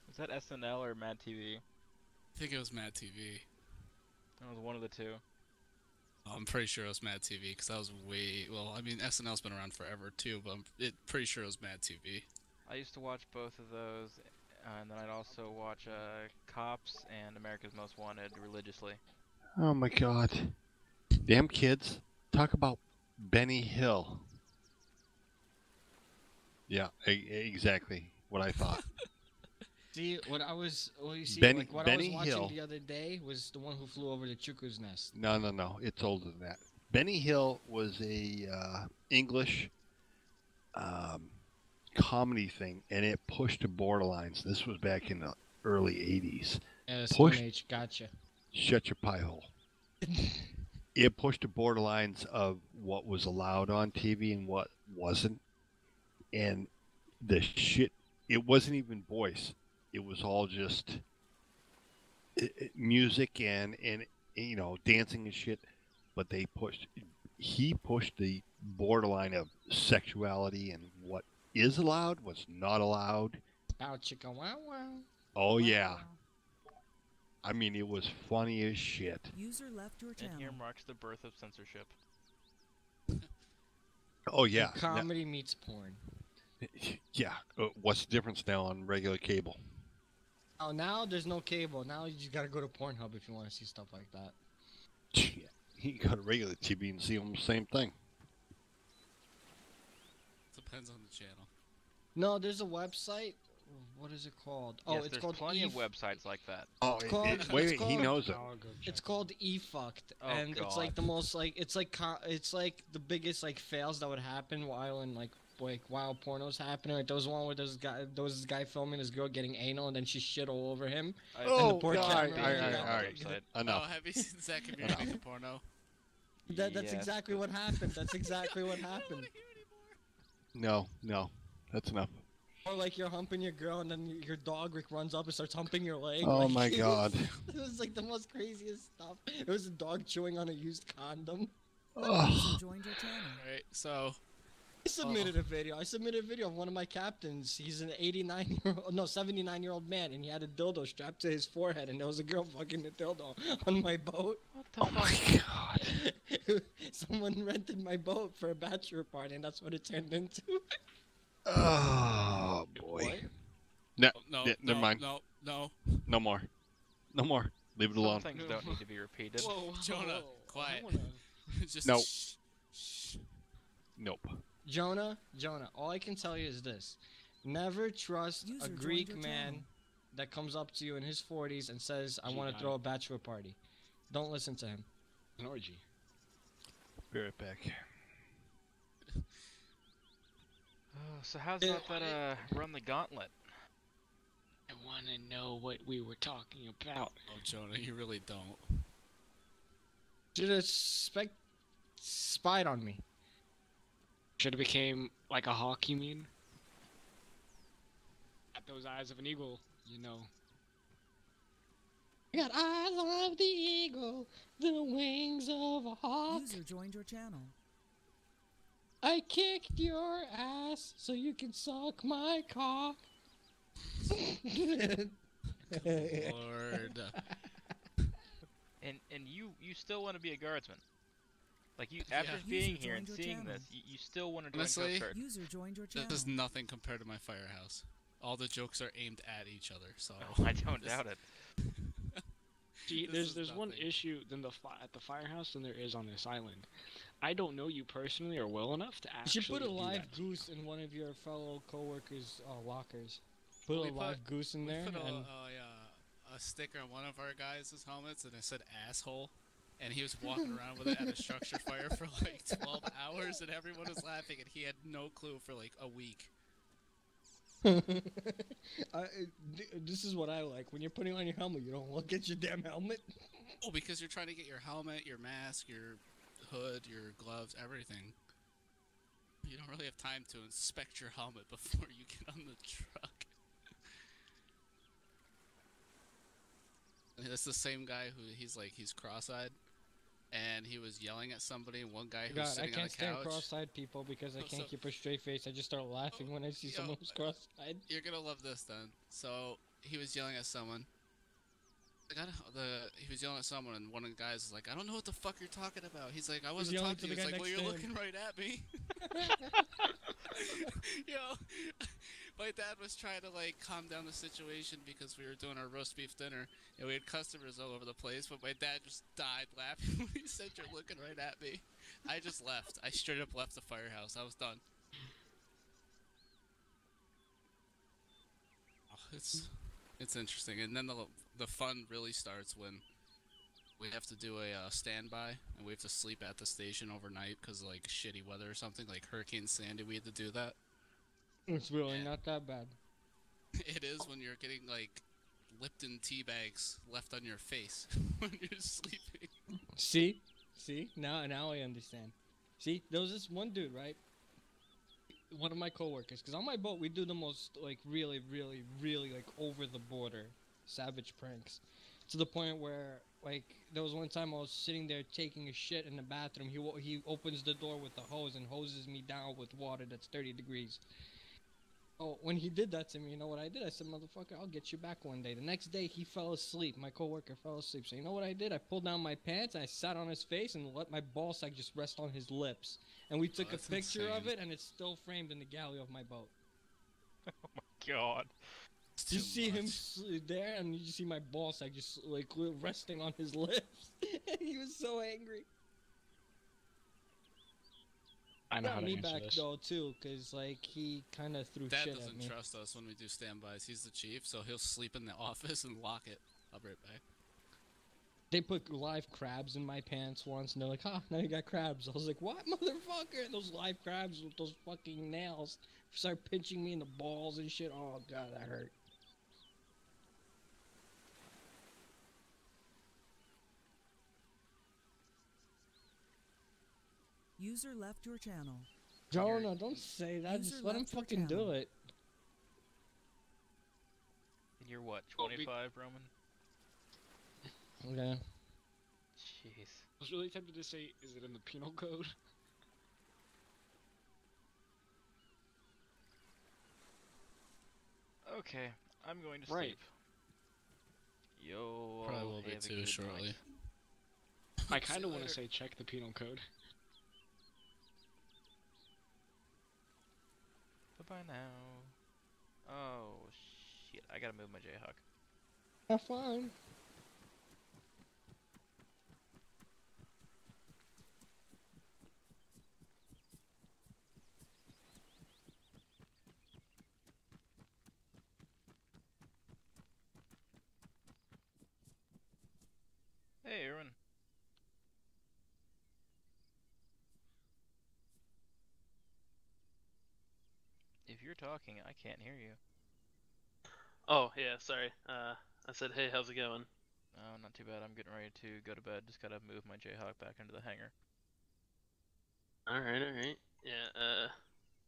Was that SNL or Mad TV? I think it was Mad TV. It was one of the two. Oh, I'm pretty sure it was Mad TV because that was well, I mean, SNL's been around forever too, but I'm pretty sure it was Mad TV. I used to watch both of those, and then I'd also watch Cops and America's Most Wanted religiously. Oh my god. Damn kids. Talk about Benny Hill. Yeah, exactly what I thought. See, what I was, well, you see, Benny- like what Benny I was watching Hill. the other day was the one who flew over the cuckoo's nest. No. It's older than that. Benny Hill was a English comedy thing, and it pushed to borderlines. This was back in the early 80s. Yeah, the Push- Stone Age, gotcha. Shut your pie hole. It pushed the borderlines of what was allowed on TV and what wasn't. And the shit, it wasn't even voice. It was all just music and you know, dancing and shit. But he pushed the borderline of sexuality and what is allowed, what's not allowed. Bow chicka wow wow. Oh yeah. I mean, it was funny as shit. User left your channel. And here marks the birth of censorship. Oh yeah. Comedy meets porn. Yeah. What's the difference now on regular cable? Oh, now there's no cable. Now you just gotta go to Pornhub if you want to see stuff like that. You got a regular TV and see almost the same thing. Depends on the channel. No, there's a website. What is it called? Oh, Yes, it's there's called plenty of websites like that. Oh, It's called, wait, he knows it. It's called eFucked, Oh, and it's like God. the most like it's like the biggest like fails that would happen while in like while pornos happening. Like there was one where there was this guy filming this girl getting anal, and then she shit all over him. And the poor camera. all right. Oh, Enough. have you seen Zach and Mary make a porno? That's exactly what happened. That's exactly what happened. No, that's enough. Or like you're humping your girl and then your dog runs up and starts humping your leg. Oh like, my god. It was like the most craziest stuff. It was a dog chewing on a used condom. Oh. Alright, so... I submitted a video. I submitted a video of one of my captains. He's an 79-year-old man, and he had a dildo strapped to his forehead, and there was a girl fucking the dildo on my boat. What the fuck? My god. Someone rented my boat for a bachelor party, and that's what it turned into. Oh boy. No, never mind. No. No more. No more. Leave it alone. Some things don't need to be repeated. Whoa, Jonah, quiet. Just Nope. shh. Nope. Jonah, all I can tell you is this. Never trust a Greek man that comes up to you in his 40s and says, I want to throw a bachelor party. Don't listen to him. An orgy. Be right back. So how's about that run the gauntlet? I want to know what we were talking about. Oh, Jonah, you really don't. Should have spied on me. Should have became like a hawk, you mean? Got those eyes of an eagle, you know. I got eyes of the eagle, the wings of a hawk. User joined your channel. I kicked your ass so you can suck my cock. Lord. And you still want to be a guardsman? Like you, after being here and seeing this, you still want to join Honestly, Coast Guard. User joined your channel. This is nothing compared to my firehouse. All the jokes are aimed at each other, so... Oh, I don't doubt it. See, there's one issue at the firehouse than there is on this island. I don't know you personally or well enough to actually You should put a do live that. goose in one of your fellow co-workers' lockers. Put a live goose in there We put and... a sticker on one of our guys' helmets and it said asshole. And he was walking around with it at a structure fire for like 12 hours and everyone was laughing and he had no clue for like a week. This is what I like. When you're putting on your helmet, you don't look at your damn helmet. Oh, because you're trying to get your helmet, your mask, your hood, your gloves, everything. You don't really have time to inspect your helmet before you get on the truck. That's the same guy who he's cross-eyed, and he was yelling at somebody. And one guy who was sitting on the couch. I can't stand cross-eyed people because I can't keep a straight face. I just start laughing when I see someone who's cross-eyed. You're gonna love this then. So he was yelling at someone. He was yelling at someone, and one of the guys was like, "I don't know what the fuck you're talking about." He's like, "I wasn't talking to you." He's like, "Well, you're looking right at me." Yo, my dad was trying to like calm down the situation because we were doing our roast beef dinner and we had customers all over the place, but my dad just died laughing when he said, "You're looking right at me." I just left. I straight up left the firehouse. I was done. Oh, it's interesting, and then the fun really starts when we have to do a standby, and we have to sleep at the station overnight because like shitty weather or something, like Hurricane Sandy. We had to do that. It's really not that bad. It is when you're getting like Lipton tea bags left on your face when you're sleeping. See, now I understand. See, there was this one dude, right? One of my coworkers, because on my boat we do the most like really like over the border savage pranks, to the point where like there was one time I was sitting there taking a shit in the bathroom. He opens the door with the hose and hoses me down with water that's 30 degrees. Oh, when he did that to me, you know what I did? I said, "Motherfucker, I'll get you back one day." The next day he fell asleep. My coworker fell asleep. So you know what I did? I pulled down my pants and I sat on his face and let my ballsack just rest on his lips. And we took a picture of it, and it's still framed in the galley of my boat. Oh my god. You see him there, and you see my ballsack just like resting on his lips. He was so angry. I know how to me answer back this. though too, cause like he kind of threw Dad shit at doesn't me. trust us when we do standbys. He's the chief, so he'll sleep in the office and lock it. I'll be right back. They put live crabs in my pants once, and they're like, "Ah, now you got crabs." I was like, "What, motherfucker?" And those live crabs with those fucking nails start pinching me in the balls and shit. Oh god, that hurt. User left your channel. Jonah, don't say that. User Just let him left your fucking do channel. it. And you're what, 25, Roman? Okay. Jeez. I was really tempted to say, is it in the penal code? Okay, I'm going to Right. sleep. Yo, Probably will be have a too good shortly. night. I kind of want to say check the penal code. Bye-bye now. Oh, shit. I gotta move my Jayhawk. Have fun. Hey, Erwin. If you're talking, I can't hear you. Oh, yeah, sorry. I said, hey, how's it going? Oh, not too bad. I'm getting ready to go to bed. Just gotta move my Jayhawk back into the hangar. Alright. Yeah,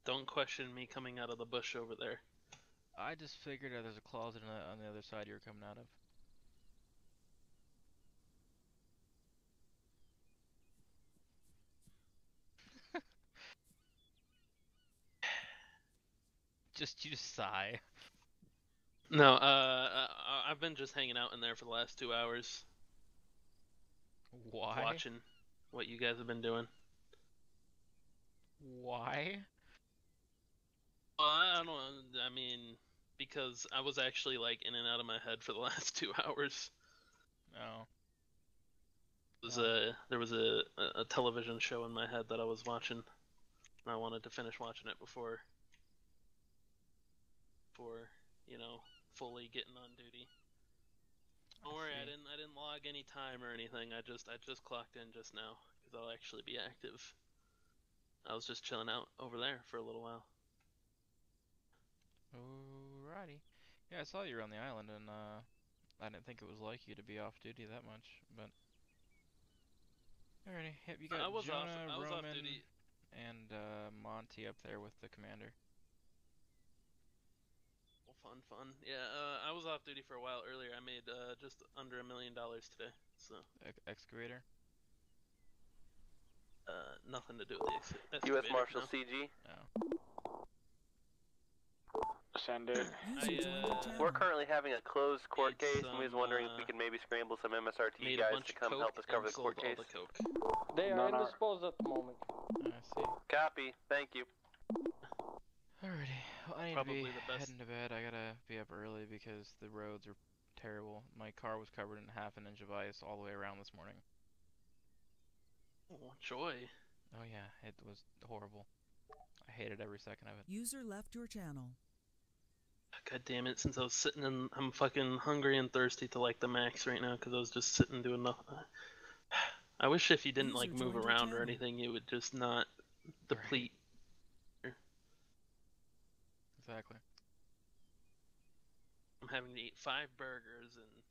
don't question me coming out of the bush over there. I just figured out there's a closet on the other side you're coming out of. You just sigh. No, I've been just hanging out in there for the last 2 hours. Why? Watching what you guys have been doing. Why? I don't know, I mean, because I was actually, like, in and out of my head for the last 2 hours. Oh. There was a television show in my head that I was watching, and I wanted to finish watching it before, you know, fully getting on duty. Don't worry, I didn't log any time or anything. I just clocked in just now because I'll actually be active. I was just chilling out over there for a little while. Alrighty. Yeah, I saw you were on the island, and I didn't think it was like you to be off duty that much, but. Alrighty. Yep, you got I was Jonah, off Roman, duty. and Monty up there with the commander. Well, fun. Yeah, I was off duty for a while earlier. I made just under $1 million today. So. Excavator. Nothing to do with the excavator. U.S. Marshal no. CG. Oh. Send it. We're currently having a closed court case, and we was wondering if we could maybe scramble some MSRT guys to come help us cover the court case. They are indisposed at the moment. I see. Copy. Thank you. Alrighty. Well, I need Probably to be the best. heading to bed. I gotta be up early because the roads are terrible. My car was covered in half an inch of ice all the way around this morning. Oh, joy. Oh yeah, it was horrible. I hated every second of it. User left your channel. God damn it, since I was sitting in, I'm fucking hungry and thirsty to like the max right now because I was just sitting doing nothing. I wish if you didn't like move around or anything, you would just not deplete. Exactly. I'm having to eat 5 burgers and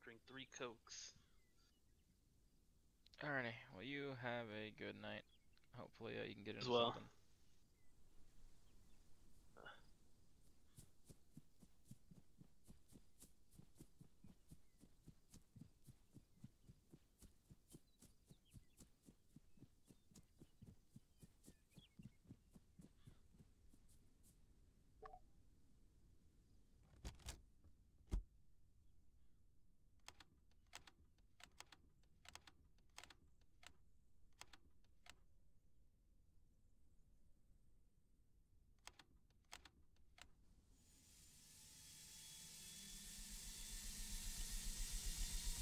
drink 3 Cokes. Alrighty, well you have a good night. Hopefully you can get into well. something.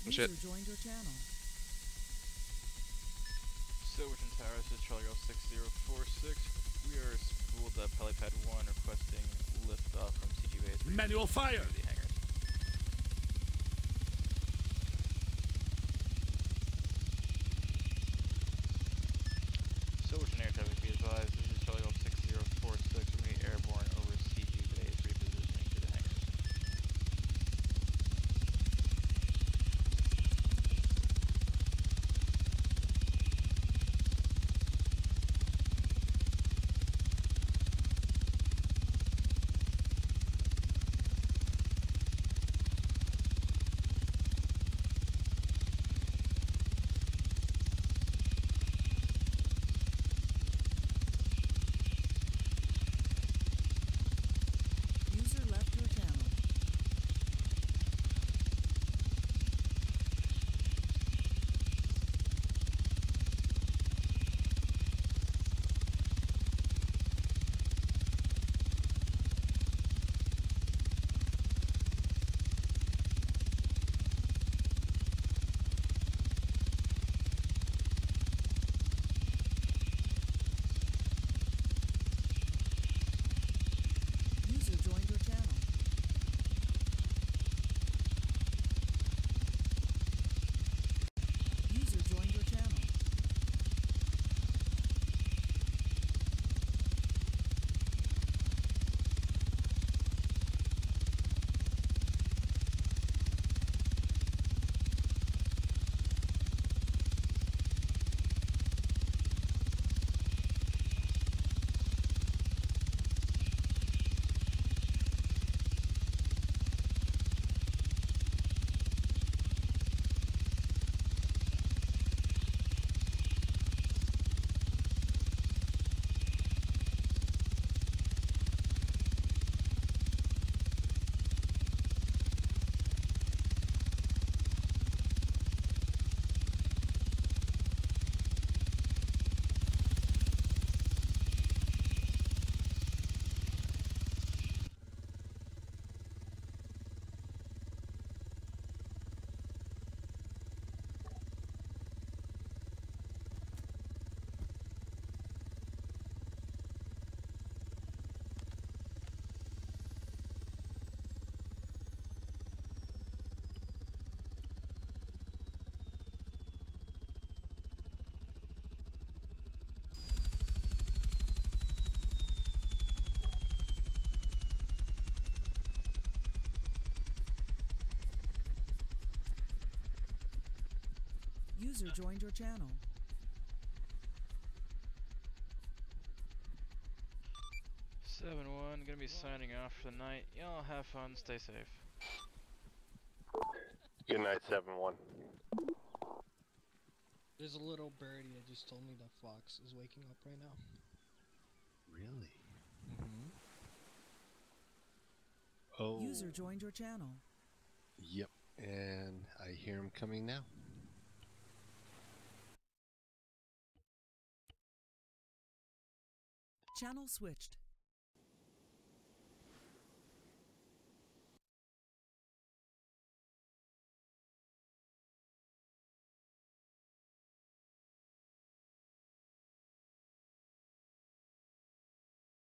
User joined your channel. Silverton Tower, this is Charlie 6046. We are spooled up helipad 1 requesting liftoff from CG base. Manual fire! The hangars. Silverton Air Traffic, be advised, this is Charlie 6046. We're going to be airborne over CG base, repositioning to the hangars. User joined your channel. Seven-one, gonna be signing off for the night. Y'all have fun, stay safe. Good night, 7-1. There's a little birdie that just told me that Fox is waking up right now. Really? Mm-hmm. Oh. User joined your channel. Yep, and I hear him coming now. Channel switched.